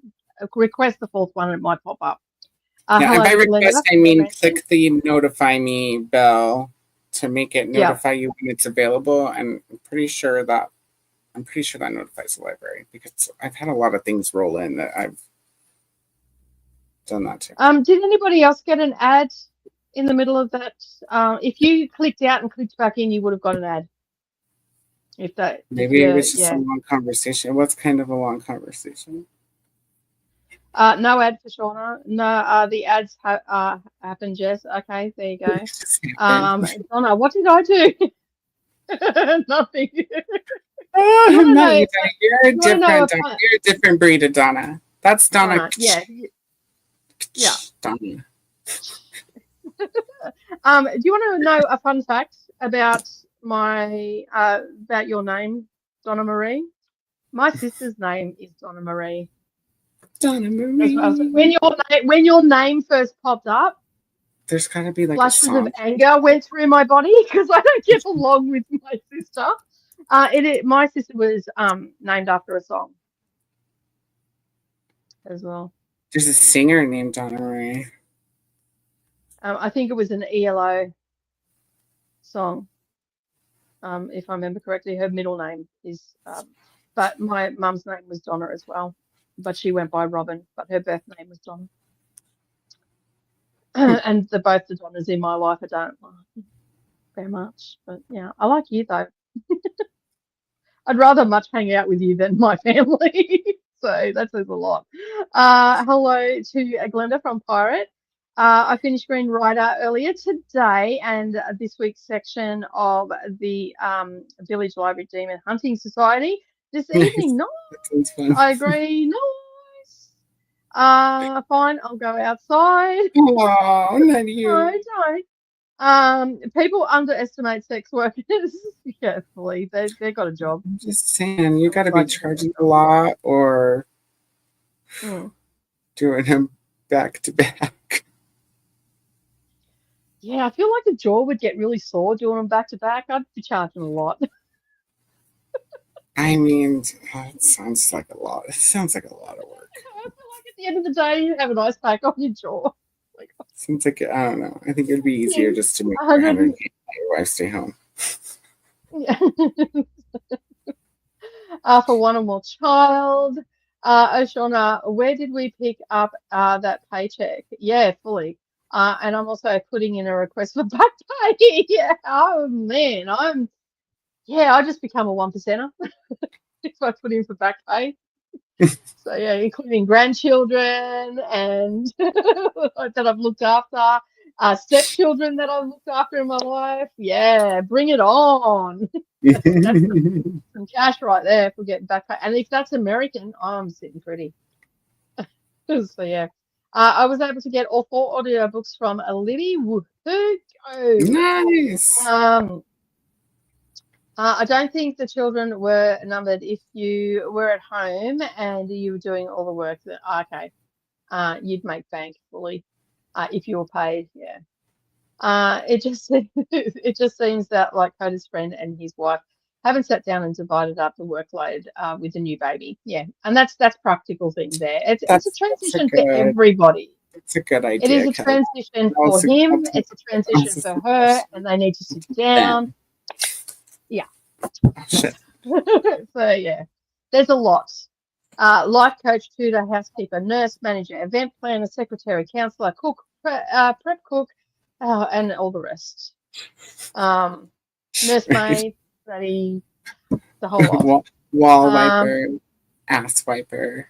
request the 4th one, and it might pop up. If I request, I mean click the notify me bell to make it notify you when it's available. And I'm pretty sure that notifies the library, because I've had a lot of things roll in that I've done that too. Did anybody else get an ad in the middle of that? If you clicked out and clicked back in, you would have got an ad. Maybe it was just a long conversation. What's kind of a long conversation? No ad for Shauna. No, the ads happened, Jess. Okay, there you go. Donna, what did I do? Nothing. No, you're a different breed of Donna. That's Donna. Yeah. Donna. Do you want to know a fun fact about about your name, Donna Marie? My sister's name is Donna Marie. Donna Marie. When your name first popped up, there's got to be like flashes of anger went through my body because I don't get along with my sister. My sister was named after a song as well. There's a singer named Donna Marie. I think it was an ELO song, if I remember correctly. Her middle name is, but my mum's name was Donna as well, but she went by Robin, but her birth name was Donna. And both the Donnas in my life I don't like very much, but yeah, I like you though. I'd rather much hang out with you than my family, so that says a lot. Hello to Glenda from Pirate. I finished Green Rider earlier today, and this week's section of the Village Library Demon Hunting Society this evening. Nice. I agree. Nice. Fine. I'll go outside. Oh, not you. No, don't. People underestimate sex workers. Yeah, please. They've got a job. I'm just saying, you got to be charging a lot or doing them back to back. Yeah, I feel like the jaw would get really sore doing them back to back. I'd be charging a lot. I mean, it sounds like a lot. It sounds like a lot of work. I feel like at the end of the day, you have an ice pack on your jaw. Seems like, I don't know. I think it would be easier just to make your wife stay home. Yeah. For one or more child. Shauna, where did we pick up that paycheck? Yeah, fully. And I'm also putting in a request for back pay. Yeah. Oh man, I just become a 1%er if I put in for back pay. So yeah, including grandchildren and that I've looked after, stepchildren that I've looked after in my life. Yeah, bring it on. That's some cash right there if we get back pay. And if that's American, I'm sitting pretty. So yeah. I was able to get all 4 audiobooks from Libby. Woohoo! Nice. I don't think the children were numbered if you were at home and you were doing all the work. Okay, you'd make bank fully if you were paid. Yeah. It just it just seems that like Koda's friend and his wife haven't sat down and divided up the workload with the new baby. Yeah, and that's practical thing there. It's a transition for everybody. It's a good idea. It is a transition for him. It's a transition for her, and they need to sit down. Yeah. Shit. So yeah, there's a lot. Life coach, tutor, housekeeper, nurse, manager, event planner, secretary, counselor, cook, prep cook, and all the rest. Nursemaid, study, the whole lot. Wall wiper, ass wiper.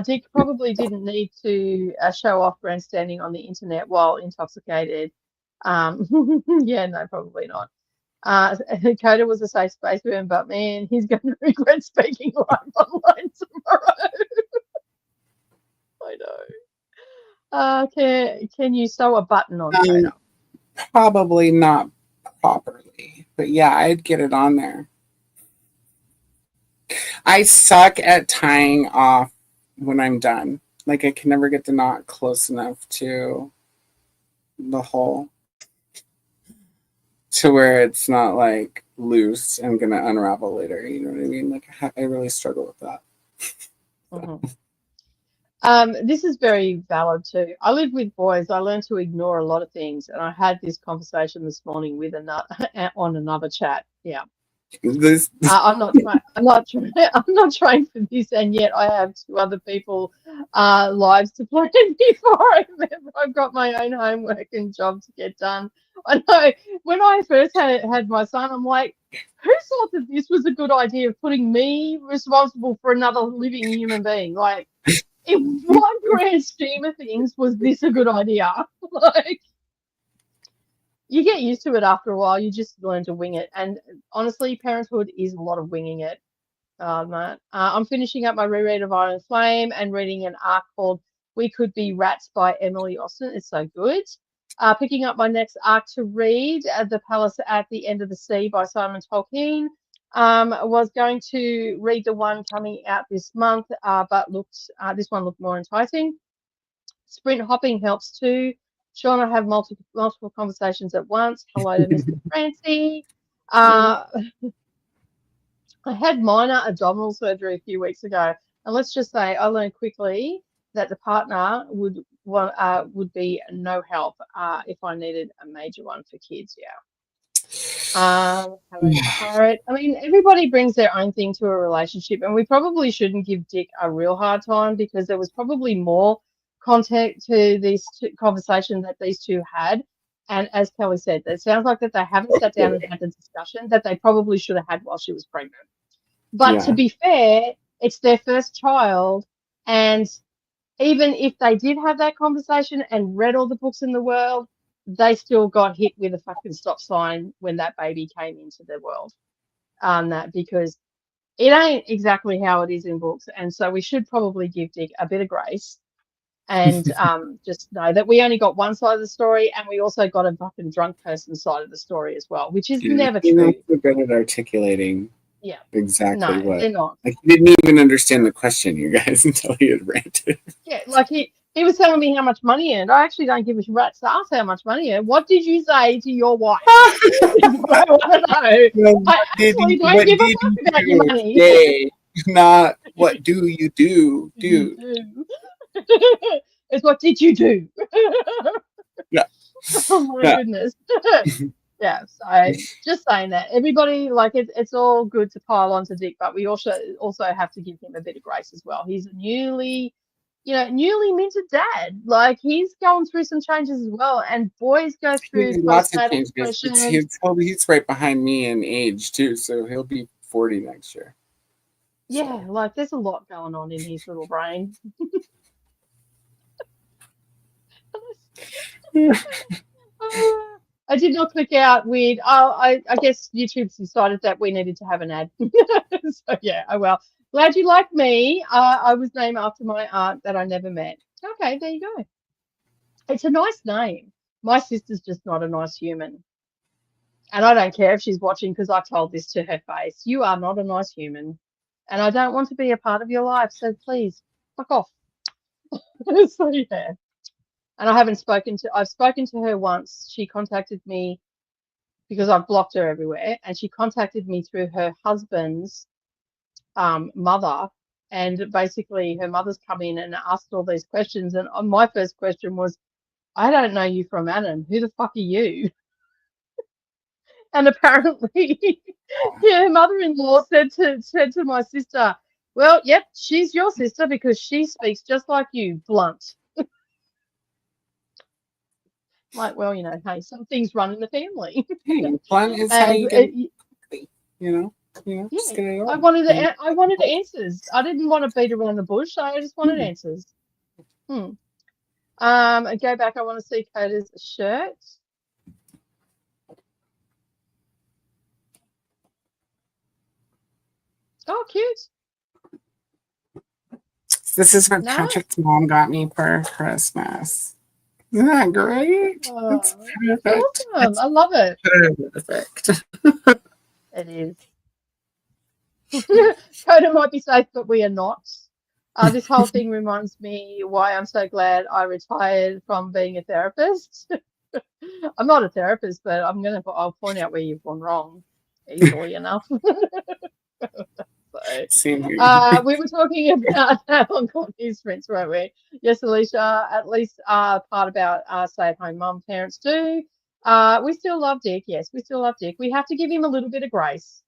Dick probably didn't need to show off grandstanding on the internet while intoxicated. Yeah, no, probably not. Koda was a safe space for him, but man, he's going to regret speaking live online tomorrow. I know. Can you sew a button on Koda? Probably not properly, but yeah, I'd get it on there. I suck at tying off when I'm done. Like I can never get the knot close enough to the hole to where it's not like loose and gonna unravel later. You know what I mean? Like I really struggle with that. This is very valid too. I live with boys. I learned to ignore a lot of things, and I had this conversation this morning with on another chat. Yeah. I'm not trying for this, and yet I have two other people lives to plan before I've got my own homework and job to get done. I know when I first had my son, I'm like, who thought that this was a good idea of putting me responsible for another living human being? Like, in what grand scheme of things was this a good idea? Like, you get used to it after a while. You just learn to wing it. And honestly, parenthood is a lot of winging it. I'm finishing up my reread of Iron Flame and reading an arc called We Could Be Rats by Emily Austen. It's so good. Picking up my next arc to read, The Palace at the End of the Sea by Simon Tolkien. Was going to read the one coming out this month, but this one looked more enticing. Sprint hopping helps too. Sean, I have multiple conversations at once. Hello to Mr. Francie. I had minor abdominal surgery a few weeks ago, and let's just say I learned quickly that the partner would be no help if I needed a major one for kids. Yeah. Pirate. I mean, everybody brings their own thing to a relationship, and we probably shouldn't give Dick a real hard time because there was probably more context to this conversation that these two had. And as Kelly said, it sounds like that they haven't sat down and had the discussion that they probably should have had while she was pregnant. But to be fair, it's their first child, and even if they did have that conversation and read all the books in the world, they still got hit with a fucking stop sign when that baby came into the world. Because it ain't exactly how it is in books. And so we should probably give Dick a bit of grace and just know that we only got one side of the story, and we also got a fucking drunk person side of the story as well, which is never true. You're not so good at articulating exactly what. They're not. Like, he didn't even understand the question, you guys, until he had ranted. Yeah, like he was telling me how much money he earned. I actually don't give a rat's ass how much money he earned. What did you say to your wife? I want to know. I actually don't give a fuck about your money. Today, not what do you do, dude. It's what did you do? Yeah. Oh my goodness. Yeah, so just saying that. Everybody, like, it's all good to pile onto Dick, but we also have to give him a bit of grace as well. He's a newly minted dad. Like, he's going through some changes as well, and boys go through lots of changes. He's right behind me in age too, so he'll be 40 next year. Yeah, like there's a lot going on in his little brain. I did not click out weird. I guess YouTube's decided that we needed to have an ad. So yeah, oh well. Glad you like me. I was named after my aunt that I never met. Okay, there you go. It's a nice name. My sister's just not a nice human. And I don't care if she's watching because I told this to her face. You are not a nice human. And I don't want to be a part of your life. So please, fuck off. So, yeah. And I've spoken to her once. She contacted me because I've blocked her everywhere. And she contacted me through her husband's mother. And basically her mother's come in and asked all these questions. And my first question was, I don't know you from Adam. Who the fuck are you? And apparently, yeah, her mother-in-law said to my sister, well, yep, she's your sister because she speaks just like you, blunt. Like, well, hey, some things run in the family. Hey, blunt is how you get it, just get it over. I wanted answers. I didn't want to beat around the bush. I just wanted answers. Go back. I want to see Koda's shirt. Oh, cute. This is what Patrick's mom got me for Christmas. Isn't that great? Oh, it's perfect. Awesome. I love it. Perfect. It is. Koda might be safe, but we are not. This whole thing reminds me why I'm so glad I retired from being a therapist. I'm not a therapist, but I'll point out where you've gone wrong easily enough. We were talking about Hong Kong sprints, weren't we? Yes, Alicia, at least part about stay-at-home mum parents do. We still love Dick. Yes, we still love Dick. We have to give him a little bit of grace.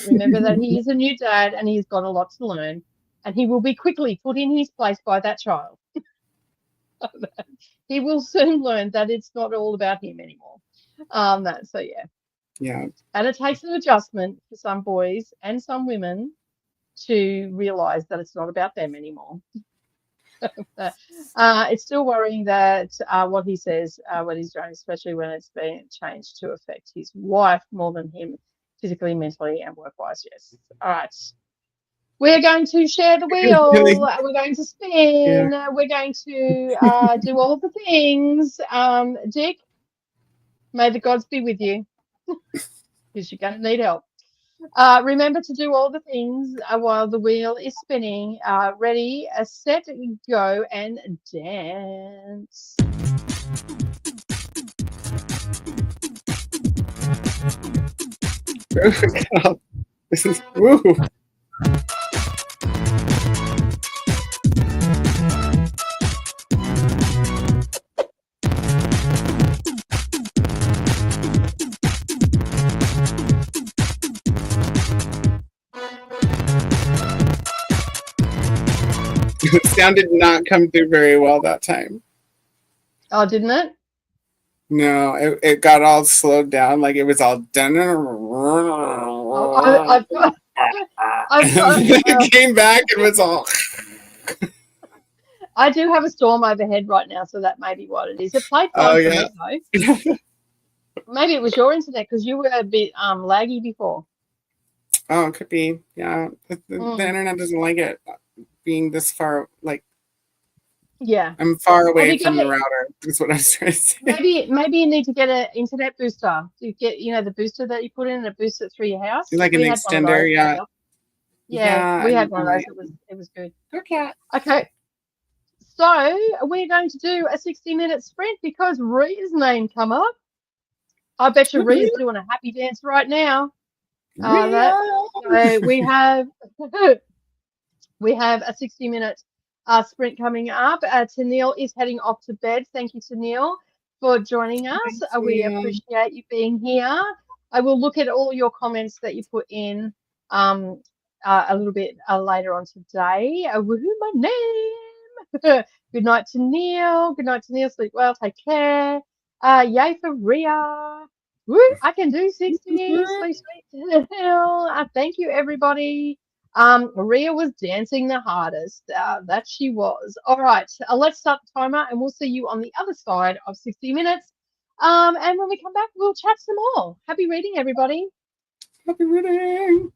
Remember that he is a new dad and he's got a lot to learn, and he will be quickly put in his place by that child. He will soon learn that it's not all about him anymore. So yeah. Yeah. And it takes an adjustment for some boys and some women to realize that it's not about them anymore. It's still worrying that what he says, what he's doing, especially when it's been changed to affect his wife more than him physically, mentally, and work-wise. Yes. All right. We're going to share the wheel. We're going to spin. Yeah. We're going to do all the things. Dick, may the gods be with you because you're going to need help. Remember to do all the things while the wheel is spinning. Ready, set, go, and dance. This is woo. The sound did not come through very well that time. Oh, didn't it? No, it got all slowed down, like it was all done. It came back and was all. I do have a storm overhead right now, so that may be what it is. It played fine for me, though. Maybe it was your internet because you were a bit laggy before. Oh, it could be. Yeah, the internet doesn't like it being this far. Like, yeah, I'm far away from the router. Is what I was trying to say. Maybe you need to get an internet booster. You get the booster that you put in and it boosts it through your house. Like an extender, yeah. Yeah, we had one of those. It was good. Okay. So we're going to do a 60-minute sprint because Rhea's name come up. I bet you Rhea's doing a happy dance right now. So we have a 60-minute sprint coming up. Tennille is heading off to bed. Thank you, Tennille, for joining us. We appreciate you being here. I will look at all your comments that you put in a little bit later on today. Woohoo, my name. Good night to Neil. Good night to Neil. Sleep well. Take care. Yay for Rhea. Woo, I can do 60. Sleep to the hill. Thank you, everybody. Rhea was dancing the hardest. That she was. All right, let's start the timer, and we'll see you on the other side of 60 minutes. And when we come back, we'll chat some more. Happy reading, everybody. Happy reading.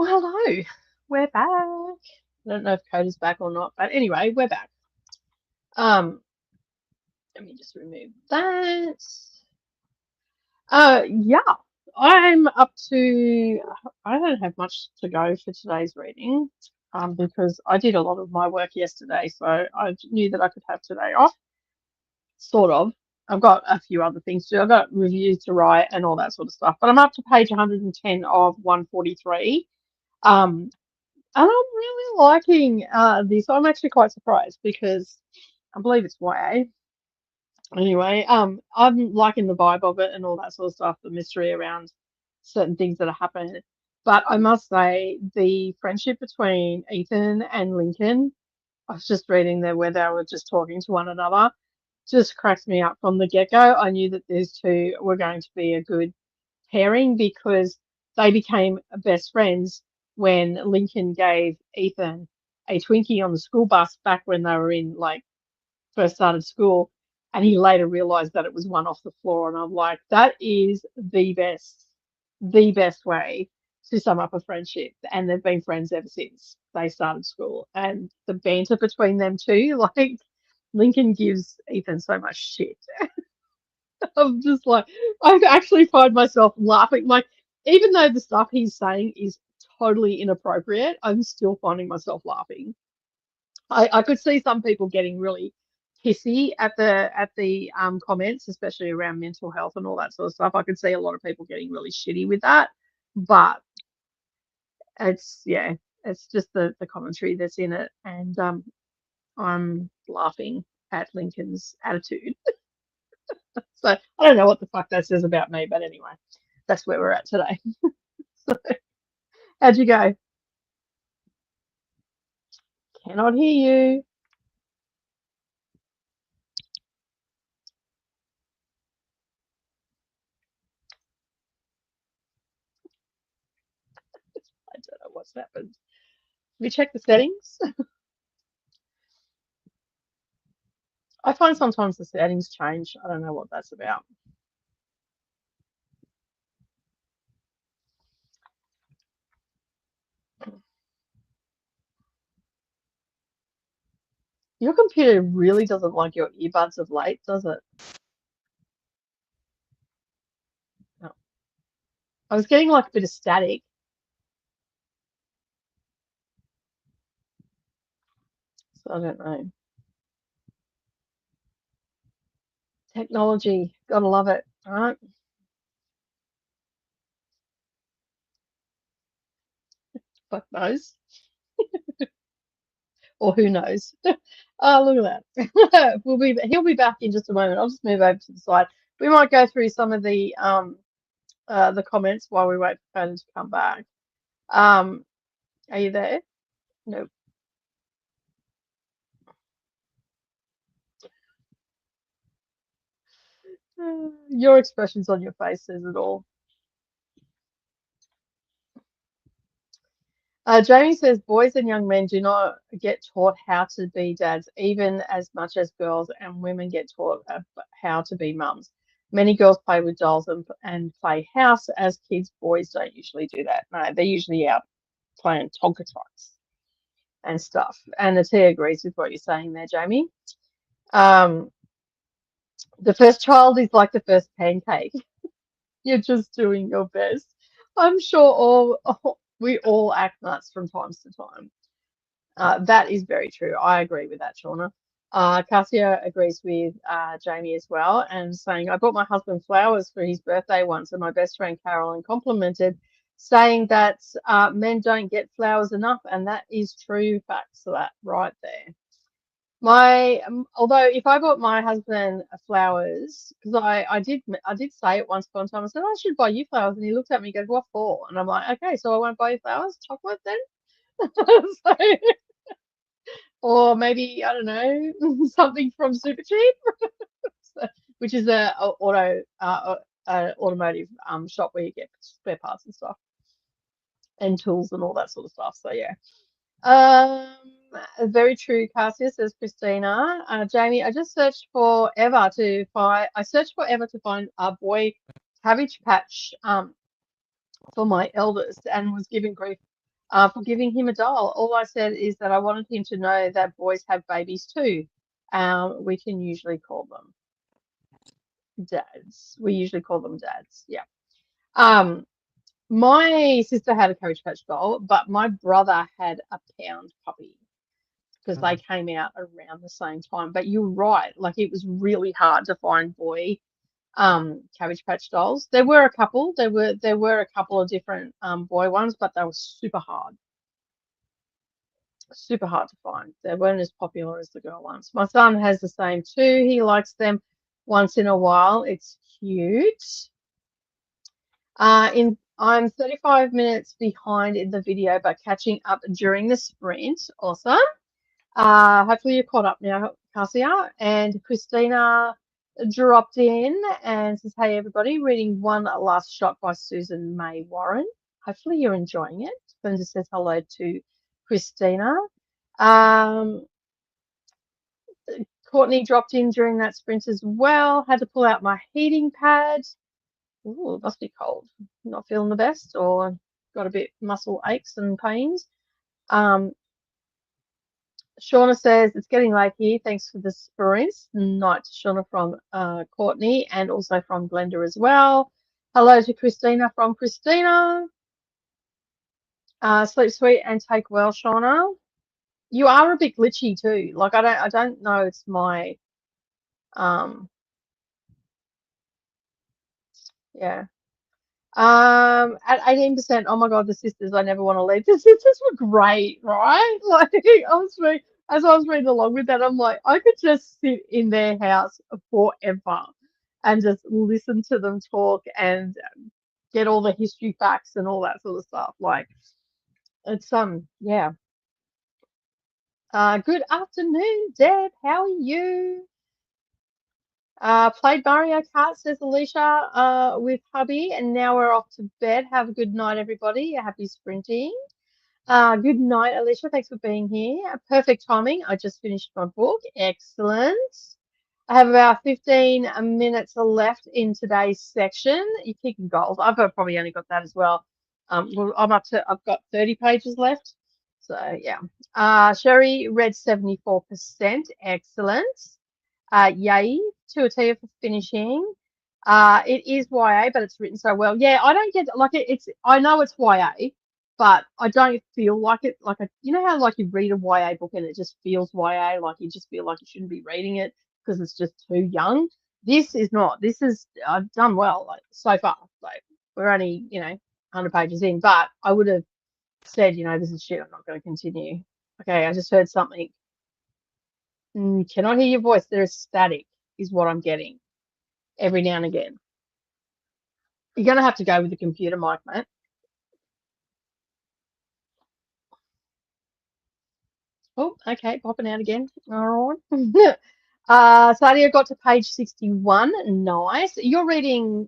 Oh, hello. We're back. I don't know if Coda's back or not, but anyway, we're back. Let me just remove that. Yeah, I'm up to, I don't have much to go for today's reading, because I did a lot of my work yesterday, so I knew that I could have today off, sort of. I've got a few other things to do. I've got reviews to write and all that sort of stuff, but I'm up to page 110 of 143. And I'm really liking this. I'm actually quite surprised because I believe it's YA. Anyway, I'm liking the vibe of it and all that sort of stuff, the mystery around certain things that are happening. But I must say, the friendship between Ethan and Lincoln, I was just reading there where they were just talking to one another, just cracks me up from the get-go. I knew that these two were going to be a good pairing because they became best friends when Lincoln gave Ethan a Twinkie on the school bus back when they were in like first started school, and he later realized that it was one off the floor. And I'm like, that is the best way to sum up a friendship. And they've been friends ever since they started school. And the banter between them two, like Lincoln gives Ethan so much shit. I'm just like, I actually find myself laughing. Like, even though the stuff he's saying is totally inappropriate, I'm still finding myself laughing. I could see some people getting really pissy at the comments, especially around mental health and all that sort of stuff. I could see a lot of people getting really shitty with that, but it's just the commentary that's in it, and I'm laughing at Lincoln's attitude. So I don't know what the fuck that says about me, but anyway, that's where we're at today. So, how'd you go? Cannot hear you. I don't know what's happened. Have you checked the settings? I find sometimes the settings change. I don't know what that's about. Your computer really doesn't like your earbuds of late, does it? No. I was getting like a bit of static. So I don't know. Technology, gotta love it, all right? Fuck knows. Or who knows? Oh, look at that. He'll be back in just a moment. I'll just move over to the side. We might go through some of the comments while we wait for Coda to come back. Are you there? Nope. Your expressions on your face says it all. Jamie says boys and young men do not get taught how to be dads, even as much as girls and women get taught how to be mums. Many girls play with dolls and play house as kids. Boys don't usually do that. No, they're usually out playing Tonka trucks and stuff. And the T agrees with what you're saying there, Jamie. The first child is like the first pancake. You're just doing your best. I'm sure we all act nuts from time to time. That is very true. I agree with that, Shauna. Cassia agrees with Jamie as well, and saying, I bought my husband flowers for his birthday once, and my best friend Carolyn complimented, saying that men don't get flowers enough, and that is true facts. So that right there. Although if I bought my husband flowers, because I did say it once upon a time, I said I should buy you flowers, and he looked at me and goes, "What for?" And I'm like, "Okay, so I won't buy you flowers, chocolate then." So, or maybe I don't know, something from Super Cheap, which is a automotive shop where you get spare parts and stuff and tools and all that sort of stuff. So yeah. Very true, Cassia, says Christina. Jamie, I just searched for Eva to find a boy Cabbage Patch for my eldest and was given grief for giving him a doll. All I said is that I wanted him to know that boys have babies too. We can usually call them dads. We usually call them dads. Yeah. My sister had a Coach Patch doll, but my brother had a pound puppy because they came out around the same time. But you're right, like it was really hard to find boy Cabbage Patch dolls. There were a couple. There were a couple of different boy ones, but they were super hard to find. They weren't as popular as the girl ones. My son has the same too. He likes them once in a while. It's cute. I'm 35 minutes behind in the video, but catching up during the sprint. Awesome. Hopefully you're caught up now, Cassia. And Christina dropped in and says, hey, everybody, reading One Last Shot by Susan May Warren. Hopefully you're enjoying it. Linda says hello to Christina. Courtney dropped in during that sprint as well. Had to pull out my heating pad. Ooh, it must be cold. Not feeling the best, or got a bit muscle aches and pains. Shauna says it's getting late here. Thanks for the sprints. Night to Shauna from Courtney, and also from Glenda as well. Hello to Christina from Christina. Sleep sweet and take well, Shauna. You are a bit glitchy too. Like I don't know. It's my yeah. At 18%, oh my God, the sisters, I never want to leave. The sisters were great, right? Like as I was reading along with that, I'm like, I could just sit in their house forever and just listen to them talk and get all the history facts and all that sort of stuff. Like it's yeah. Good afternoon, Deb. How are you? Played Mario Kart, says Alicia, with hubby, and now we're off to bed. Have a good night, everybody. Happy sprinting. Good night, Alicia. Thanks for being here. Perfect timing. I just finished my book. Excellent. I have about 15 minutes left in today's section. You're kicking goals. I've probably only got that as well. Well, I've got 30 pages left. So yeah. Sherry read 74%. Excellent. Yay to Atia for finishing. It is YA, but it's written so well. Yeah, I don't get like it's. I know it's YA, but I don't feel like it. Like you know how like you read a YA book and it just feels YA, like you just feel like you shouldn't be reading it because it's just too young. This is not. This is I've done well like so far. Like we're only 100 pages in, but I would have said this is shit. I'm not going to continue. Okay, I just heard something. Cannot hear your voice. There's static, is what I'm getting every now and again. You're going to have to go with the computer mic, mate. Oh, okay, popping out again. All right. Sadia got to page 61. Nice. You're reading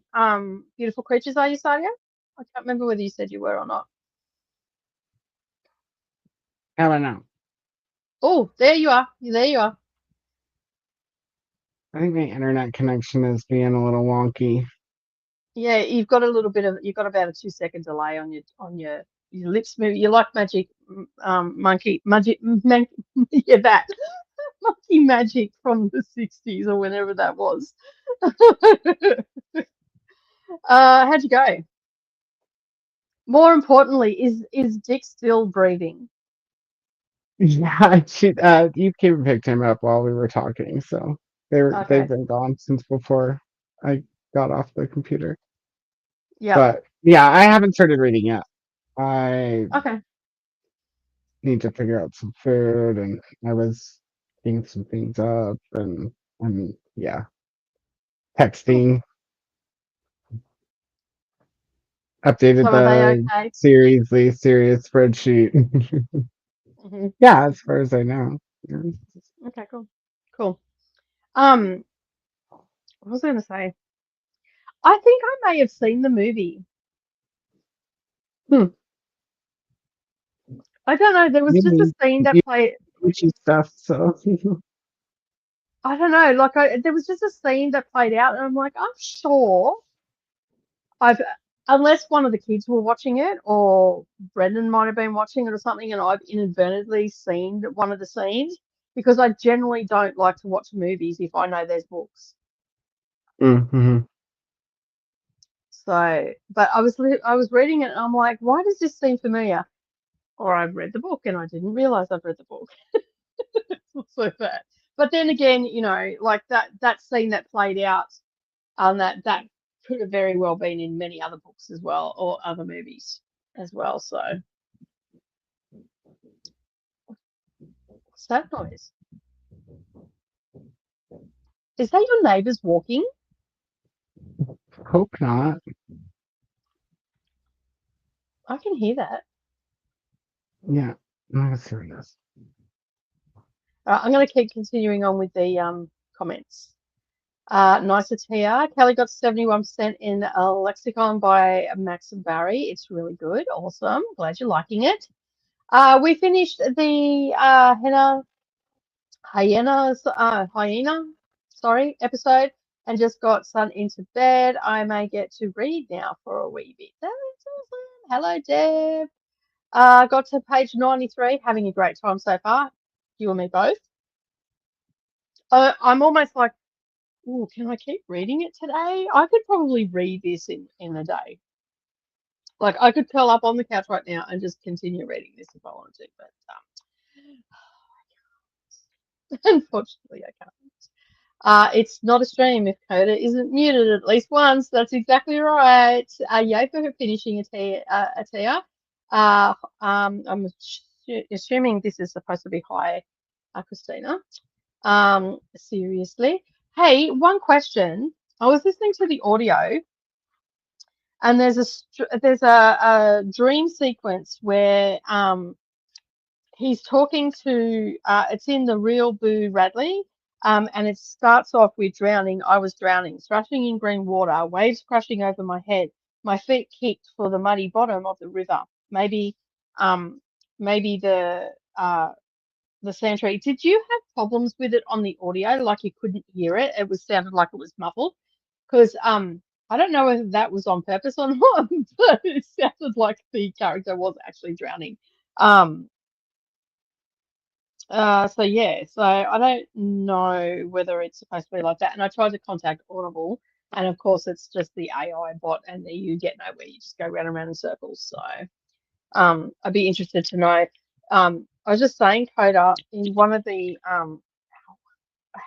Beautiful Creatures, are you, Sadia? I can't remember whether you said you were or not. I don't know. Oh, there you are. There you are. I think my internet connection is being a little wonky. Yeah, you've got about a 2-second delay on your lips move. You like magic monkey yeah, that monkey magic from the 60s or whenever that was. How'd you go? More importantly, is Dick still breathing? Yeah, you came and picked him up while we were talking, so they've been gone since before I got off the computer. Yeah. But yeah, I haven't started reading yet. I need to figure out some food, and I was picking some things up, and yeah, texting. Updated the seriously serious spreadsheet. Yeah, as far as I know. Okay, cool. What was I going to say? I think I may have seen the movie. I don't know. There was just a scene that played. Stuff. So I don't know. Like there was just a scene that played out, and I'm like, I'm sure I've unless one of the kids were watching it, or Brendan might have been watching it or something, and I've inadvertently seen one of the scenes, because I generally don't like to watch movies if I know there's books. Mm-hmm. So, but I was reading it and I'm like, why does this seem familiar? Or I've read the book and I didn't realize I've read the book. So bad. But then again, you know, like that scene that played out, that could have very well been in many other books as well, or other movies as well. So what's that noise? Is that your neighbours walking? Hope not. I can hear that. Yeah, I'm serious. I'm going to keep continuing on with the comments. Nicer Tia. Kelly got 71% in a lexicon by Max and Barry. It's really good. Awesome. Glad you're liking it. We finished the hyena episode, and just got Son into bed. I may get to read now for a wee bit. That's awesome. Hello, Deb. Got to page 93. Having a great time so far. You and me both. I'm almost like, oh, can I keep reading it today? I could probably read this in a day. Like, I could curl up on the couch right now and just continue reading this if I wanted to, but unfortunately I can't. It's not a stream if Koda isn't muted at least once. That's exactly right. Yay for her finishing a tier. I'm assuming this is supposed to be hi, Christina. Seriously. Hey, one question. I was listening to the audio, and there's a dream sequence where he's talking to it's in the real Boo Radley, and it starts off with drowning. I was drowning, thrashing in green water, waves crashing over my head. My feet kicked for the muddy bottom of the river. Maybe the Sandtree. Did you have problems with it on the audio? Like you couldn't hear it? It sounded like it was muffled. Because I don't know whether that was on purpose or not, but it sounded like the character was actually drowning. So yeah, so I don't know whether it's supposed to be like that. And I tried to contact Audible, and of course it's just the AI bot, and you get nowhere. You just go round and round in circles. So I'd be interested to know. I was just saying, Coda, in one of the I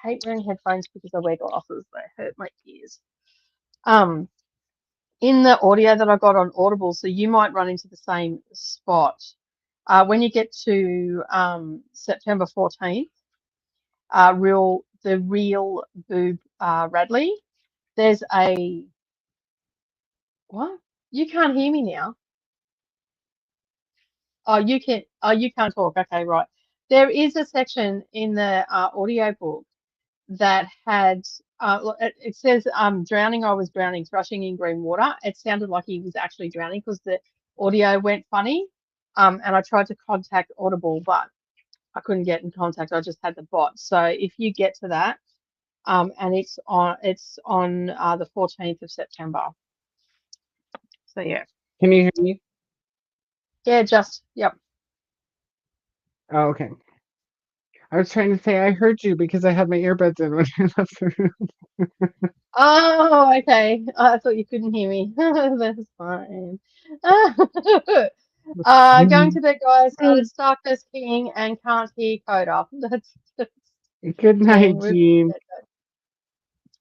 hate wearing headphones because I wear glasses. They hurt my ears. In the audio that I got on Audible, so you might run into the same spot. When you get to September 14th, the real Boob Radley, there's a what? You can't hear me now. Oh, you can. Oh, you can't talk. Okay, right. There is a section in the audio book that had it says drowning. I was drowning, thrashing in green water. It sounded like he was actually drowning because the audio went funny. And I tried to contact Audible, but I couldn't get in contact. I just had the bot. So if you get to that, and it's on the 14th of September. So yeah. Can you hear me? Yeah, yep. Oh, okay. I was trying to say I heard you because I had my earbuds in when I left the room. Oh, okay. I thought you couldn't hear me. That's fine. Going to bed, guys. Started Starkest King and can't hear Coda. That's Good night, Jean.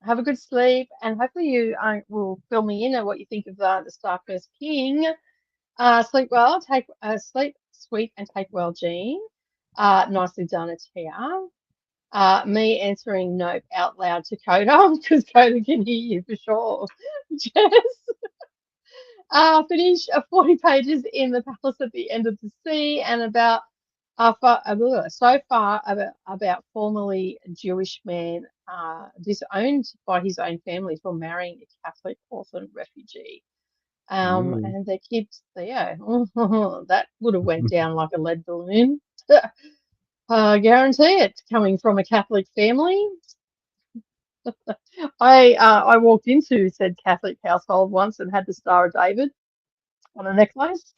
Have a good sleep, and hopefully you will fill me in on what you think of the Starkest King. Sleep well, sleep sweet, and take well, Jean. Nicely done, Atia. Me answering nope out loud to Coda because Coda can hear you for sure. Jess. Finish 40 pages in the palace at the end of the sea, and about so far about formerly Jewish man disowned by his own family for marrying a Catholic orphan refugee. And their kids, that would have went down like a lead balloon. Guarantee it, coming from a Catholic family. I walked into said Catholic household once and had the Star of David on a necklace.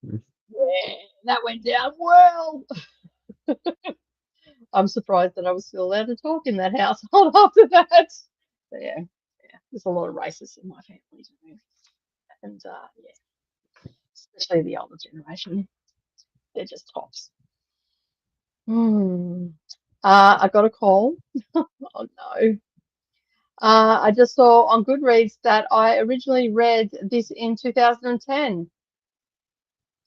Yeah, that went down well. I'm surprised that I was still allowed to talk in that household after that. So yeah, there's a lot of racists in my family too, and yeah, especially the older generation. They're just tops. I got a call. Oh no. I just saw on Goodreads that I originally read this in 2010.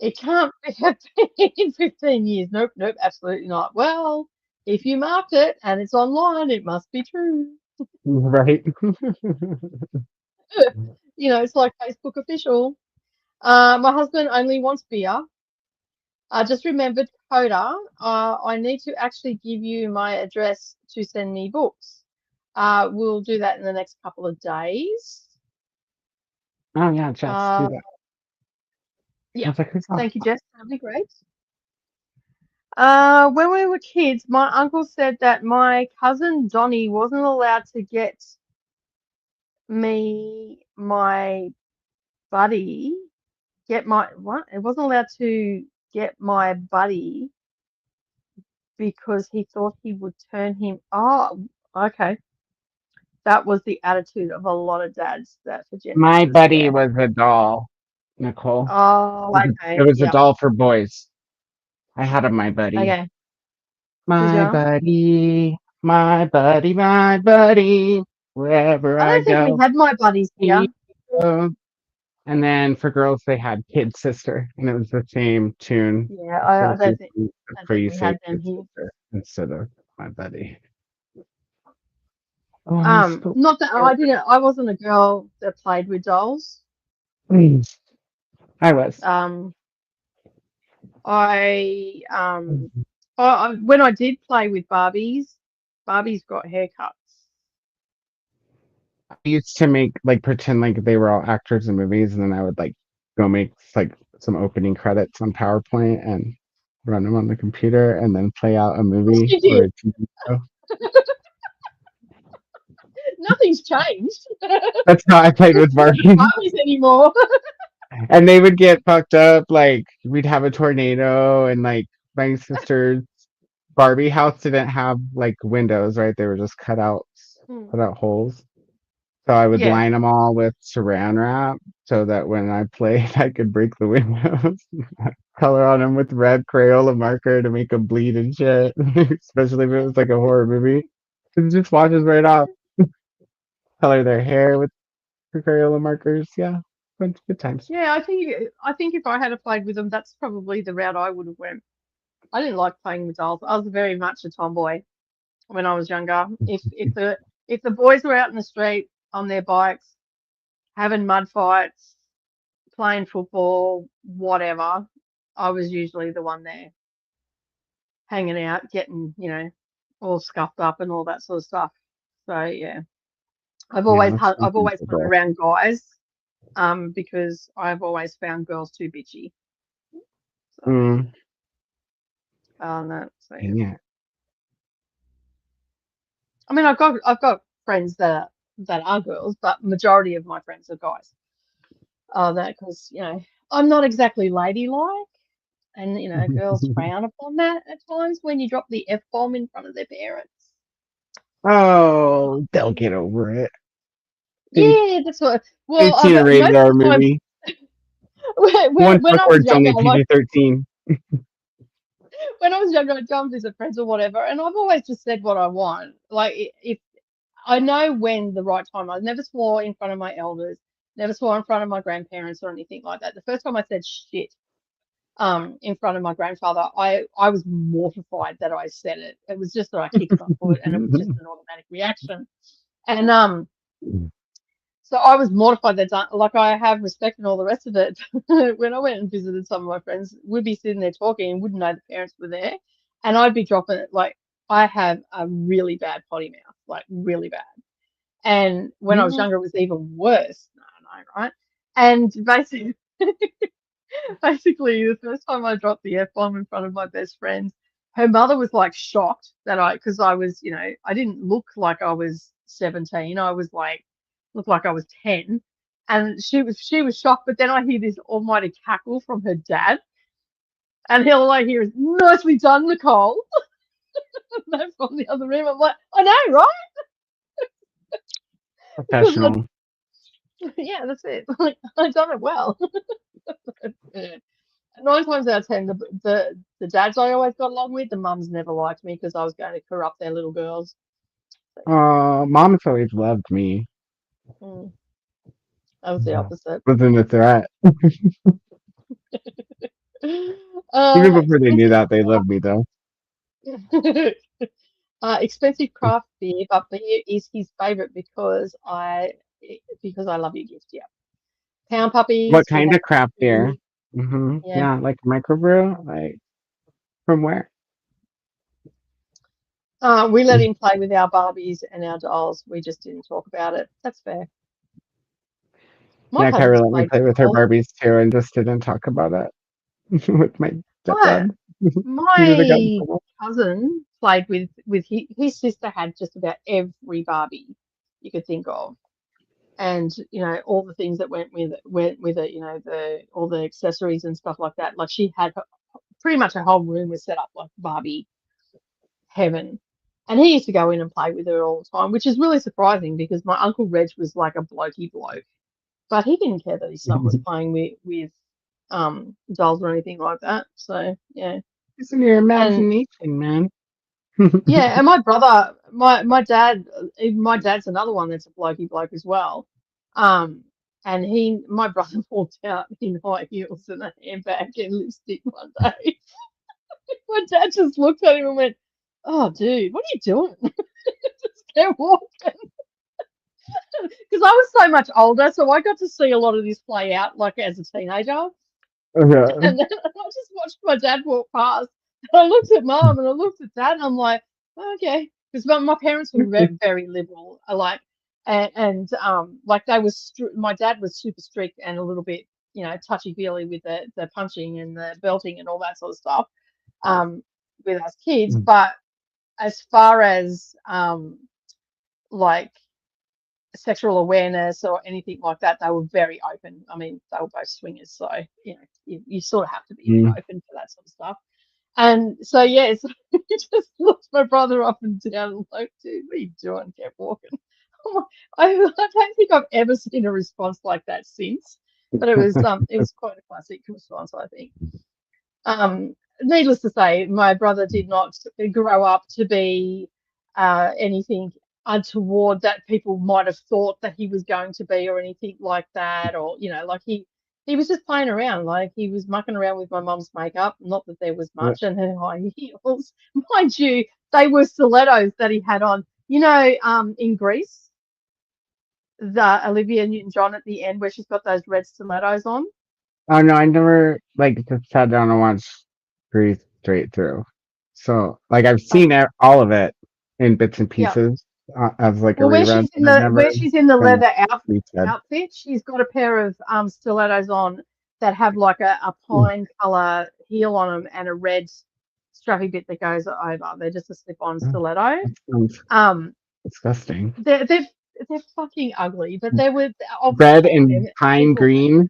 It can't have been 15 years. Nope, absolutely not. Well, if you marked it and it's online, it must be true. Right. It's like Facebook official. My husband only wants beer. I just remembered, Koda. I need to actually give you my address to send me books. We'll do that in the next couple of days. Oh yeah, Jess, do that. Yeah. I was like, who's that? Thank you, Jess. That'd be great. When we were kids, my uncle said that my cousin Donnie wasn't allowed to get me my buddy. It wasn't allowed to get my buddy because he thought he would turn him. Oh, okay. That was the attitude of a lot of dads that for Gen My X's. buddy Yeah. was a doll, Nicole. Oh, okay. It was a Yep. doll for boys. I had a my buddy. Okay. My buddy, my buddy, my buddy. Wherever I I don't think go, we had my buddies here. he goes. And then for girls, they had Kid Sister, and it was the same tune. Yeah, I don't think Before you we say had them Kid here. Sister instead of my buddy. Oh, I spoke. Not that I wasn't a girl that played with dolls. I was. When I did play with Barbies got haircuts. I used to pretend like they were all actors in movies, and then I would go make some opening credits on PowerPoint and run them on the computer, and then play out a movie You did. or a TV show. Nothing's changed. That's how I played with Barbie. Barbies anymore. And they would get fucked up. Like we'd have a tornado, and my sister's Barbie house didn't have windows, right? They were just cut out holes. So I would line them all with saran wrap so that when I played, I could break the windows. Color on them with red Crayola marker to make them bleed and shit. Especially if it was like a horror movie. It just washes right off. Color their hair with Crayola markers. Yeah, good times. Yeah, I think if I had played with them, that's probably the route I would have went. I didn't like playing with dolls. I was very much a tomboy when I was younger. If the boys were out in the street on their bikes, having mud fights, playing football, whatever, I was usually the one there, hanging out, getting all scuffed up and all that sort of stuff. So yeah, I've always hung around guys, because I've always found girls too bitchy. So, no, so yeah. I mean, I've got friends that are girls, but majority of my friends are guys. That because I'm not exactly ladylike, and girls frown upon that at times when you drop the F-bomb in front of their parents. Oh, they'll get over it. Yeah, that's what. Well, it's a rated R movie. when I was younger, PG-13. When I was younger, I'd go and visit friends or whatever, and I've always just said what I want. Like, if I know when the right time. I never swore in front of my elders, never swore in front of my grandparents or anything like that. The first time I said shit in front of my grandfather, I was mortified that I said it. It was just that I kicked my foot, and it was just an automatic reaction. And so I was mortified that I have respect and all the rest of it. When I went and visited some of my friends, we'd be sitting there talking and wouldn't know the parents were there, and I'd be dropping it. Like, I have a really bad potty mouth, like really bad. And when I was younger, it was even worse. No, right? And basically, the first time I dropped the F-bomb in front of my best friends, her mother was like shocked that because I was, I didn't look like I was 17. I was like, looked like I was 10. And she was shocked, but then I hear this almighty cackle from her dad. And all I hear is, nicely done, Nicole. And they're from the other room. I'm like, I know, right? Professional. Yeah, that's it. Like, I've done it well. Yeah. 9 times out of 10, the dads I always got along with, the mums never liked me because I was going to corrupt their little girls. Mom's always loved me. Mm. I was the opposite. Wasn't a threat. Even before they knew that, they loved me though. Expensive craft beer, but beer is his favorite because I love your gift. Yeah, Pound Puppies. What kind of craft beer? Yeah. Like microbrew. Like from where? We let him play with our Barbies and our dolls. We just didn't talk about it. That's fair. Yeah, Kyra let me play with her Barbies too, and just didn't talk about it with my stepdad. My cousin played with his sister had just about every Barbie you could think of, and all the things that went with it, all the accessories and stuff like that. Like she had pretty much her whole room was set up like Barbie heaven, and he used to go in and play with her all the time, which is really surprising because my uncle Reg was like a blokey bloke, but he didn't care that his son was playing with dolls or anything like that. So yeah, it's in your imagination, man. Yeah, and my brother, my dad's another one that's a blokey bloke as well. And my brother walked out in high heels and a handbag and lipstick one day. My dad just looked at him and went, "Oh, dude, what are you doing? Just kept walking." Because I was so much older, so I got to see a lot of this play out like as a teenager. And then I just watched my dad walk past. And I looked at Mum and I looked at Dad and I'm like, oh, okay. Because my parents were very, very liberal. Like, and like my dad was super strict and a little bit, touchy feely with the punching and the belting and all that sort of stuff with us kids. But as far as like sexual awareness or anything like that, they were very open. I mean, they were both swingers, so you sort of have to be open for that sort of stuff. And so yeah, so he just looked my brother up and down and like, dude, what are you doing? Kept walking. I don't think I've ever seen a response like that since, but it was quite a classic response, I think. Needless to say, my brother did not grow up to be anything untoward that people might have thought that he was going to be or anything like that, or like he was just playing around, like he was mucking around with my mum's makeup, not that there was much, and her high heels. Mind you, they were stilettos that he had on. In Greece, the Olivia Newton-John at the end where she's got those red stilettos on. Oh no, I never just sat down and watched Grease straight through. So I've seen all of it in bits and pieces as a rerun. Where she's in the leather outfit, she's got a pair of stilettos on that have like a pine color heel on them and a red strappy bit that goes over. They're just a slip-on stiletto. Disgusting. They're fucking ugly, but they were red and pine green.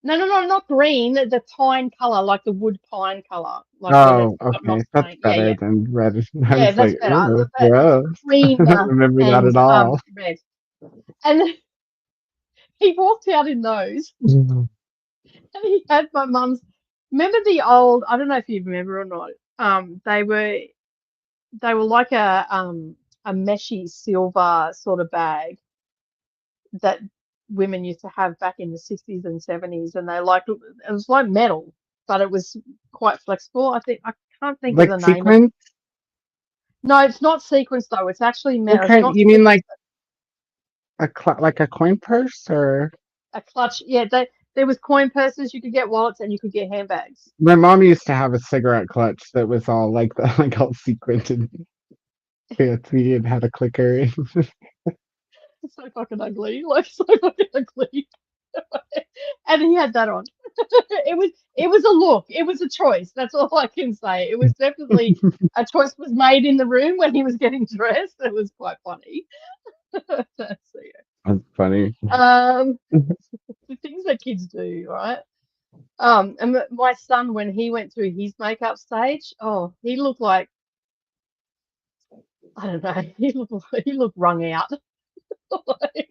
No, not green. The pine color, like the wood pine color. Like okay, that's better than red. Yeah, that's better. Green. I don't remember that at all. Red. And he walked out in those, and he had my mum's. Remember the old? I don't know if you remember or not. They were like a meshy silver sort of bag that women used to have back in the 60s and 70s, and it was like metal, but it was quite flexible. I can't think of the name. Sequins? No, it's not sequins though. It's actually metal. Okay, you mean like a coin purse or a clutch? Yeah, there was coin purses. You could get wallets and you could get handbags. My mom used to have a cigarette clutch that was all all sequined and fancy and had a clicker. It's so fucking ugly, so fucking ugly. And he had that on. It was a look. It was a choice. That's all I can say. It was definitely a choice was made in the room when he was getting dressed. It was quite funny. So, yeah. That's funny. The things that kids do, right? And my son, when he went through his makeup stage, oh, he looked like, I don't know, he looked wrung out. Like,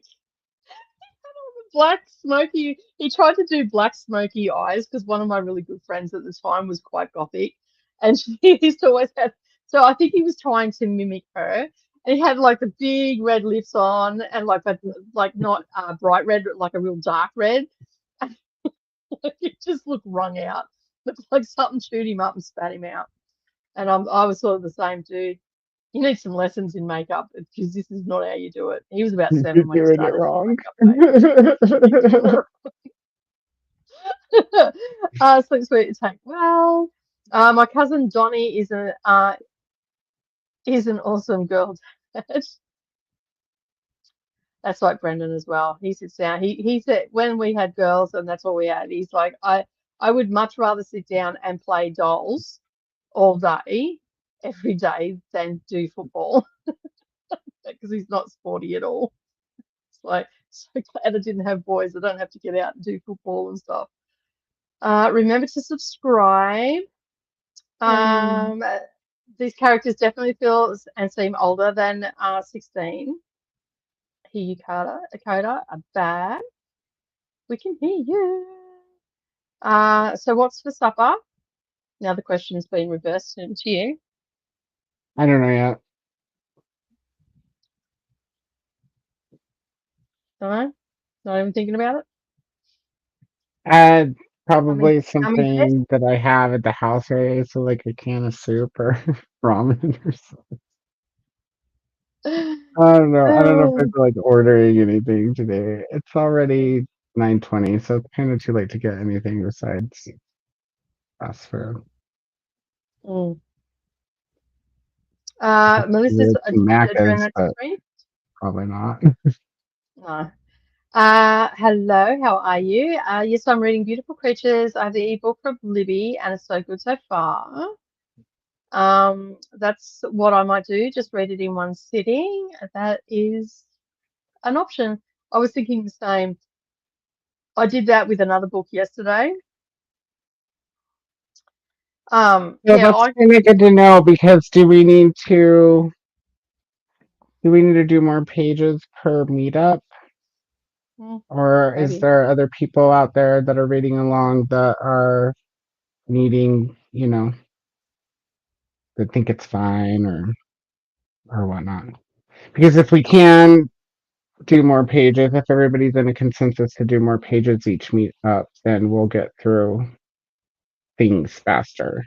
black smoky. He tried to do black smoky eyes because one of my really good friends at the time was quite gothic, and she used to always have. So I think he was trying to mimic her, and he had like the big red lips on, and like not bright red, but like a real dark red. And it just looked wrung out. Looked like something chewed him up and spat him out. And I was sort of the same dude. You need some lessons in makeup because this is not how you do it. He was about 7 when he You're doing started. it wrong. Sleep sweet to take well. My cousin Donnie is an awesome girl dad. That's like Brendan as well. He sits down. He said when we had girls and that's all we had, he's like, I would much rather sit down and play dolls all day, every day, than do football because he's not sporty at all. It's like, so glad I didn't have boys. I don't have to get out and do football and stuff. Remember to subscribe. These characters definitely feel and seem older than 16. Hear you, Koda, a bad. We can hear you. So what's for supper? Now the question's been reversed to you. I don't know yet. No? Not even thinking about it? Probably something that I have at the house area, so like a can of soup or ramen or something. I don't know. I don't know if it's like ordering anything today. It's already 9:20, so it's kind of too late to get anything besides fast food. Melissa's Macca's, but probably not. No. Hello, how are you? Yes, I'm reading Beautiful Creatures. I have the ebook from Libby, and it's so good so far. That's what I might do, just read it in one sitting. That is an option. I was thinking the same. I did that with another book yesterday. Yeah, that's kind of good to know because do we need to do more pages per meetup? Or maybe. is there other people out there that are reading along that are needing, that think it's fine or whatnot? Because if we can do more pages, if everybody's in a consensus to do more pages each meetup, then we'll get through things faster.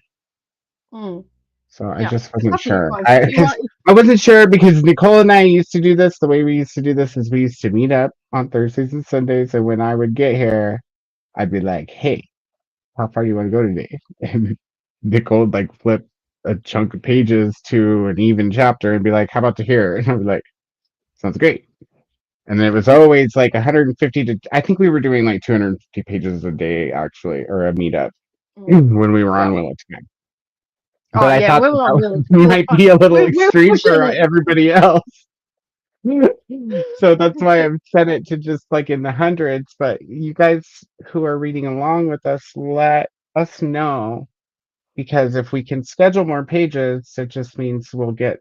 So I just wasn't sure. I wasn't sure because Nicole and I used to do this. The way we used to do this is we used to meet up on Thursdays and Sundays, and when I would get here, I'd be like, "Hey, how far do you want to go today?" And Nicole would like flip a chunk of pages to an even chapter and be like, "How about to here?" And I'd be like, "Sounds great." And then it was always like 150 to, I think we were doing like 250 pages a day actually, or a meetup when we were on Willow time. But I thought that might be a little extreme for everybody else. So that's why I've set it to just like in the hundreds. But you guys who are reading along with us, let us know. Because if we can schedule more pages, it just means we'll get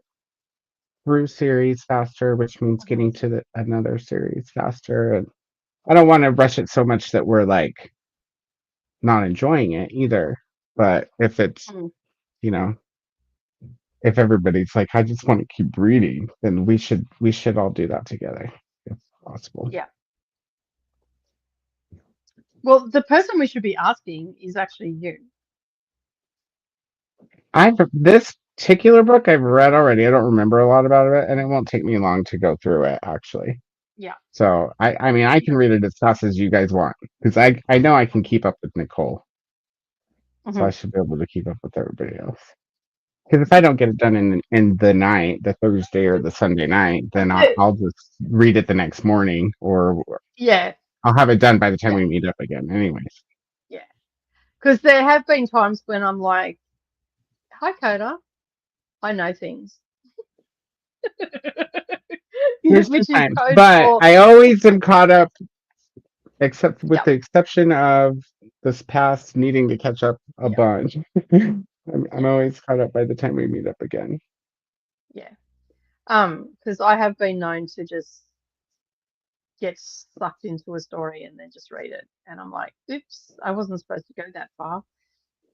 through series faster, which means getting to another series faster. And I don't want to rush it so much that we're like not enjoying it either. But if it's, if everybody's like, I just want to keep reading, then we should all do that together if possible. Yeah. Well, the person we should be asking is actually you. This particular book I've read already. I don't remember a lot about it, and it won't take me long to go through it actually. Yeah. So I mean I can read it as fast as you guys want because I know I can keep up with Nicole. So I should be able to keep up with everybody else. Because if I don't get it done in the night, the Thursday or the Sunday night, then I'll just read it the next morning, or I'll have it done by the time we meet up again. Anyways. Yeah. Because there have been times when I'm like, "Hi, Koda, I know things," There's which is sometimes, code but for I always am caught up, except with yeah, the exception of this past needing to catch up a yeah, bunch. I'm always caught up by the time we meet up again. yeah. Because I have been known to just get sucked into a story and then just read it, and I'm like, "Oops, I wasn't supposed to go that far."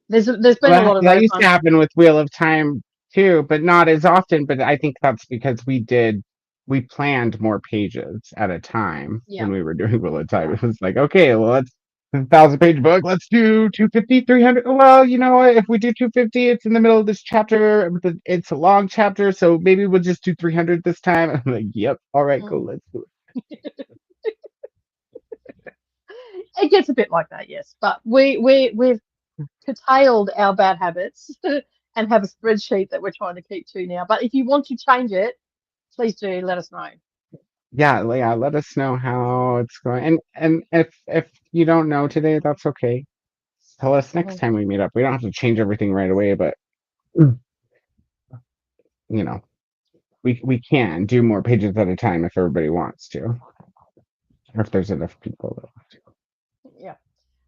There's been a Well, lot of that those used to ones. happen with Wheel of Time too, but not as often. But I think that's because we planned more pages at a time Yeah, when we were doing Wheel of Time. yeah. It was like, okay, well, let's 1,000 page book. Let's do 250, 300. Well, you know what? If we do 250, it's in the middle of this chapter. It's a long chapter, so maybe we'll just do 300 this time. I'm like, yep, all right, cool, Mm. let's do It gets a bit like that, yes. But we've curtailed our bad habits and have a spreadsheet that we're trying to keep to now. But if you want to change it, please do let us know. Yeah. Let us know how it's going, and if you don't know today, that's okay. Tell us next Mhm. time we meet up. We don't have to change everything right away, but you know, we can do more pages at a time if everybody wants to, or if there's enough people that want to. Yeah.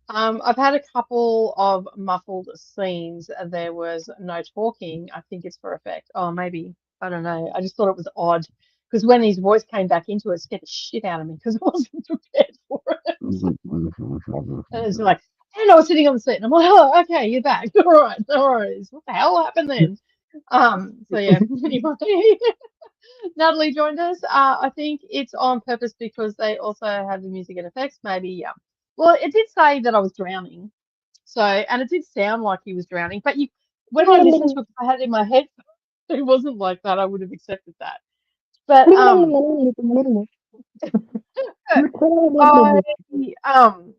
I've had a couple of muffled scenes. There was no talking. I think it's for effect. Oh, maybe. I don't know. I just thought it was odd because when his voice came back into it, it scared the shit out of me because I wasn't prepared for it. And it's like, and I was sitting on the seat and I'm like, oh, okay, you're back. All right, no worries. What the hell happened then? So yeah, anyway, Natalie joined us. I think it's on purpose because they also have the music and effects, maybe, yeah. Well, it did say that I was drowning. So, and it did sound like he was drowning, but when I listened to it, I had it in my head, it wasn't like that. I would have accepted that. But I um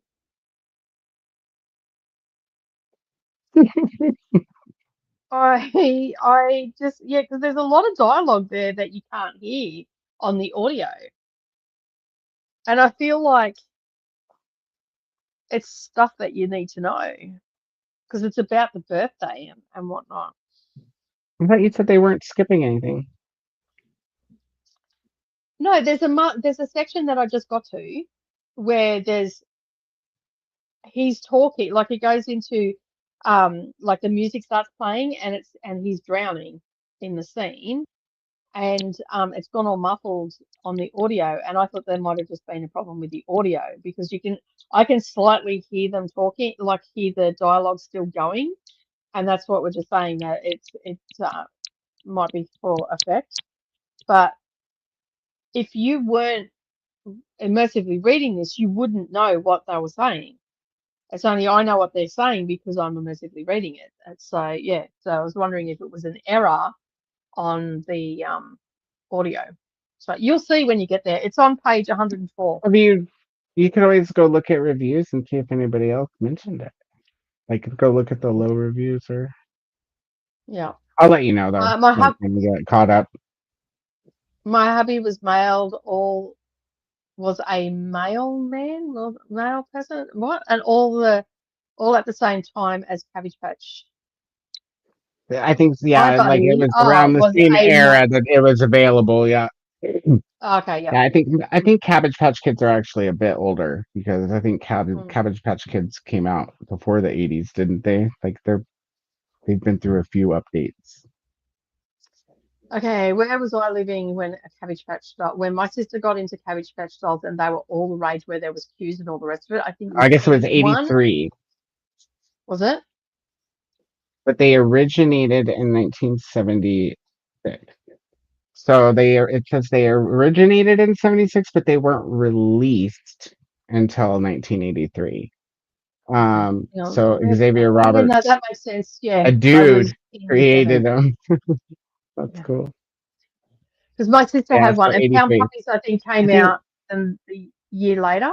I just yeah, because there's a lot of dialogue there that you can't hear on the audio, and I feel like it's stuff that you need to know because it's about the birthday and whatnot. I thought you said they weren't skipping anything. No, there's a section that I just got to where he's talking like it goes into like the music starts playing and he's drowning in the scene and it's gone all muffled on the audio and I thought there might have just been a problem with the audio because I can slightly hear them talking like hear the dialogue still going and that's what we're just saying that it might be for effect but if you weren't immersively reading this you wouldn't know what they were saying. It's only I know what they're saying because I'm immersively reading it. And so yeah, so I was wondering if it was an error on the audio. So you'll see when you get there. It's on page 104. Have you can always go look at reviews and see if anybody else mentioned it. Like go look at the low reviews, or Yeah. I'll let you know though My when you get caught up. hubby was mailed all was a mailman, was male person, what? And all at the same time as Cabbage Patch. I think My yeah, like it buddy was around the was same a era that it was available. Yeah. okay, yeah. Yeah, I think Cabbage Patch Kids are actually a bit older because I think Cabbage Patch Kids came out before the 80s, didn't they? Like they've been through a few updates. Okay, where was I living when a Cabbage Patch doll? When my sister got into Cabbage Patch dolls, and they were all the rage where there was queues and all the rest of it. I think it was I guess it was 81, 83, was it? but they originated in 1976. So it says they originated in 76, but they weren't released until 1983. You know, So Xavier oh yeah, no, Roberts, that makes sense. Yeah, a I dude, was in the created 70s. them. That's Yeah, cool. because my sister Yeah, had so one, and Pound 83. Puppies I think I came think out the year later.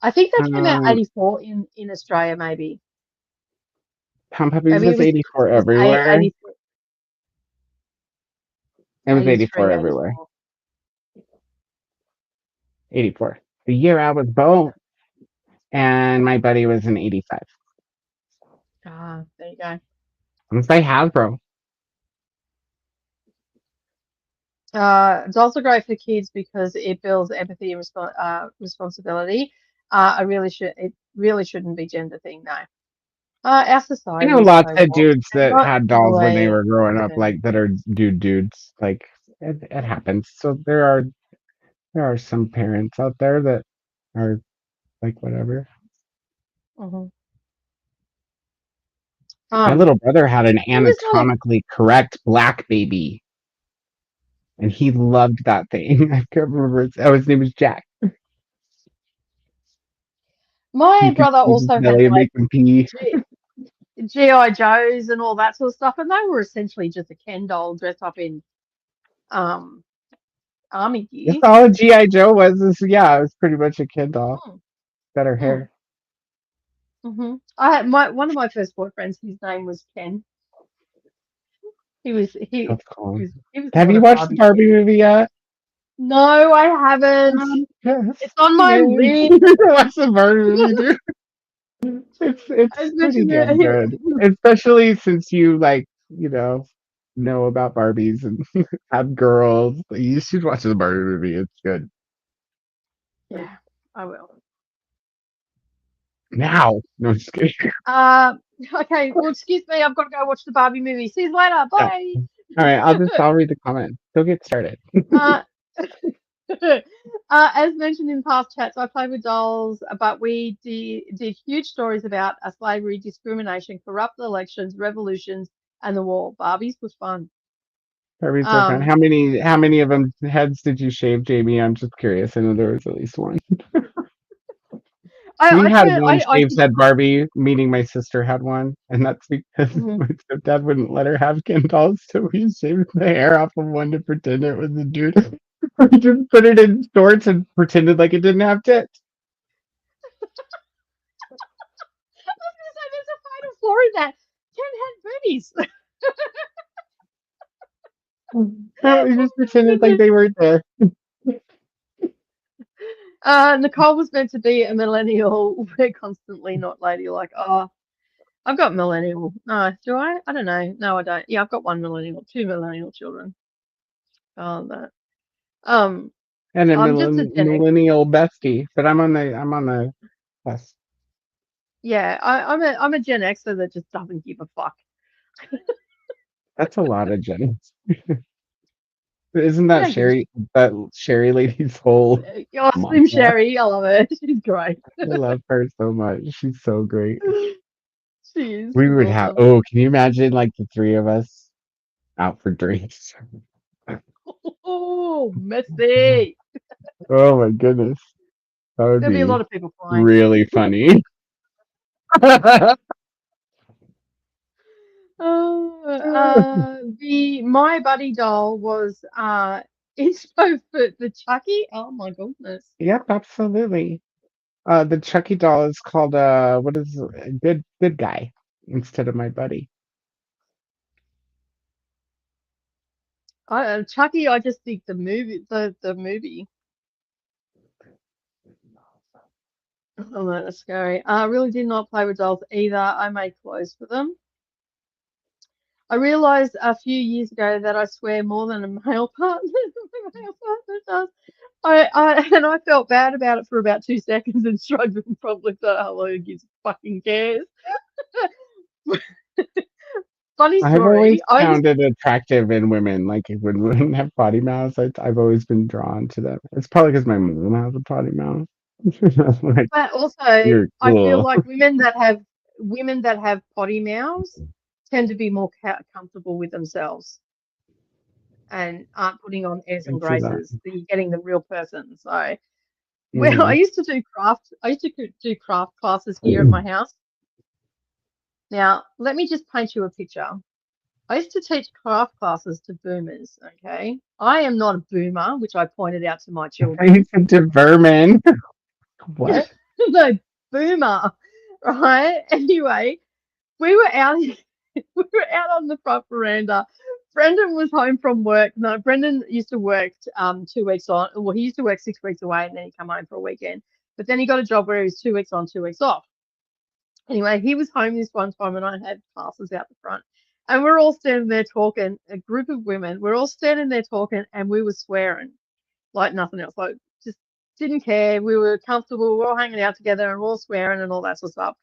I think that came out um, 84 in Australia, maybe. Tom Puppies Maybe was 84 it was everywhere. 83, It was 84 everywhere. 84. 84. The year I was born. and my buddy was an 85. Ah, there you go. Let's say Hasbro. It's also great for kids because it builds empathy and responsibility. It really shouldn't be gender thing, no. Our I society know is lots so of woke, dudes and that not had in a dolls when they way. were growing up, like that are dudes. Like it happens. So there are some parents out there that are like whatever. Mhm. My little brother had an There was not a anatomically correct black baby, and he loved that thing. I can't remember. His name was Jack. My You could brother see his also had belly like make him pee. GI Joes and all that sort of stuff, and they were essentially just a Ken doll dressed up in um army That's gear. all a GI Joe was. It was pretty much a kid doll. Mm, Better mm, hair. I had one of my first boyfriends. His name was Ken. He was he That's cool. he was Have not you a watched the Barbie Barbie kid. movie yet? No, I haven't. Yes. It's on my Yay. list. Watch the Barbie movie, dude. It's I pretty mentioned damn good, it. especially since you know about Barbies and have girls. You should watch the Barbie movie. It's good. Yeah, I will. Now, no, just kidding. Uh, okay. Well, excuse me. I've got to go watch the Barbie movie. See you later. Yeah. Bye. All right, I'll read the comment. Go get started. Uh, as mentioned in past chats, I play with dolls, but we did huge stories about slavery, discrimination, corrupt elections, revolutions, and the war. Barbies was fun. Barbies are fun. Um, How many of them heads did you shave, Jamie? I'm just curious. I know there was at least one. We had one I shaved head Barbie, meaning my sister had one, and that's because mhm. my stepdad wouldn't let her have Ken dolls, so we shaved the hair off of one to pretend it was a dude. We just put it in shorts and pretended like it didn't have tits. I was going to say there's a fatal flaw in that. Ken had boobies. We just Oh my pretended like goodness. they weren't there. Nicole was meant to be a millennial. We're constantly not ladylike. Oh, I've got millennial. No, do I? I don't know. No, I don't. Yeah, I've got one millennial, two millennial children. Oh, that. Um, And a I'm just a Gen X. millennial bestie, but I'm on the bus. Yeah, I'm a Gen Xer that just doesn't give a fuck. That's a lot of Jennings. Isn't I don't give a shit. That Sherry lady's whole Oh, Slim mantra? Sherry, I love her. She's great. I love her so much. She's so great. She is. We She's would have. awesome. Oh, can you imagine like the three of us out for drinks? Oh, messy. Oh my goodness, that would There'll be a be lot of people crying. really funny. My buddy doll was inspo for Chucky. Oh my goodness. Yep, absolutely. The Chucky doll is called what is good guy instead of my buddy. Chucky, I just think the movie, the movie. Oh, that's scary. I really did not play with dolls either. I made clothes for them. I realized a few years ago that I swear more than a male partner. My male partner does. And I felt bad about it for about 2 seconds and shrugged and probably thought, oh, well, who gives fucking cares? Funny I've always story. I just found it attractive in women. Like when women have potty mouths, I've always been drawn to them. It's probably because my mom has a potty mouth. Like But also, you're I feel cool. like women that have potty mouths tend to be more comfortable with themselves and aren't putting on airs I and can see that. graces. You're getting the real person. So, well, I Hmm. used to do craft. I used to do craft classes here at my house. Now, let me just paint you a picture. I used to teach craft classes to boomers. Okay, I am not a boomer, which I pointed out to my I children. used to vermin. What? No, boomer, right? Anyway, we were out we were out on the front veranda. Brendan was home from work. No, Brendan used to work 2 weeks on. Well, he used to work 6 weeks away and then he'd come home for a weekend. But then he got a job where he was 2 weeks on, 2 weeks off. Anyway, he was home this one time and I had classes out the front. And we're all standing there talking, a group of women, we're all standing there talking and we were swearing like nothing else. Like, just didn't care. We were comfortable. We were all hanging out together and we're all swearing and all that sort of stuff.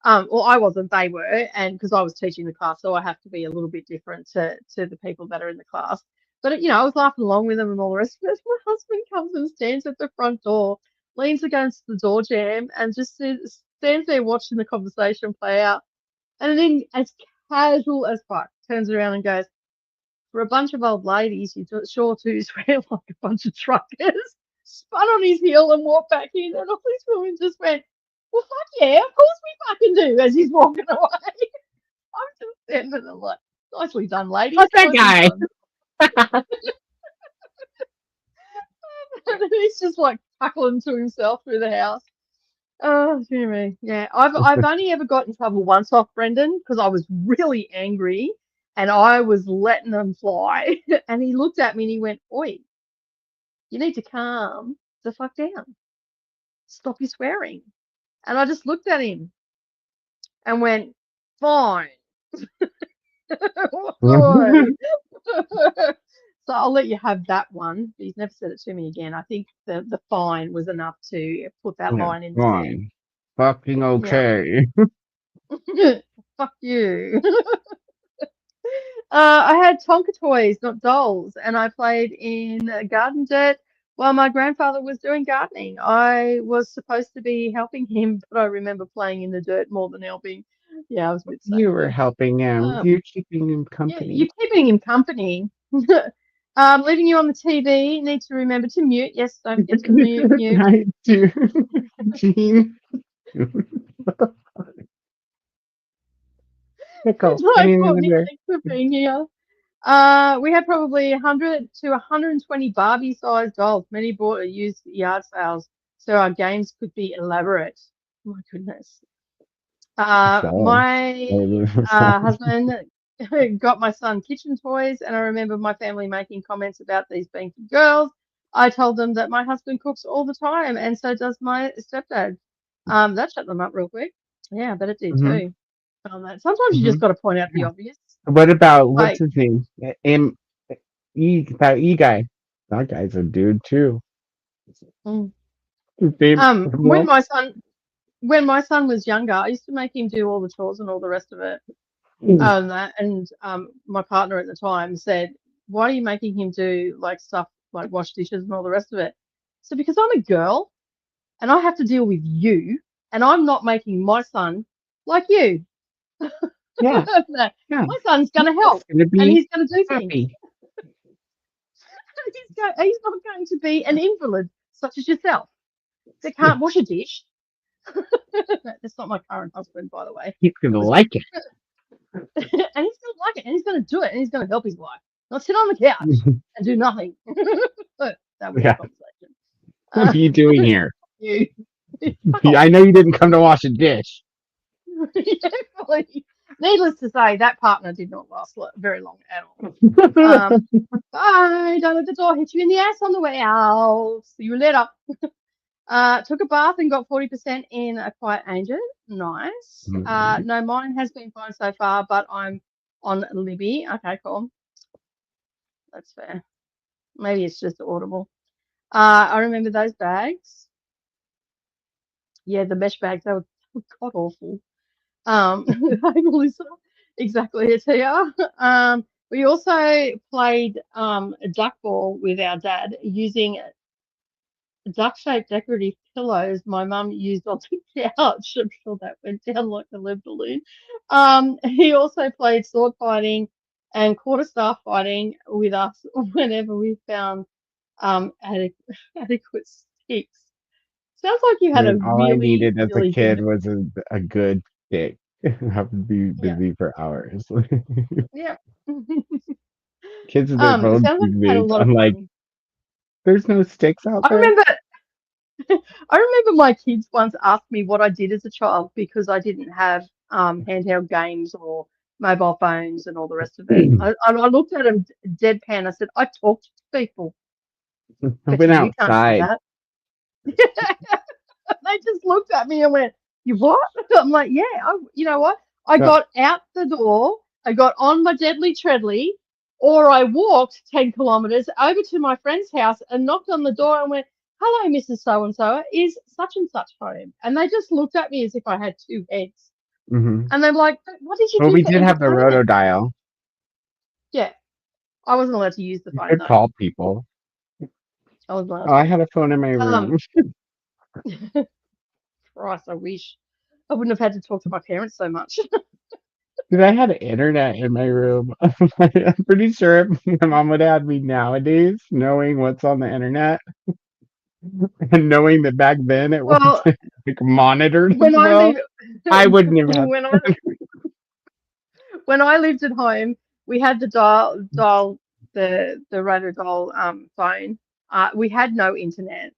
Well, I wasn't, they were, and because I was teaching the class, so I have to be a little bit different to the people that are in the class. But, I was laughing along with them and all the rest of it. My husband comes and stands at the front door, leans against the door jamb, and just stands there watching the conversation play out. And then, as casual as fuck, turns around and goes, for a bunch of old ladies, you sure do swear like a bunch of truckers. Spun on his heel and walked back in, and all these women just went, well, fuck yeah, of course we fucking do, as he's walking away. I'm just standing there like, nicely done, lady. What's that guy? And he's just like chuckling to himself through the house. Oh, dear me. Yeah, I've only ever got in trouble once off Brendan because I was really angry and I was letting them fly. And he looked at me and he went, oi, you need to calm the fuck down. Stop your swearing. And I just looked at him and went, fine. So I'll let you have that one. He's never said it to me again. I think the fine was enough to put that line in. Fine. Fucking okay. Yeah. Fuck you. I had Tonka toys, not dolls, and I played in garden dirt while my grandfather was doing gardening. I was supposed to be helping him, but I remember playing in the dirt more than helping. Yeah, I was a bit sad. You were helping him. You're keeping him company. Yeah, you're keeping him company. Leaving you on the TV. Need to remember to mute. Yes, don't forget to mute. I do. Jean. Nicole, Thanks for being here. We had probably 100 to 120 Barbie-sized dolls. Many bought or used at yard sales, so our games could be elaborate. Oh my goodness. My husband got my son kitchen toys, and I remember my family making comments about these being for girls. I told them that my husband cooks all the time, and so does my stepdad. That shut them up real quick. Yeah, but it did too. Sometimes you just got to point out the obvious. What about what's his name? E guy. That guy's a dude too. When my son was younger, I used to make him do all the chores and all the rest of it. And my partner at the time said, "Why are you making him do like stuff like wash dishes and all the rest of it?" So because I'm a girl and I have to deal with you, and I'm not making my son like you. Yeah. My son's going to help, and he's going to do things. He's not going to be an invalid such as yourself that can't wash a dish. That's not my current husband, by the way. He's going to like it. And he's going to like it, and he's going to do it, and he's going to help his wife. Not sit on the couch and do nothing. That was a conversation. What are you doing here? You. I know you didn't come to wash a dish. Needless to say, that partner did not last very long at all. Bye. Don't let the door hit you in the ass on the way out. See you later. Took a bath and got 40% in a quiet angel. Nice. No, mine has been fine so far, but I'm on Libby. Okay, cool. That's fair. Maybe it's just audible. I remember those bags. Yeah, the mesh bags, they were god awful. Exactly, it's here. We also played a duck ball with our dad using duck-shaped decorative pillows my mum used on the couch. I'm sure that went down like a lead balloon. He also played sword fighting and quarterstaff fighting with us whenever we found adequate sticks. Sounds like you had all I needed as a kid was a good stick. I have to be busy for hours. Yeah. Kids with their phones I'm like, there's no sticks out there. I remember my kids once asked me what I did as a child because I didn't have handheld games or mobile phones and all the rest of it. I looked at them deadpan. I said, I talked to people. I went outside. They just looked at me and went, "You what?" I'm like, "Yeah, you know what? I got out the door, I got on my deadly treadly, or I walked 10 kilometers over to my friend's house and knocked on the door and went, 'Hello, Mrs. So and so, is such and such home?'" And they just looked at me as if I had two heads. Mm-hmm. And they're like, "What did you Well, do we for did have the roto entertainment?" dial. Yeah, I wasn't allowed to use the You phone could though. call people. I wasn't allowed Oh, I to. had a phone in my room. Christ, I wish I wouldn't have had to talk to my parents so much. Dude, I had internet in my room. I'm pretty sure if my mom would have had me nowadays, knowing what's on the internet and knowing that back then it wasn't Well, like monitored as when I well, live, I wouldn't have had. when I when I lived at home, we had the dial the rotor dial phone. We had no internet.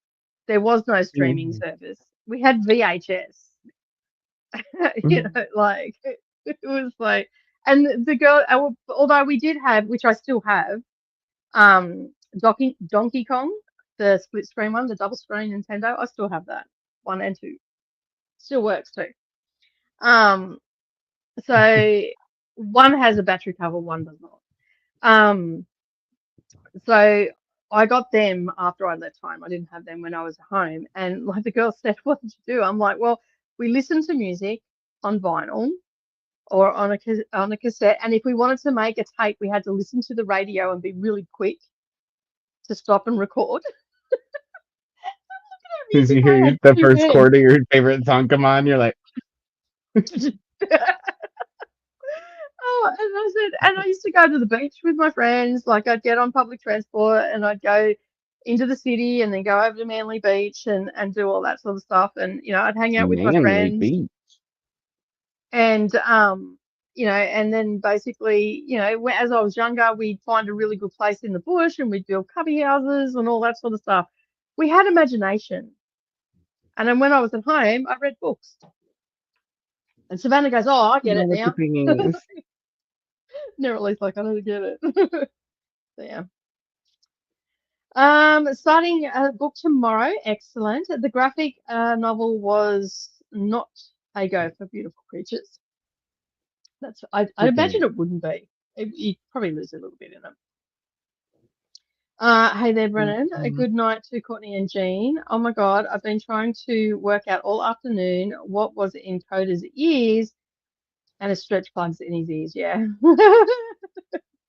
There was no streaming service. We had VHS. You know, like it was like, and the girl, although we did have, which I still have, Donkey Kong, the split screen one, the double screen Nintendo. I still have that 1 and 2. Still works too. So one has a battery cover, one does not. So I got them after I left home. I didn't have them when I was home. And like the girl said, "What did you do?" I'm like, "Well, we listened to music on vinyl or on a cassette, and if we wanted to make a tape, we had to listen to the radio and be really quick to stop and record." As As you if I hear had the two first heads. chord of your favorite song come on, you're like, Oh, and I said, and I used to go to the beach with my friends. Like I'd get on public transport and I'd go into the city and then go over to Manly Beach and do all that sort of stuff. And you know, I'd hang out with my manly friends beat. and you know, and then basically, you know, as I was younger, we'd find a really good place in the bush and we'd build cubby houses and all that sort of stuff. We had imagination. And then when I was at home, I read books. And Savannah goes, "Oh, I get Know it what the now." thing is. Never like I don't get it. So, yeah. Starting a book tomorrow. Excellent. The graphic novel was not a go for beautiful creatures. I imagine it wouldn't be. You'd probably lose a little bit in it. Hey there, Brennan. A good night to Courtney and Jean. Oh my God, I've been trying to work out all afternoon what was in Koda's ears and a stretch plugs in his ears. Yeah.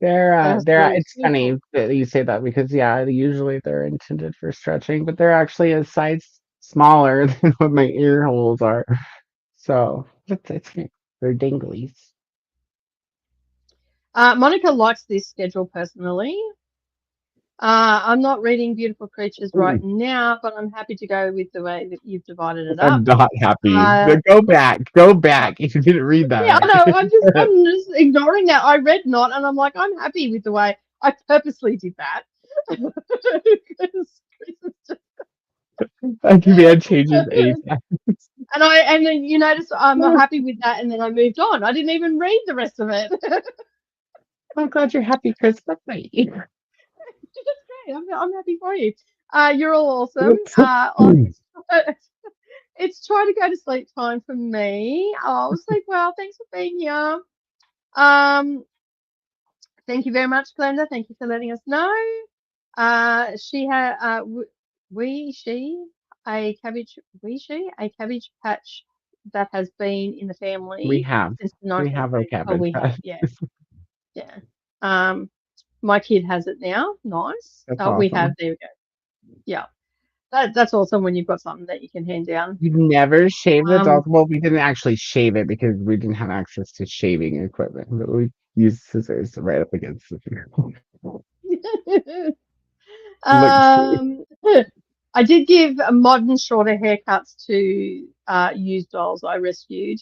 It's funny that you say that because yeah, usually they're intended for stretching, but they're actually a size smaller than what my ear holes are. So it's they're dinglies. Monica likes this schedule personally. I'm not reading Beautiful Creatures right now, but I'm happy to go with the way that you've divided it up. I'm not happy. Go back if you didn't read that. Yeah, right. I know. I'm just ignoring that. I read not, and I'm like, I'm happy with the way I purposely did that. I demand changes ASAP. And then you notice I'm happy with that, and then I moved on. I didn't even read the rest of it. I'm glad you're happy, Chris. That's right. That's great. I'm happy for you. You're all awesome. It's trying to go to sleep time for me. Oh, sleep well. Thanks for being here. Thank you very much, Glenda. Thank you for letting us know. She had a cabbage patch that has been in the family We have since the a 1980s. cabbage We have, patch. yeah. My kid has it now. Nice. That's We awesome. have. There we go. Yeah. That's awesome when you've got something that you can hand down. We've never shaved the dog. Well, we didn't actually shave it because we didn't have access to shaving equipment. But we used scissors right up against the I did give modern shorter haircuts to used dolls I rescued.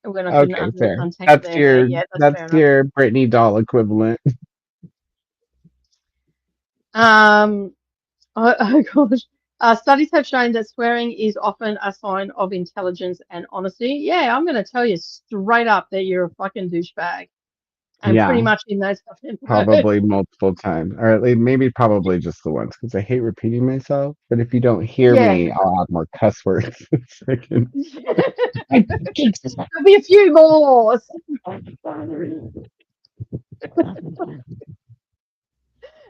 When I couldn't Okay, fair. untangle their hair. Yeah, that's fair enough. Your Britney doll equivalent. Oh gosh. Studies have shown that swearing is often a sign of intelligence and honesty. Yeah, I'm going to tell you straight up that you're a fucking douchebag. And Yeah, pretty much in those fucking words. probably multiple times, or at least maybe probably just the once, because I hate repeating myself. But if you don't hear Yeah. me, I'll add more cuss words. There'll be a few more.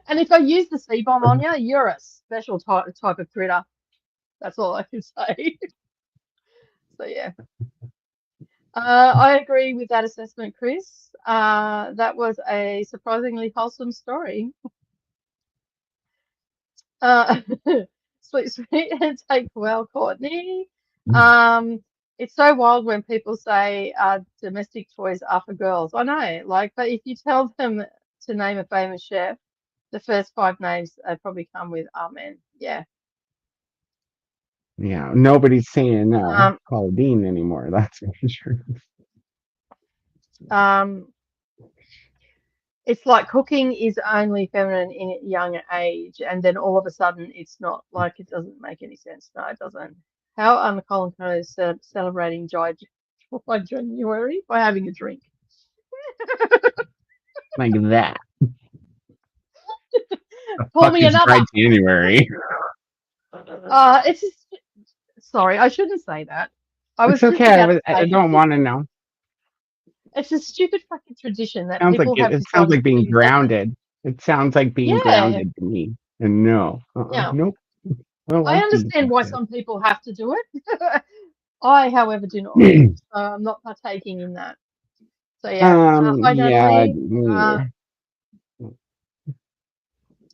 And if I use the C-bomb on you, you're a special type of critter. That's all I can say. So yeah. I agree with that assessment, Chris. That was a surprisingly wholesome story. Sweet, sweet, and take well, Courtney. It's so wild when people say domestic toys are for girls. I know, like, but if you tell them to name a famous chef, the first 5 names probably come with amen. Yeah. Yeah, nobody's saying Claudine anymore. That's for sure. It's like cooking is only feminine in a young age, and then all of a sudden it's not. Like, it doesn't make any sense. No, it doesn't. How are Nicole and Koda celebrating Dry January by having a drink? Like that. Pour me another. Dry January. It's just, sorry, I shouldn't say that. It's okay. I don't want to know. It's a stupid fucking tradition that Sounds people like have. it sounds like being grounded. It sounds like being grounded to me. And no, Yeah. nope. I understand why some people have to do it. I, however, do not. So I'm not partaking in that. So yeah.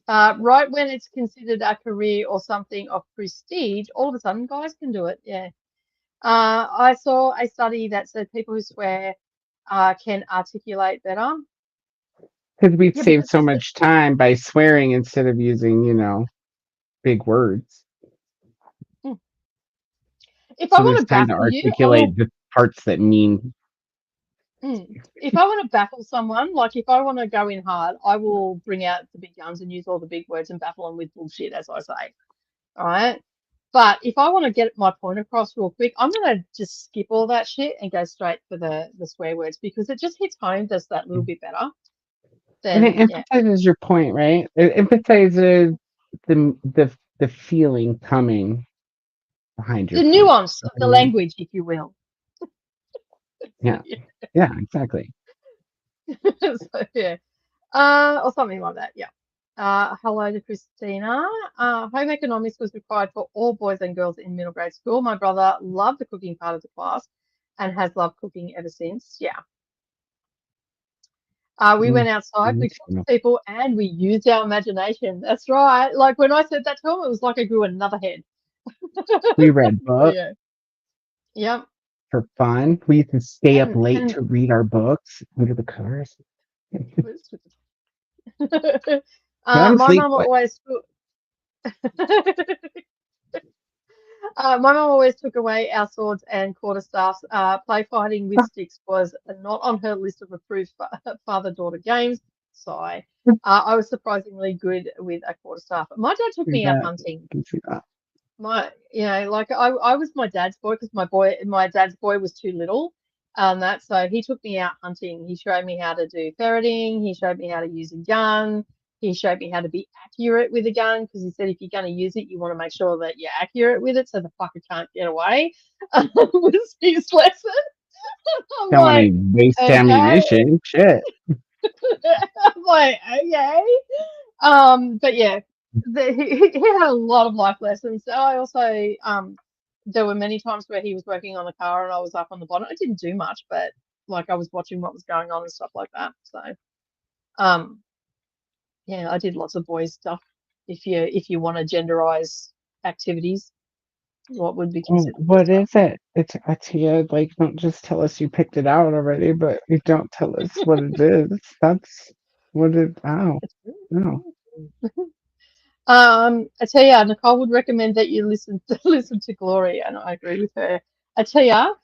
Right when it's considered a career or something of prestige, all of a sudden guys can do it. Yeah. I saw a study that said people who swear can articulate better. Because we save so much time by swearing instead of using, big words. If I want to time to baffle you, articulate the parts that mean. If I want to baffle someone, like if I want to go in hard, I will bring out the big guns and use all the big words and baffle them with bullshit, as I say. All right. But if I want to get my point across real quick, I'm going to just skip all that shit and go straight for the swear words, because it just hits home just that little bit better. And it emphasizes your point, right? It emphasizes the feeling coming behind your the point. nuance of the language, if you will. Yeah. Yeah, exactly. So yeah. Or something like that. Yeah. Hello to Christina. Home economics was required for all boys and girls in middle grade school. My brother loved the cooking part of the class and has loved cooking ever since. Yeah. We went outside, we talked to people, and we used our imagination. That's right. Like when I said that to him, it was like I grew another head. We read books. Yeah. Yep. For fun. We used to stay up late to read our books under the covers. My mum always took away our swords and quarterstaffs. Play fighting with sticks was not on her list of approved father-daughter games. Sigh. I was surprisingly good with a quarterstaff. My dad took me out hunting. I was my dad's boy because my dad's boy was too little. So he took me out hunting. He showed me how to do ferreting. He showed me how to use a gun. He showed me how to be accurate with a gun, because he said if you're going to use it, you want to make sure that you're accurate with it so the fucker can't get away. Was his lesson. Don't want to waste ammunition. Shit. I'm like, okay. But yeah, he had a lot of life lessons. I also, there were many times where he was working on the car and I was up on the bonnet. I didn't do much, but like I was watching what was going on and stuff like that. So, yeah, I did lots of boys stuff. If you want to genderize activities, what would be considered? What is it? It's Atia. Like, don't just tell us you picked it out already, but you don't tell us what it is. That's what it. Oh, no. I tell you, Nicole would recommend that you listen to Glory, and I agree with her. I tell you,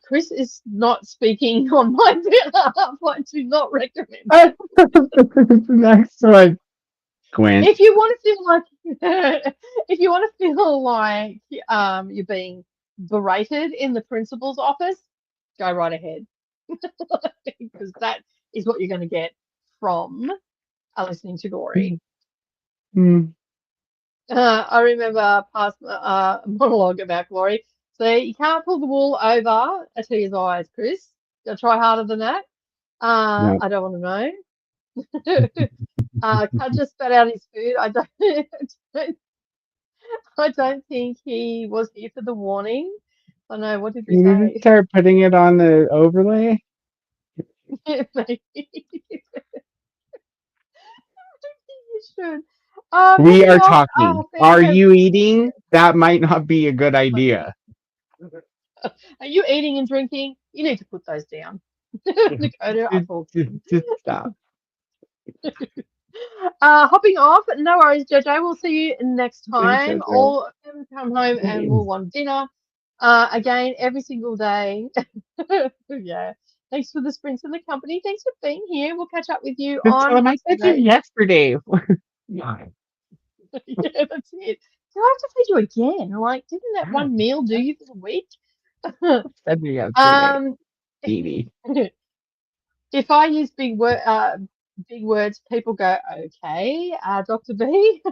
Chris is not speaking on my behalf. I do not recommend. Next one. Gwen. If you want to feel like you're being berated in the principal's office, go right ahead. Because that is what you're going to get from listening to Glory. Mm. I remember a past monologue about Glory. So you can't pull the wool over a tea's eyes, Chris. Gotta try harder than that. No. I don't want to know. Cut just spat out his food. I don't think he was here for the warning. I know. What did we You need to say? start putting it on the overlay. Maybe. You should. We Moving are on, talking. thank Are you. you eating? That might not be a good idea. Are you eating and drinking? You need to put those down. Dakota, I thought. Just stop. Hopping off. No worries, Jojo. We'll see you next Thanks, time. Jojo. All come home and we'll want dinner. Again, every single day. Yeah. Thanks for the sprints and the company. Thanks for being here. We'll catch up with you Just on tell him I said you Saturday. yesterday. Yeah, that's it. Do I have to feed you again? Like, didn't that one meal do you for the week? Said you yesterday, Um, Edie. if I use big words, people go, okay, Dr. B.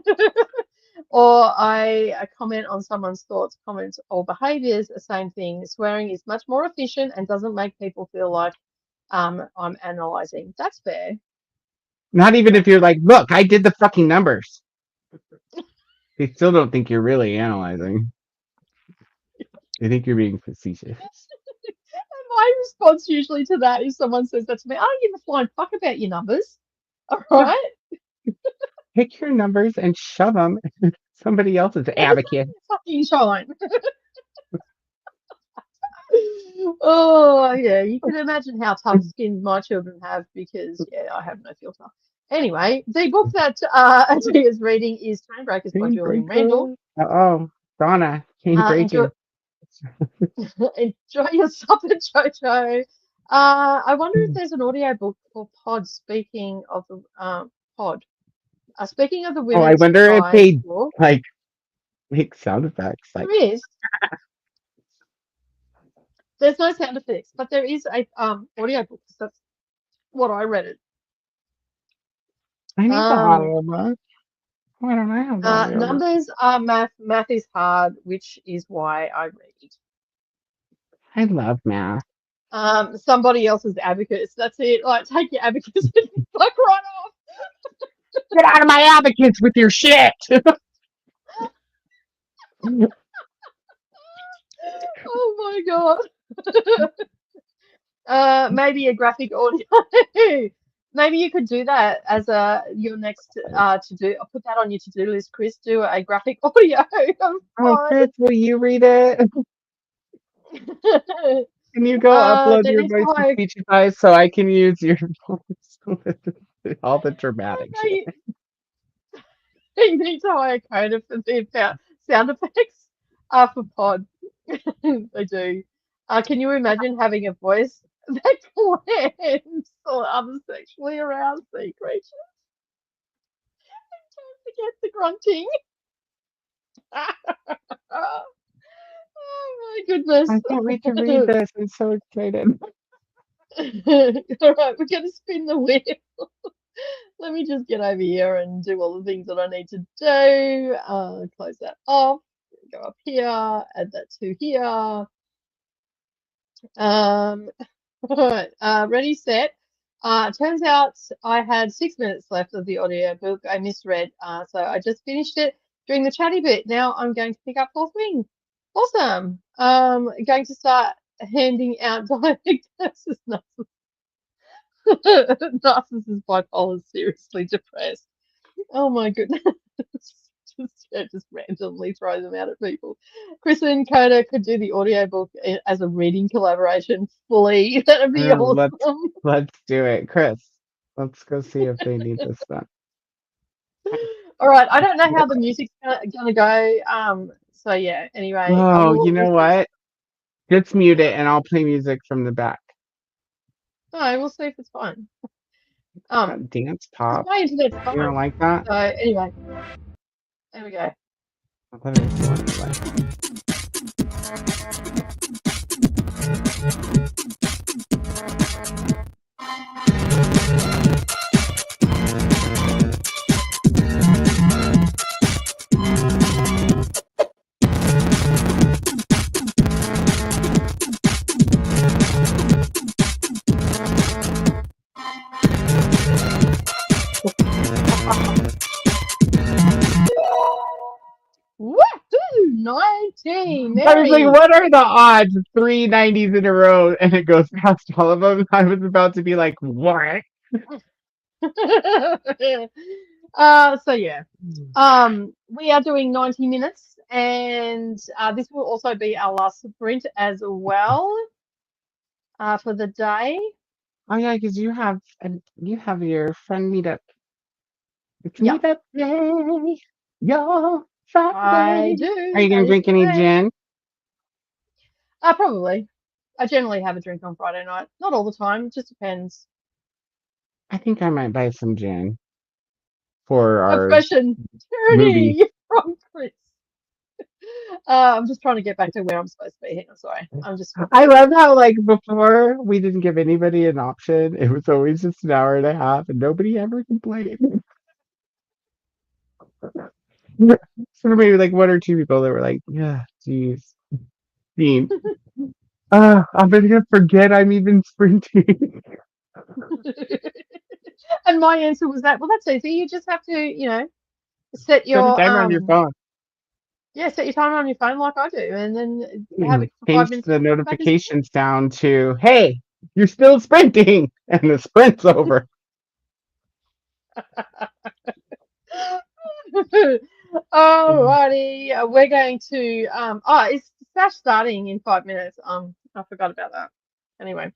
Or I comment on someone's thoughts, comments, or behaviors, the same thing. Swearing is much more efficient and doesn't make people feel like I'm analyzing. That's fair. Not even if you're like, look, I did the fucking numbers. They still don't think you're really analyzing. They think you're being facetious. My response usually to that is someone says that to me, I don't give a flying fuck about your numbers. All right? Pick your numbers and shove them in somebody else's advocate. Fucking shine. Oh, yeah. You can imagine how tough skin my children have because, yeah, I have no filter. Anyway, the book that Adia is reading is Chainbreakers by Julian Randall. Oh, Donna, chain breaking. Enjoy your supper, Jojo. I wonder if there's an audio book for Pod. Speaking of the Pod. Speaking of the women's I wonder if they book, like make sound effects. Like there is. There's no sound effects, but there is a audio book. That's what I read it. I need the audio book. Why don't I have the audio book? Numbers are math. Math is hard, which is why I read. I love math. Somebody else's abacus. That's it. Like, take your abacus and fuck right off. Get out of my advocates with your shit. Oh my god. Maybe a graphic audio. Maybe you could do that as your next to do. I'll put that on your to-do list, Chris. Do a graphic audio. Oh, Chris, will you read it? Can you go upload your voice to Speechify so I can use your voice with all the dramatic shit? You need to hire Koda for the sound effects for Pod. They do. Can you imagine having a voice that claims or other sexually aroused sea creatures? Don't forget the grunting. Oh my goodness. I can't wait to read this. I'm so excited. All right, we're going to spin the wheel. Let me just get over here and do all the things that I need to do. Close that off. Go up here. Add that to here. Ready, set. Turns out I had 6 minutes left of the audio book. I misread, so I just finished it during the chatty bit. Now I'm going to pick up Fourth Wing. Awesome. Going to start handing out diagnosis. Narcissist bipolar, seriously depressed. Oh my goodness. just randomly throw them out at people. Chris and Koda could do the audiobook as a reading collaboration fully. That'd be awesome. Let's do it. Chris, let's go see if they need this stuff. All right. I don't know how the music's gonna go. So yeah, anyway. Oh, you know what? Just mute it and I'll play music from the back. No, we'll see if it's fine. Dance pop. My internet's fine. You don't like that? So anyway. There we go. I thought it was one like. Gee, I was like, Mary. what are the odds? 3 90s in a row, and it goes past all of them. I was about to be like, what? So yeah, we are doing 90 minutes, and this will also be our last sprint as well for the day. Oh yeah, because you have your friend meetup. It's Yeah, meetup day. Yo, I Saturday. Are do. you That gonna is drink any correct. gin? Probably. I generally have a drink on Friday night. Not all the time. Just depends. I think I might buy some gin for our Oppression, movie. tyranny from Chris. I'm just trying to get back to where I'm supposed to be. Hang on, sorry. I'm just. I love how like before we didn't give anybody an option. It was always just an hour and a half, and nobody ever complained. So maybe like one or two people that were like, "Yeah, geez, Dean, I'm gonna forget I'm even sprinting." And my answer was that. Well, that's easy. You just have to, set Set a your timer on your phone. yeah, set your timer on your phone like I do, and then have it for 5 Change minutes the and then come back and notifications down to, "Hey, you're still sprinting," and the sprint's over. sprint. Alrighty, we're going to is Sash starting in 5 minutes? I forgot about that. Anyway,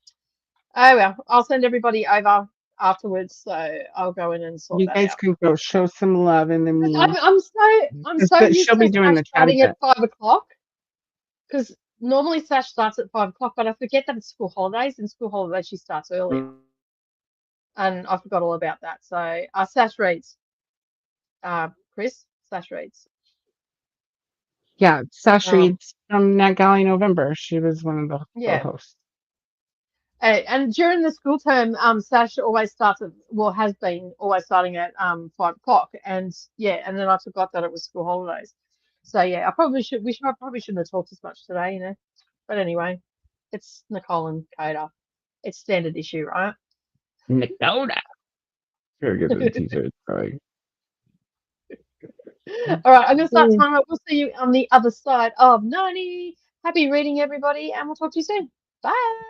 oh well, I'll send everybody over afterwards, so I'll go in and sort You that guys out. can go show some love in the I'm, me. I'm so I'm so She'll used be to doing Sash the chat starting at event. 5 o'clock because normally Sash starts at 5 o'clock, but I forget that it's school holidays, and school holidays she starts early, and I forgot all about that. So Sash reads, Chris, Sash reads. Yeah, Sash Um, reads from NetGalley November. She was one of the yeah. co-hosts. And during the school term, Sash always starts at, well, has been always starting at 5 o'clock, and yeah, and then I forgot that it was school holidays. So yeah, I probably shouldn't have talked as much today, But anyway, it's Nicole and Koda. It's standard issue, right? Nicola. Very good for the t-shirt. Sorry. All right, I'm gonna start timer. We'll see you on the other side of 90. Happy reading, everybody, and we'll talk to you soon. Bye.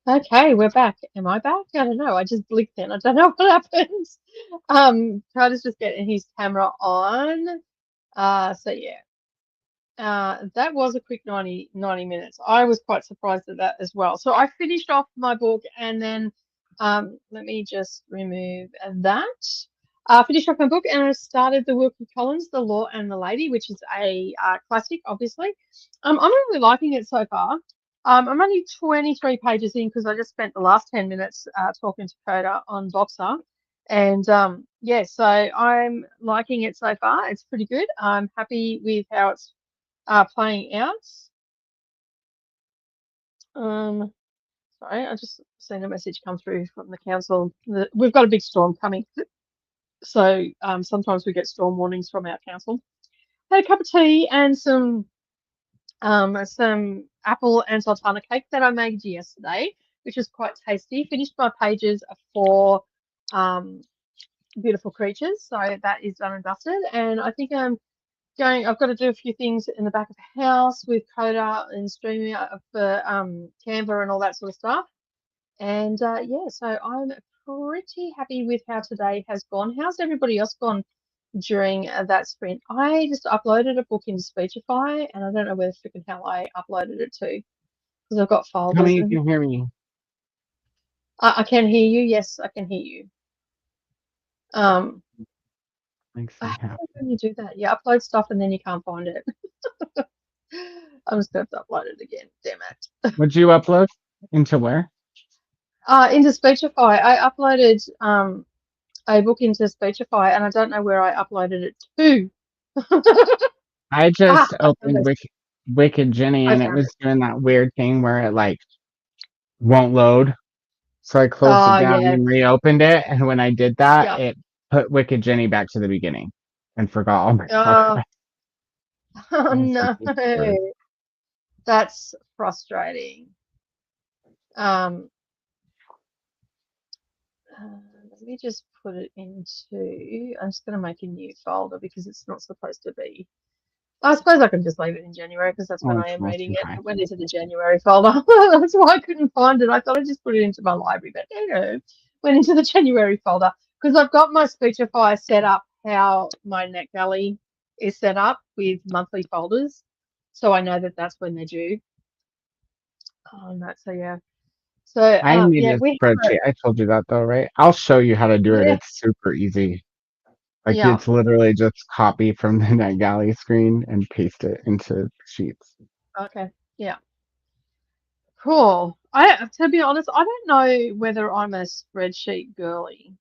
Okay, we're back. Am I back? I don't know. I just blinked then. I don't know what happens. Carter's just getting his camera on. So yeah. That was a quick 90 minutes. I was quite surprised at that as well. So I finished off my book and then let me just remove that. Finished off my book and I started the Wilkie Collins, The Law and the Lady, which is a classic, obviously. I'm really liking it so far. I'm only 23 pages in because I just spent the last 10 minutes talking to Koda on Boxer. And yeah, so I'm liking it so far. It's pretty good. I'm happy with how it's playing out. Sorry, I just seen a message come through from the council. We've got a big storm coming. So sometimes we get storm warnings from our council. Had a cup of tea and some apple and sultana cake that I made yesterday, which was quite tasty. Finished my pages for Beautiful Creatures, so that is done and dusted. And I think I've got to do a few things in the back of the house with Koda and streaming for Canva and all that sort of stuff. And yeah, so I'm pretty happy with how today has gone. How's everybody else gone during that sprint? I just uploaded a book into Speechify, and I don't know where the freaking hell I uploaded it to because I've got folders. Tell me you can hear me. I can hear you. Yes, I can hear you. Makes me happy. When you do that, you upload stuff and then you can't find it. I'm just going to upload it again. Damn it. What'd you upload? Into where? Into Speechify. I uploaded a book into Speechify, and I don't know where I uploaded it to. I just opened Wicked Jenny, and it was it. doing that weird thing where it like won't load. So I closed it down and reopened it, and when I did that, it put Wicked Jenny back to the beginning and forgot all my progress. Oh no, that's frustrating. Let me just put it into. I'm just going to make a new folder because it's not supposed to be. I suppose I can just leave it in January because that's when I am reading it. It went into the January folder. That's why I couldn't find it. I thought I just put it into my library, but no, went into the January folder because I've got my Speechify set up how my NetGalley is set up with monthly folders, so I know that that's when they're due. Oh, no, so yeah. So I need a spreadsheet. I told you that though, right? I'll show you how to do it. It's super easy. Like it's literally just copy from the NetGalley screen and paste it into Sheets. Okay. Yeah. Cool. To be honest, I don't know whether I'm a spreadsheet girly.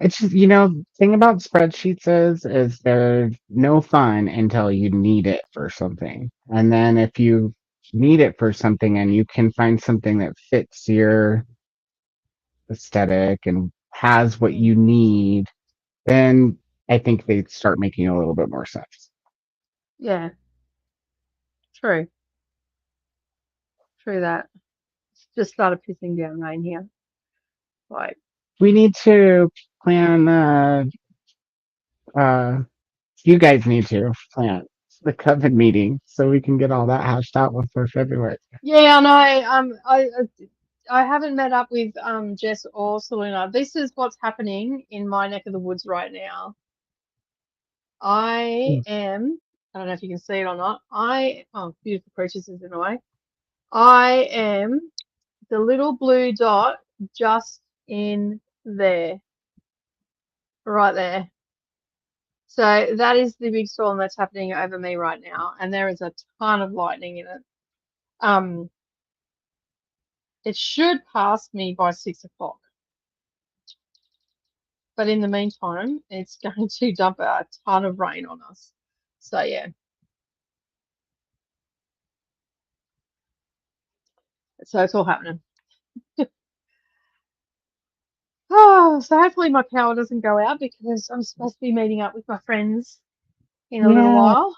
It's just, thing about spreadsheets is they're no fun until you need it for something. And then if you need it for something and you can find something that fits your aesthetic and has what you need, then I think they start making a little bit more sense. Yeah. True. True that. Just started pissing down rain here. Like we need to plan you guys need to plan the COVID meeting so we can get all that hashed out before February. Yeah, I know. I haven't met up with Jess or Selena. This is what's happening in my neck of the woods right now. I am, I don't know if you can see it or not. Beautiful Creatures is in the way. I am the little blue dot just in there. Right there. So that is the big storm that's happening over me right now. And there is a ton of lightning in it. It should pass me by 6 o'clock. But in the meantime, it's going to dump a ton of rain on us. So, yeah. So it's all happening. So hopefully my power doesn't go out because I'm supposed to be meeting up with my friends in a little while.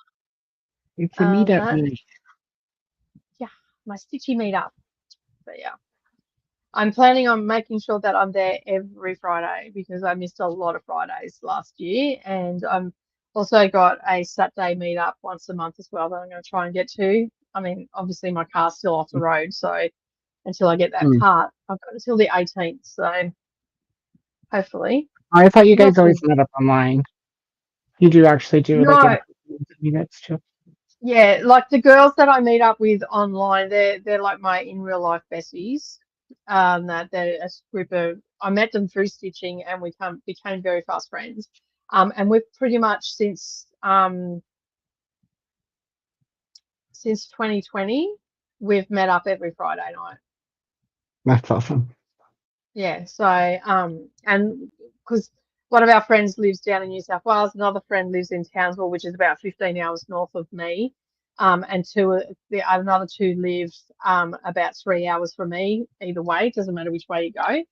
It's a meetup. Yeah, my stitchy meetup. But yeah. I'm planning on making sure that I'm there every Friday because I missed a lot of Fridays last year. And I'm also got a Saturday meetup once a month as well that I'm going to try and get to. I mean, obviously my car's still off the road, so until I get that cut. I've got until the 18th, so hopefully. I thought you guys always met up online. You do actually do like No, minutes too. yeah, like the girls that I meet up with online, they're like my in real life besties. That they're a group of, I met them through stitching, and we became very fast friends. And we've pretty much since 2020, we've met up every Friday night. That's awesome. Yeah, so and because one of our friends lives down in New South Wales, another friend lives in Townsville, which is about 15 hours north of me, and another two live about 3 hours from me. Either way, it doesn't matter which way you go.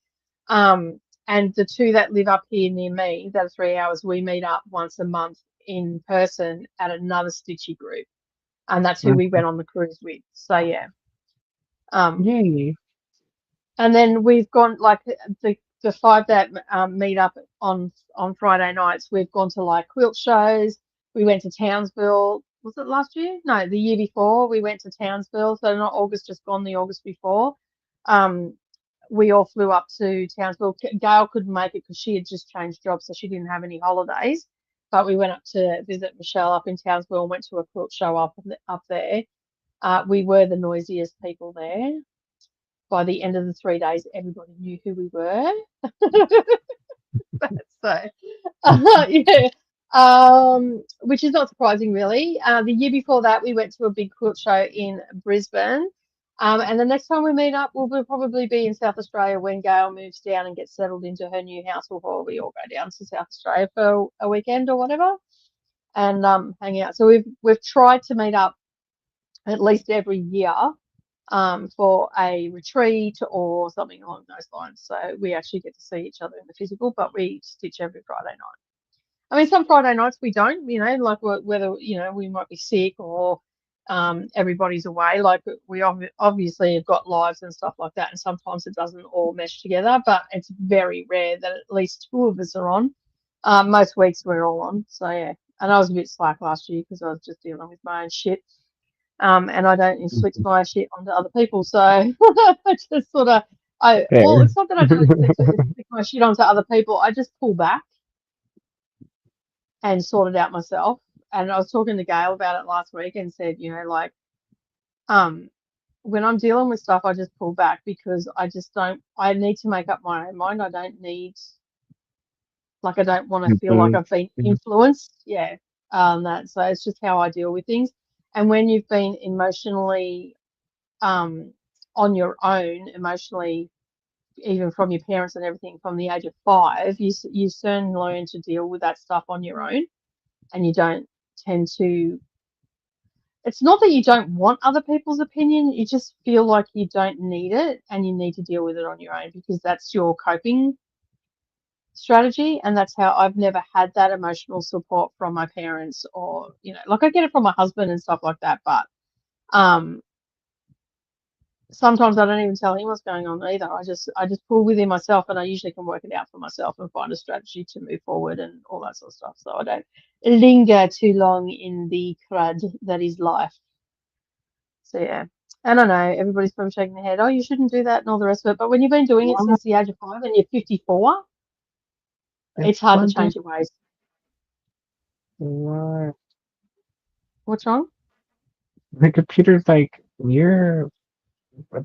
And the two that live up here near me, that are 3 hours, we meet up once a month in person at another stitchy group, and that's who we went on the cruise with. So yeah. Yay. And then we've gone, like, the five that meet up on Friday nights, we've gone to like quilt shows. We went to Townsville. Was it last year? No, the year before. We went to Townsville. So not August just gone, the August before. We all flew up to Townsville. Gail couldn't make it because she had just changed jobs, so she didn't have any holidays. But we went up to visit Michelle up in Townsville and went to a quilt show up there. We were the noisiest people there. By the end of the 3 days, everybody knew who we were. So, yeah, which is not surprising, really. The year before that, we went to a big quilt show in Brisbane. And the next time we meet up, we'll probably be in South Australia when Gail moves down and gets settled into her new house, before we all go down to South Australia for a weekend or whatever and hang out. So we've tried to meet up at least every year. For a retreat or something along those lines. So we actually get to see each other in the physical, but we stitch every Friday night. I mean, some Friday nights we don't, like whether, we might be sick or everybody's away. Like we obviously have got lives and stuff like that, and sometimes it doesn't all mesh together, but it's very rare that at least two of us are on. Most weeks we're all on. So yeah, and I was a bit slack last year because I was just dealing with my own shit. And I don't inflict my shit onto other people. So I just sort of, well, it's not that I don't inflict my shit onto other people. I just pull back and sort it out myself. And I was talking to Gail about it last week and said, like, when I'm dealing with stuff, I just pull back because I need to make up my own mind. I don't want to feel like I've been influenced. Yeah. So it's just how I deal with things. And when you've been emotionally on your own, emotionally, even from your parents and everything, from the age of 5, you soon learn to deal with that stuff on your own, and you don't tend to. It's not that you don't want other people's opinion; you just feel like you don't need it, and you need to deal with it on your own because that's your coping strategy. And that's how I've never had that emotional support from my parents, or like I get it from my husband and stuff like that, but sometimes I don't even tell him what's going on either. I just pull within myself, and I usually can work it out for myself and find a strategy to move forward and all that sort of stuff. So I don't linger too long in the crud that is life. So yeah, and I know everybody's probably shaking their head, oh, you shouldn't do that and all the rest of it, but when you've been doing it since the age of 5 and you're 54, it's hard to change your ways. What? What's wrong? The computer's like, your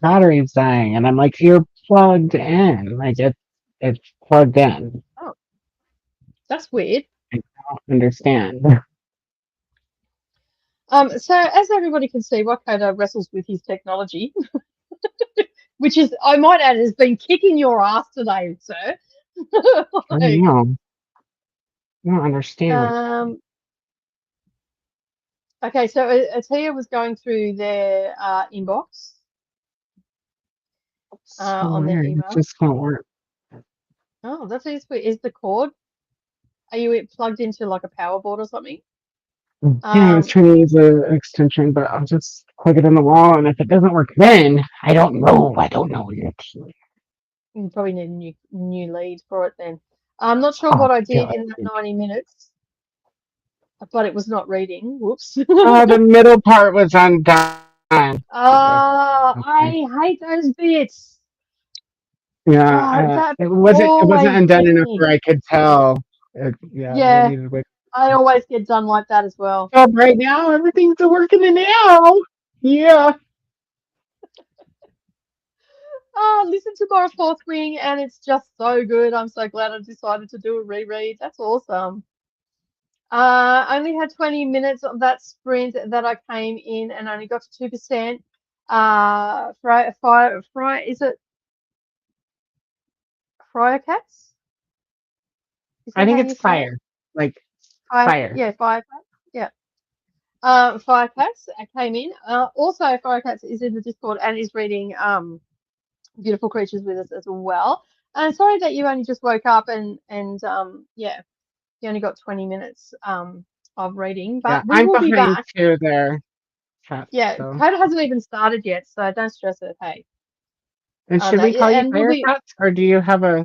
battery's dying, and I'm like, you're plugged in. Like it's plugged in. Oh, that's weird. I don't understand. So as everybody can see, Koda wrestles with his technology, which is, I might add, has been kicking your ass today, sir. I know. I don't understand. Okay, so Atia was going through their inbox on their email. It just won't work. Oh, that's weird. Is the cord? Are you plugged into like a power board or something? Yeah, I was trying to use an extension, but I'll just plug it in the wall, and if it doesn't work then, I don't know yet. You probably need a new lead for it then. I'm not sure what I did in that 90 minutes, but it was not reading. Whoops. The middle part was undone. I hate those bits. Yeah, That it wasn't always undone gets enough me. where I could tell. It Yeah, needed way. I always get done like that as well. Oh, right now everything's working now. Yeah. Oh, listen to my Fourth Wing, and it's just so good. I'm so glad I decided to do a reread. That's awesome. Only had 20 minutes of that sprint that I came in and only got to 2%. Is it Fryer Cats? Is I that think how it's you say it? fire. Like fire. Yeah, Fire Cats. Yeah. Fire Cats came in. Also, Fire Cats is in the Discord and is reading Beautiful Creatures with us as well. And sorry that you only just woke up and yeah, you only got 20 minutes of reading, Yeah, but we I'm will be behind back. too there, Kat. Yeah, So. Koda hasn't even started yet, so don't stress it. Hey, And should we call you and we'll Fire be. Cats, or do you have a?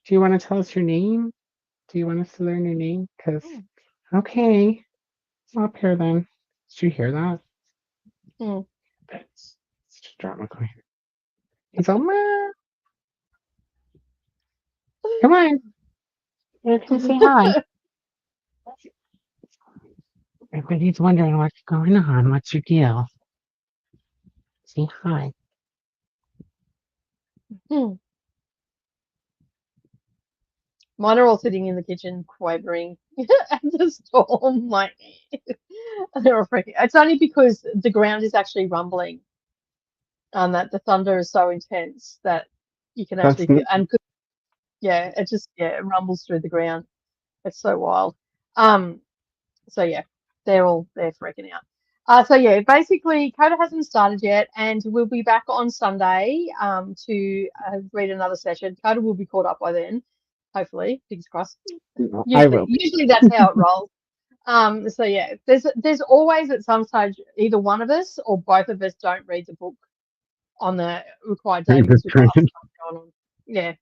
Do you want to tell us your name? Do you want us to learn your name? Cause okay, up here then. Did you hear that? Hmm. It's just drama queen. He's all, "Meow." Come on, you can say hi. Everybody's wondering what's going on. What's your deal? Say hi. Hmm. Mine are all sitting in the kitchen quavering at the storm, like they're all freaking. It's only because the ground is actually rumbling, that the thunder is so intense that you can That's actually feel. And yeah, it just it rumbles through the ground. It's so wild. So yeah, they're freaking out. So yeah, basically, Coda hasn't started yet, and we'll be back on Sunday to read another session. Coda will be caught up by then, hopefully. Fingers crossed. I will. Usually that's how it rolls. So yeah, there's always at some stage either one of us or both of us don't read the book on the required day because we've got other stuff going on. Yeah,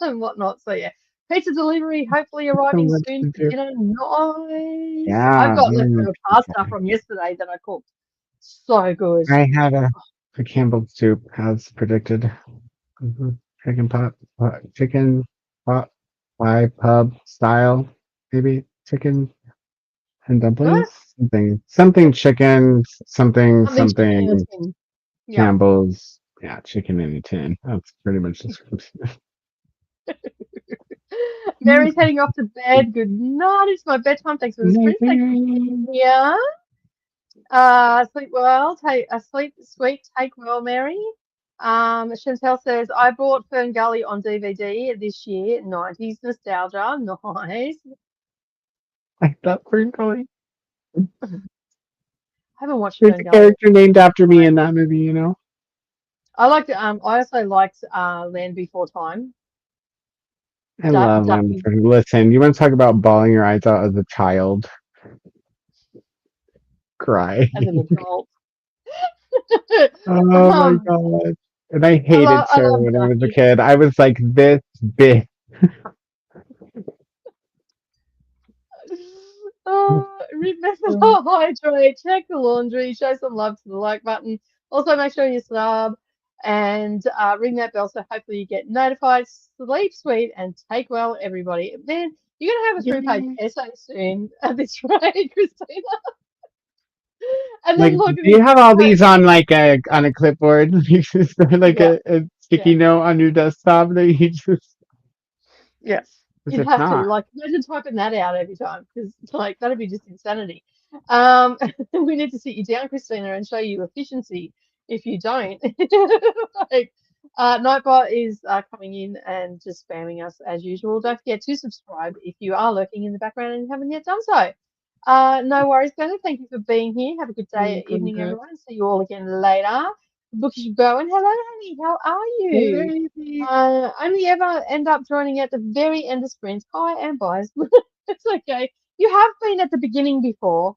and whatnot. So yeah, pizza delivery hopefully So arriving much soon to for do. dinner. Nice. I've Yeah, got very much leftover to pasta do. from yesterday that I cooked. So good. I had a Campbell's soup as predicted. Chicken pot pie pub style, maybe chicken and dumplings. What? Something chicken, something Something chicken in a something tin. Yum. Campbell's. Yeah, chicken in a tin. That's pretty much the description. Mary's heading off to bed. Good night. It's my bedtime. Thanks for the Night, sprint. Thanks for being here. Sleep well. Sleep sweet. Take well, Mary. Chantel says I bought Fern Gully on DVD this year. 90s nostalgia. Nice. I thought Fern Gully. I haven't watched There's Fern a Gully. character named after me in that movie, you know. I liked. I also liked Land Before Time. I love Lemon Ducky Fern. Listen, you want to talk about bawling your eyes out as a child? Cry. as an adult. Oh my um, god. And I hated I Sarah love when I was a Ducky. kid. I was like this big. Remember to hydrate, check the laundry, show some love to the like button. Also, make sure you sub and ring that bell so hopefully you get notified. Sleep sweet and take well, everybody. Man, you're going to have a 3-page essay soon at this rate, Christina. And Like, then look do at you this. have all these on like a clipboard? Is there like Yeah, a sticky yeah, note on your desktop that you just? yeah. Because You'd if have to not, like imagine typing that out every time because like that'd be just insanity. We need to sit you down, Christina, and show you efficiency if you don't. Like, Nightbot is coming in and just spamming us as usual. Don't forget to subscribe if you are lurking in the background and you haven't yet done so. No worries, Bernard. Thank you for being here. Have a good day, evening, everyone. See you all again later. Bookish Bowen, hello, honey. How are you? Only ever end up joining at the very end of sprints. Hi and byes. It's okay. You have been at the beginning before.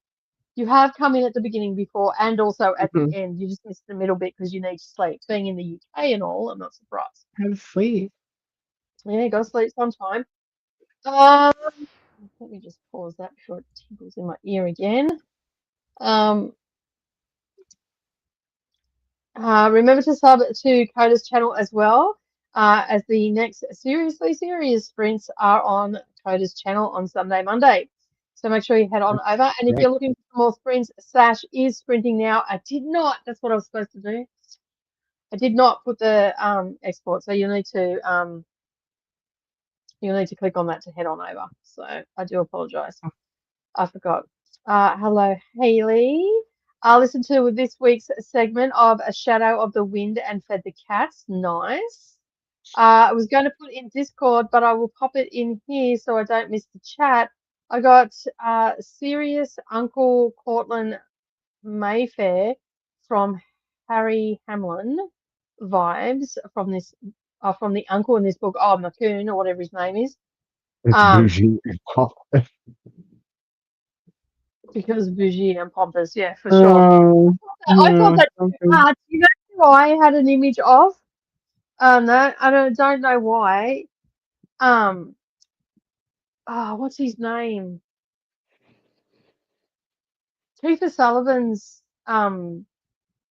You have come in at the beginning before and also at the end. You just missed the middle bit because you need to sleep. Being in the UK and all, I'm not surprised. have sleep. Yeah, go sleep sometime. Um, let me just pause that before it tinkles in my ear again. Um, Remember to sub to Koda's channel as well, as the next Seriously Serious sprints are on Koda's channel on Sunday, Monday. So make sure you head on over. And if Great. you're looking for more sprints, Slash is sprinting now. I did not. That's what I was supposed to do. I did not put the export, so you'll need to click on that to head on over. So I do apologise. I forgot. Hello, Haley. I listened to this week's segment of A Shadow of the Wind and fed the cats. Nice. I was going to put in Discord, but I will pop it in here so I don't miss the chat. I got serious Uncle Cortland Mayfair from Harry Hamlin vibes from this from the uncle in this book. Oh, Macoon or whatever his name is. It's bougie and pompous. Because bougie and pompous, yeah, for sure. I thought that you know who I had an image of? No, I don't know why. What's his name? Kiefer Sullivan's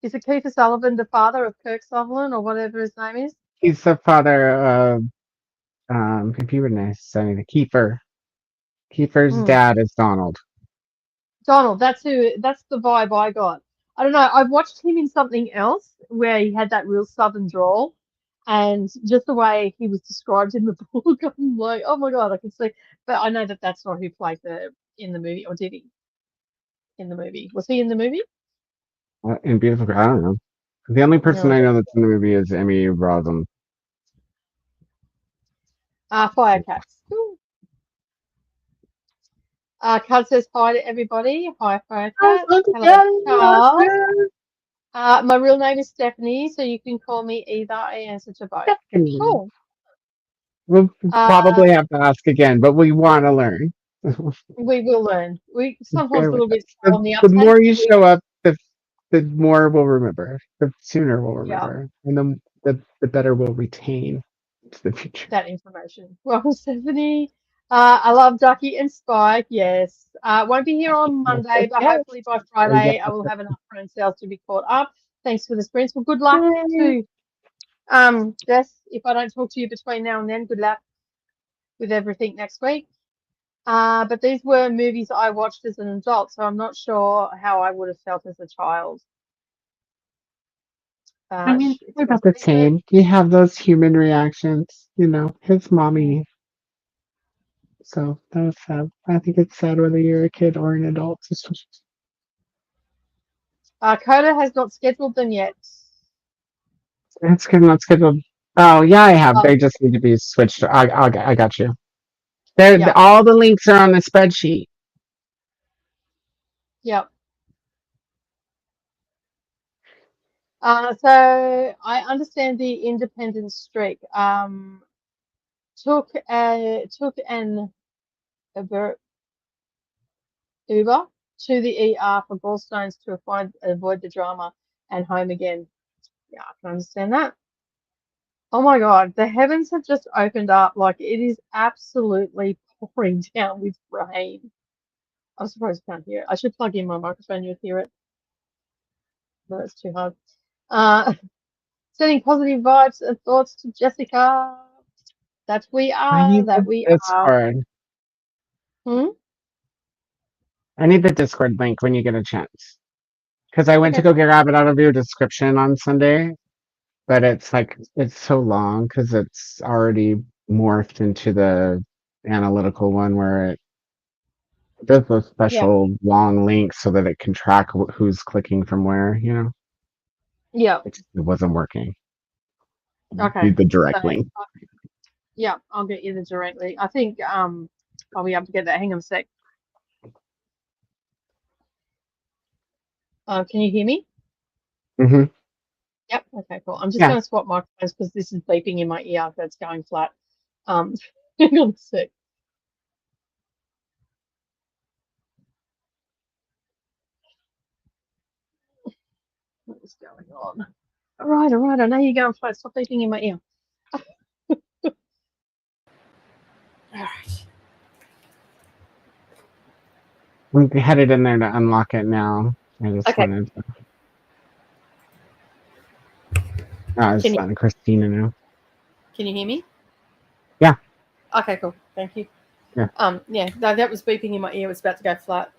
is it Kiefer Sullivan, the father of Kirk Sutherland or whatever his name is? He's the father of if you were nice, Sonny, the Kiefer. Kiefer's dad is Donald. Donald, that's the vibe I got. I don't know. I've watched him in something else where he had that real southern drawl, and just the way he was described in the book, I'm like, oh my god, I can see. But I know that that's not who played in the movie, or did he? In the movie, was he in the movie? In Beautiful Girl, I don't know. The only person No. I know that's in the movie is Emmy Rossum. Firecats. Cud says hi to everybody. Hi, Firecats. Hello, Charles. My real name is Stephanie, so you can call me either. I answer to both. Stephanie. Cool. We'll probably have to ask again, but we want to learn. We will learn. We sometimes a little bit slow on the The more you show up, the more we'll remember. The sooner we'll remember, and the better we'll retain to the future. That information. Well, Stephanie, I love Ducky and Spike. Yes, won't be here on Monday, but hopefully by Friday I will have enough friend sales to be caught up. Thanks for the sprints. Well, good luck to Jess. If I don't talk to you between now and then, good luck with everything next week. But these were movies I watched as an adult, so I'm not sure how I would have felt as a child. I mean, it's about the same. You have those human reactions, you know, his mommy. So that was sad. I think it's sad whether you're a kid or an adult. Koda has not scheduled them yet. It's not scheduled. Oh yeah, I have. They just need to be switched. I got you. All the links are on the spreadsheet. Yep. So I understand the independent streak. Took an Uber to the ER for gallstones to avoid the drama and home again. Yeah, I can understand that. Oh my God, the heavens have just opened up. Like it is absolutely pouring down with rain. I'm surprised you can't hear it. I should plug in my microphone, you'll hear it. No, it's too hard. Sending positive vibes and thoughts to Jessica. That we are. That we are. I need the Discord link when you get a chance. Because I went to go grab it out of your description on Sunday, but it's like it's so long because it's already morphed into the analytical one where it does those special long links so that it can track who's clicking from where, you know? Yeah. It wasn't working. Okay. Need the direct link. Yeah, I'll get you the direct link. I think I'll be able to get that. Hang on a sec. Can you hear me? Mm-hmm. Yep. Okay, cool. I'm just going to swap microphones because this is beeping in my ear that's going flat. Hang on a sec. What is going on? All right. I know you're going flat. Stop beeping in my ear. All right. I'm headed in there to unlock it now. I just wanted to. It's on Christina now. Can you hear me? Yeah. Okay, cool. Thank you. Yeah. Yeah, no, that was beeping in my ear. It was about to go flat.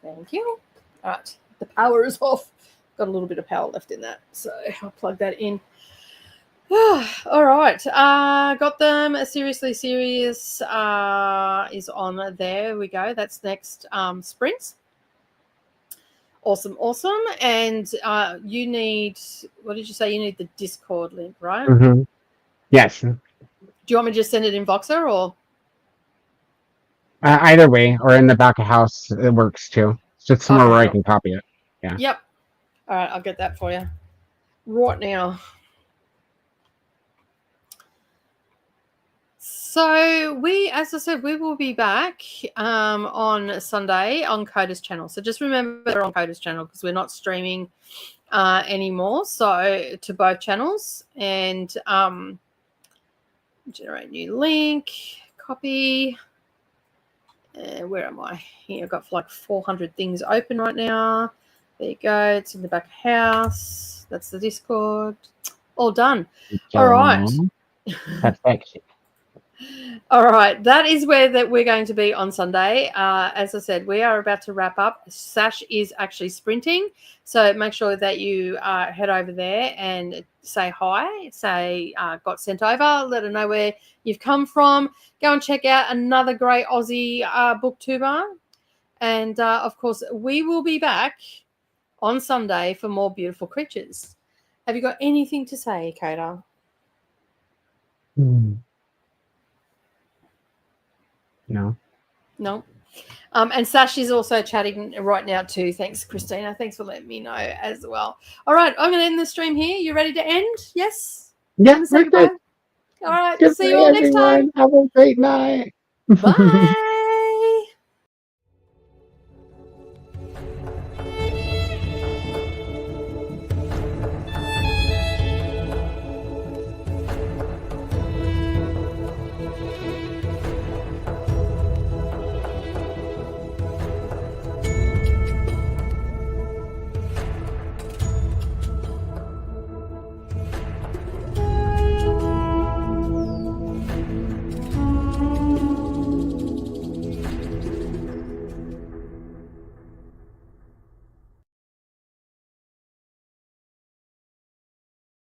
Thank you. All right. The power is off. Got a little bit of power left in that. So I'll plug that in. All right. Got them. Seriously Serious is on. There we go. That's next sprint. Awesome. And you need, what did you say? You need the Discord link, right? Mm-hmm. Yes. Do you want me to just send it in Voxer or? Either way, or in the back of house, it works too. It's just somewhere where I can copy it. Yeah. Yep. All right. I'll get that for you right now. So as I said, we will be back on Sunday on Koda's channel. So just remember they're on Koda's channel because we're not streaming anymore. So to both channels, and generate new link, copy. Where am I? Here, I've got like 400 things open right now. There you go. It's in the back house. That's the Discord. All done. All right. Perfect. All right, that is where we're going to be on Sunday. As I said, we are about to wrap up. Sash is actually sprinting, so make sure that you head over there and say hi, say got sent over, let her know where you've come from. Go and check out another great Aussie booktuber. And, of course, we will be back on Sunday for more beautiful creatures. Have you got anything to say, Koda? No. And Sash is also chatting right now too. Thanks, Christina. Thanks for letting me know as well. All right, I'm going to end the stream here. You ready to end? Yes? Yeah, we're good. All right, Good see you all next time. Have a great night. Bye.